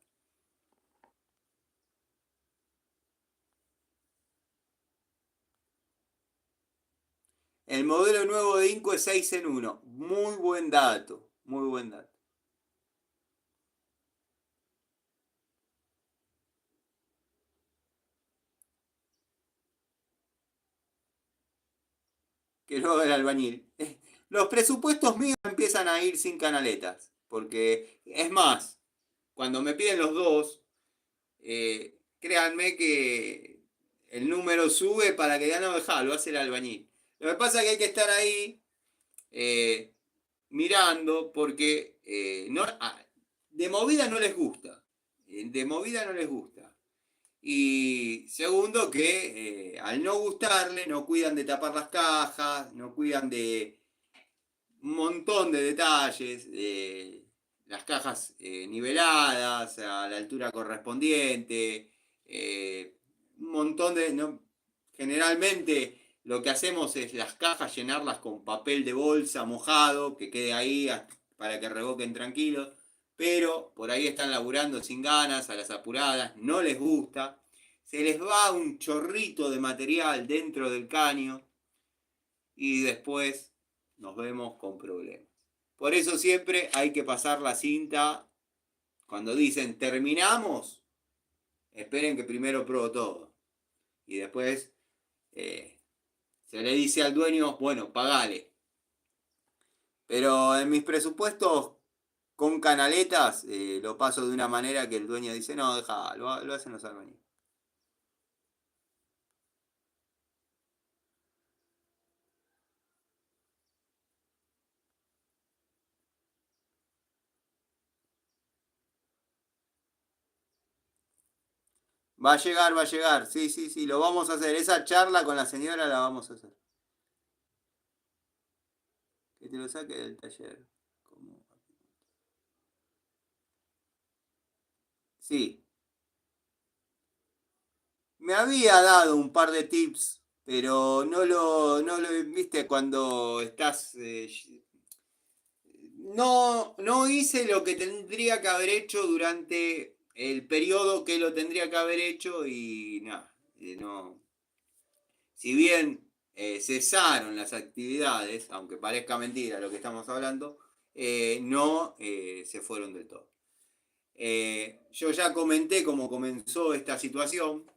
B: El modelo nuevo de Inco es 6 en 1. Muy buen dato, muy buen dato. Que luego el albañil. Los presupuestos míos empiezan a ir sin canaletas. Porque, es más, cuando me piden los dos, créanme que el número sube para que ya no dejar, lo hace el albañil. Lo que pasa es que hay que estar ahí eh, mirando porque de movida no les gusta. De movida no les gusta. Y segundo, que al no gustarle, no cuidan de tapar las cajas, no cuidan de un montón de detalles, las cajas niveladas a la altura correspondiente, un montón de... No, generalmente lo que hacemos es las cajas llenarlas con papel de bolsa mojado, que quede ahí para que revoquen tranquilos, pero por ahí están laburando sin ganas, a las apuradas, no les gusta, se les va un chorrito de material dentro del caño y después nos vemos con problemas. Por eso siempre hay que pasar la cinta. Cuando dicen terminamos, esperen que primero pruebo todo. Y después se le dice al dueño, bueno, pagale. Pero en mis presupuestos con canaletas lo paso de una manera que el dueño dice, no, deja, lo hacen los albañiles. Va a llegar, sí, sí, sí, lo vamos a hacer. Esa charla con la señora la vamos a hacer. Que te lo saque del taller. Como... Sí, me había dado un par de tips, pero no lo viste cuando estás... no hice lo que tendría que haber hecho durante el periodo que lo tendría que haber hecho y nada, no. Si bien cesaron las actividades, aunque parezca mentira lo que estamos hablando, no se fueron del todo. Yo ya comenté cómo comenzó esta situación.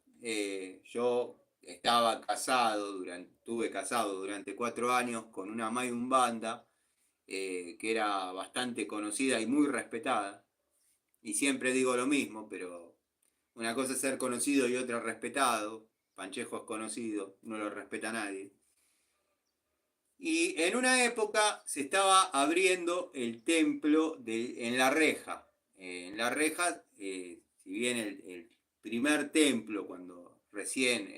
B: Yo estuve casado durante 4 años con una Mayum Banda que era bastante conocida y muy respetada. Y siempre digo lo mismo, pero una cosa es ser conocido y otra respetado. Panchejo es conocido, no lo respeta nadie. Y en una época se estaba abriendo el templo en La Reja. En La Reja, si bien el primer templo, cuando recién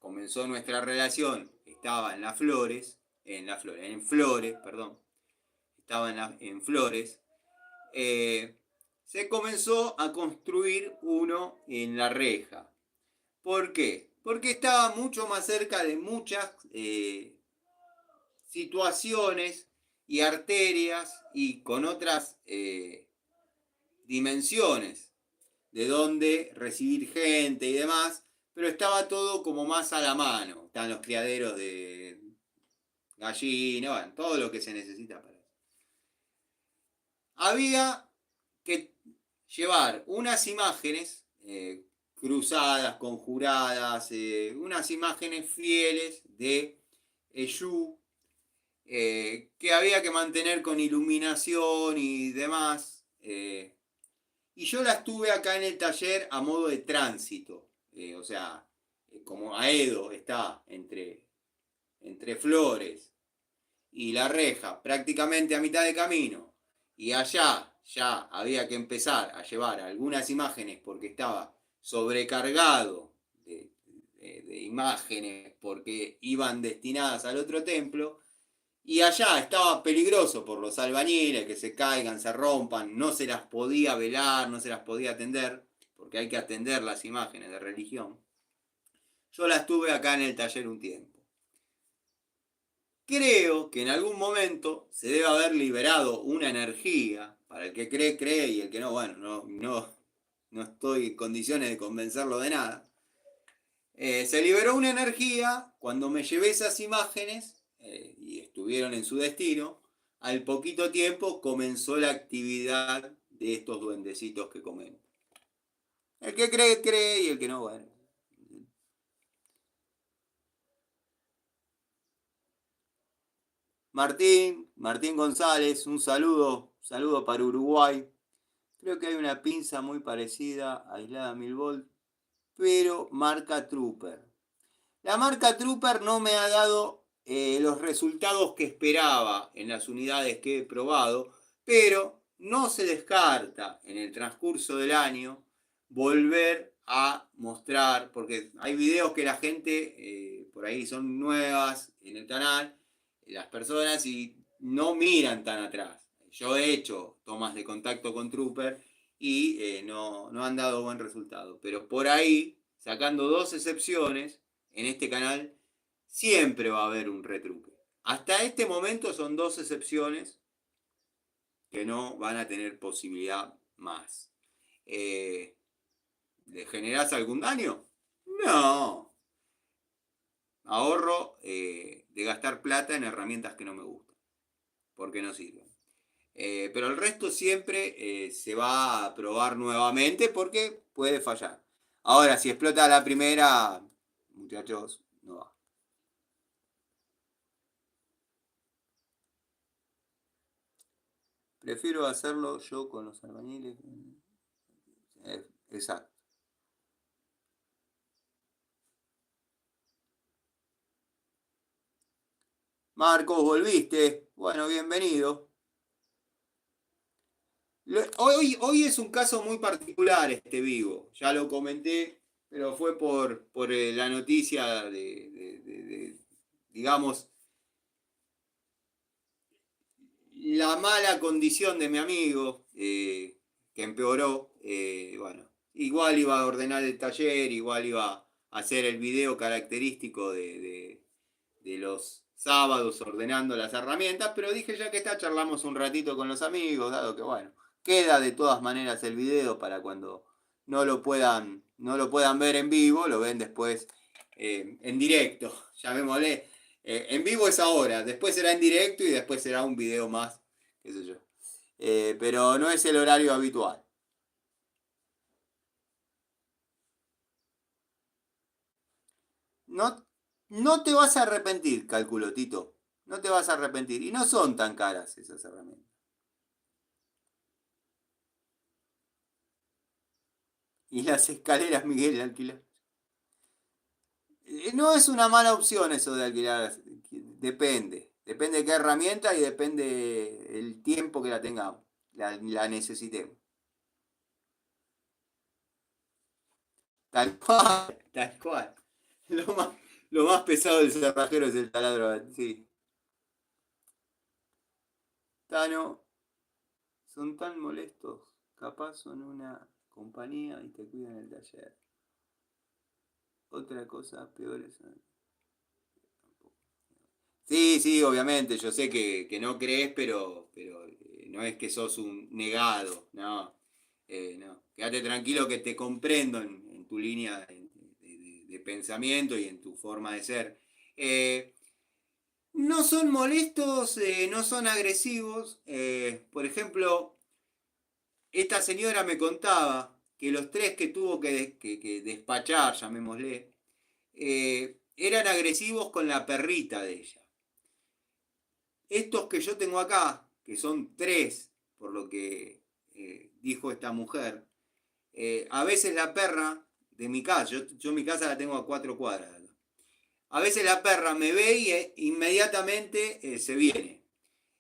B: comenzó nuestra relación, estaba en Flores, perdón, estaba en Flores, se comenzó a construir uno en La Reja. ¿Por qué? Porque estaba mucho más cerca de muchas situaciones y arterias y con otras dimensiones de donde recibir gente y demás, pero estaba todo como más a la mano. Están los criaderos de gallina, bueno, todo lo que se necesita para eso. Había que llevar unas imágenes cruzadas, conjuradas, unas imágenes fieles de Eshu, que había que mantener con iluminación y demás. Y yo las tuve acá en el taller a modo de tránsito. O sea, como Aedo está entre Flores y La Reja, prácticamente a mitad de camino. Y allá ya había que empezar a llevar algunas imágenes porque estaba sobrecargado de imágenes porque iban destinadas al otro templo. Y allá estaba peligroso por los albañiles, que se caigan, se rompan, no se las podía velar, no se las podía atender, porque hay que atender las imágenes de religión. Yo las tuve acá en el taller un tiempo. Creo que en algún momento se debe haber liberado una energía, para el que cree, cree, y el que no, bueno, no estoy en condiciones de convencerlo de nada. Se liberó una energía cuando me llevé esas imágenes y estuvieron en su destino. Al poquito tiempo comenzó la actividad de estos duendecitos que comento. El que cree, cree, y el que no, bueno. Martín González, un saludo para Uruguay. Creo que hay una pinza muy parecida, aislada 1000 volt, pero marca Trooper. La marca Trooper no me ha dado los resultados que esperaba en las unidades que he probado, pero no se descarta en el transcurso del año volver a mostrar, porque hay videos que la gente, por ahí son nuevas en el canal, las personas y no miran tan atrás. Yo he hecho tomas de contacto con Trooper y no han dado buen resultado, pero por ahí, sacando 2 excepciones, en este canal siempre va a haber un retruque. Hasta este momento son 2 excepciones que no van a tener posibilidad más. ¿Le generás algún daño? No. Ahorro de gastar plata en herramientas que no me gustan, porque no sirven. Pero el resto siempre se va a probar nuevamente porque puede fallar. Ahora, si explota la primera, muchachos, no va. Prefiero hacerlo yo con los albañiles. Exacto. Marcos, volviste. Bueno, bienvenido. Hoy es un caso muy particular este vivo. Ya lo comenté, pero fue por la noticia digamos, la mala condición de mi amigo, que empeoró. Bueno, igual iba a ordenar el taller, igual iba a hacer el video característico de los sábados ordenando las herramientas, pero dije ya que está, charlamos un ratito con los amigos, dado que bueno, queda de todas maneras el video para cuando no lo puedan ver en vivo, lo ven después en directo, llamémosle. En vivo es ahora, después será en directo y después será un video más, qué sé yo. Pero no es el horario habitual. No, no te vas a arrepentir, calculo, Tito. No te vas a arrepentir. Y no son tan caras esas herramientas. Y las escaleras, Miguel, alquilar. No es una mala opción eso de alquilar. Depende. Depende de qué herramienta y depende el tiempo que la tengamos. La necesitemos. Tal cual, tal cual. Lo más, lo más pesado del cerrajero es el taladro. Sí. Tano, son tan molestos. Capaz son una compañía y te cuidan el taller. Otra cosa peor es... Sí, sí, obviamente, yo sé que no crees, pero no es que sos un negado, no, no. Quédate tranquilo que te comprendo en tu línea de pensamiento y en tu forma de ser. No son molestos, no son agresivos. Por ejemplo, esta señora me contaba que los 3 que tuvo que despachar, llamémosle, eran agresivos con la perrita de ella. Estos que yo tengo acá, que son 3, por lo que dijo esta mujer, a veces la perra de mi casa, yo mi casa la tengo a 4 cuadras, a veces la perra me ve y inmediatamente se viene.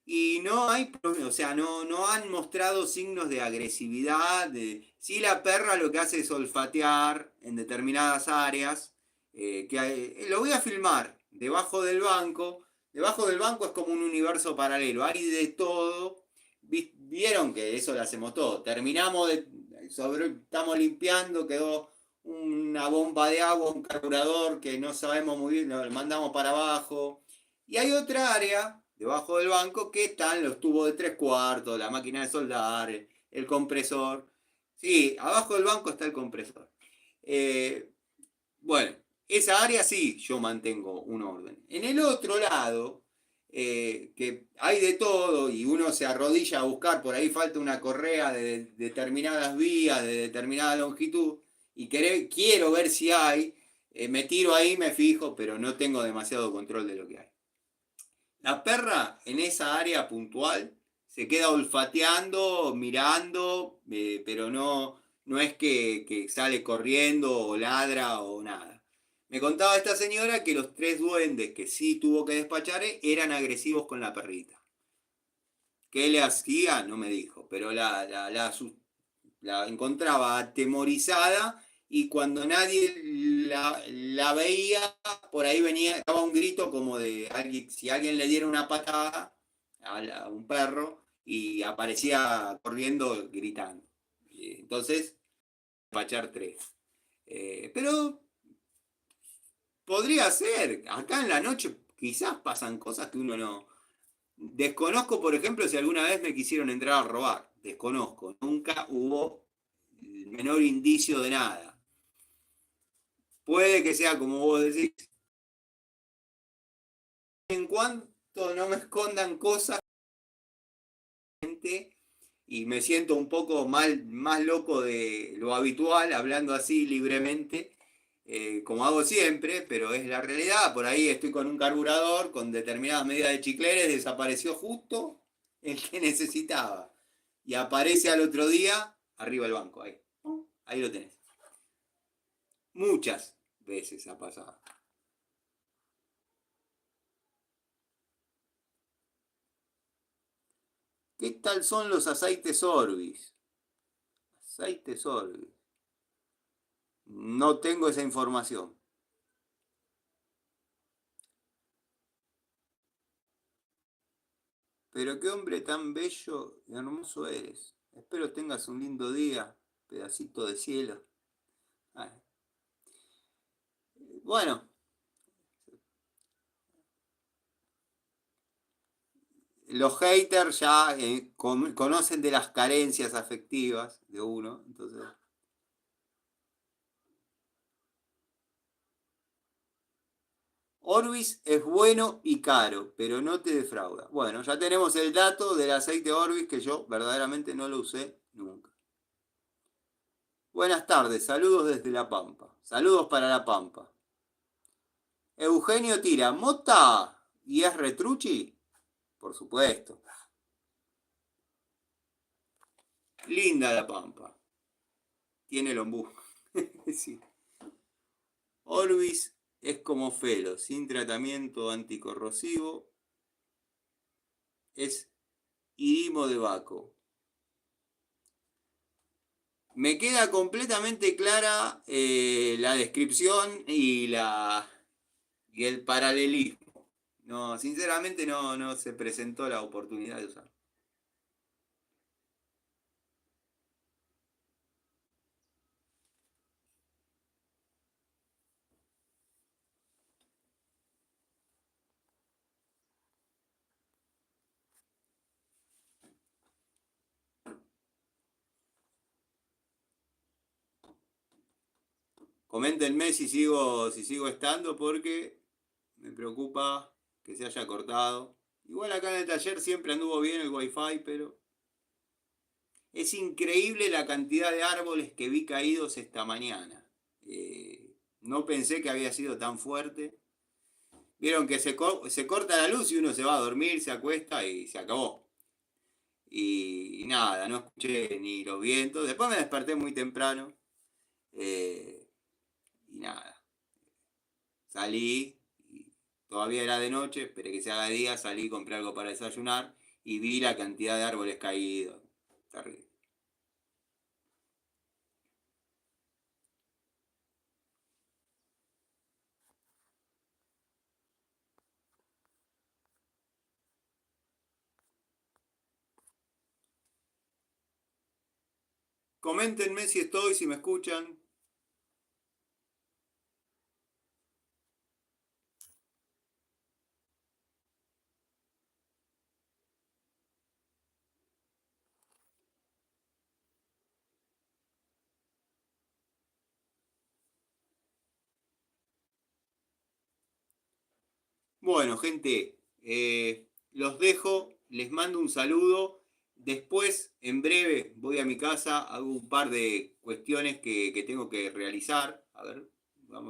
B: Y no hay problema, o sea, no han mostrado signos de agresividad. Sí, la perra lo que hace es olfatear en determinadas áreas. Lo voy a filmar debajo del banco. Debajo del banco es como un universo paralelo, hay de todo. Vieron que eso lo hacemos todo. Estamos limpiando, quedó una bomba de agua, un carburador que no sabemos muy bien, lo mandamos para abajo. Y hay otra área debajo del banco que están los tubos de 3/4, la máquina de soldar, el compresor. Sí, abajo del banco está el compresor. Bueno, esa área sí, yo mantengo un orden. En el otro lado, que hay de todo y uno se arrodilla a buscar, por ahí falta una correa de determinadas vías, de determinada longitud, y quiero ver si hay, me tiro ahí, me fijo, pero no tengo demasiado control de lo que hay. La perra en esa área puntual se queda olfateando, mirando, pero no es que sale corriendo o ladra o nada. Me contaba esta señora que los 3 duendes que sí tuvo que despachar eran agresivos con la perrita. ¿Qué le hacía? No me dijo, pero la encontraba atemorizada y cuando nadie la veía, por ahí venía, daba un grito como de alguien, si alguien le diera una patada a un perro y aparecía corriendo gritando. Entonces, despachar 3. Pero podría ser, acá en la noche quizás pasan cosas que uno no. Desconozco, por ejemplo, si alguna vez me quisieron entrar a robar. Desconozco. Nunca hubo el menor indicio de nada. Puede que sea como vos decís, en cuanto no me escondan cosas y me siento un poco más loco de lo habitual, hablando así libremente, como hago siempre, pero es la realidad. Por ahí estoy con un carburador, con determinadas medidas de chicleres, desapareció justo el que necesitaba. Y aparece al otro día arriba del banco, ahí lo tenés. Muchas veces ha pasado. ¿Qué tal son los aceites Orbis? Aceites Orbis. No tengo esa información. Pero qué hombre tan bello y hermoso eres. Espero tengas un lindo día, pedacito de cielo. Ay. Bueno, los haters ya conocen de las carencias afectivas de uno, entonces. Orbis es bueno y caro, pero no te defrauda. Bueno, ya tenemos el dato del aceite Orbis que yo verdaderamente no lo usé nunca. Buenas tardes, saludos desde La Pampa. Saludos para La Pampa. Eugenio tira, ¿mota y es retruchi? Por supuesto. Linda La Pampa. Tiene el ombú. Sí. Orbis es como Felo, sin tratamiento anticorrosivo. Es irimo de Baco. Me queda completamente clara la descripción y el paralelismo. No, sinceramente no se presentó la oportunidad de usarlo. Coméntenme si sigo estando porque me preocupa que se haya cortado. Igual acá en el taller siempre anduvo bien el wifi, pero es increíble la cantidad de árboles que vi caídos esta mañana. No pensé que había sido tan fuerte. Vieron que se corta la luz y uno se va a dormir, se acuesta y se acabó. Y nada, no escuché ni los vientos. Después me desperté muy temprano. eh, y nada, salí. Y todavía era de noche, esperé que se haga de día, salí, compré algo para desayunar y vi la cantidad de árboles caídos. Terrible. Coméntenme si estoy, si me escuchan. Bueno, gente, los dejo, les mando un saludo. Después, en breve, voy a mi casa, hago un par de cuestiones que tengo que realizar. A ver,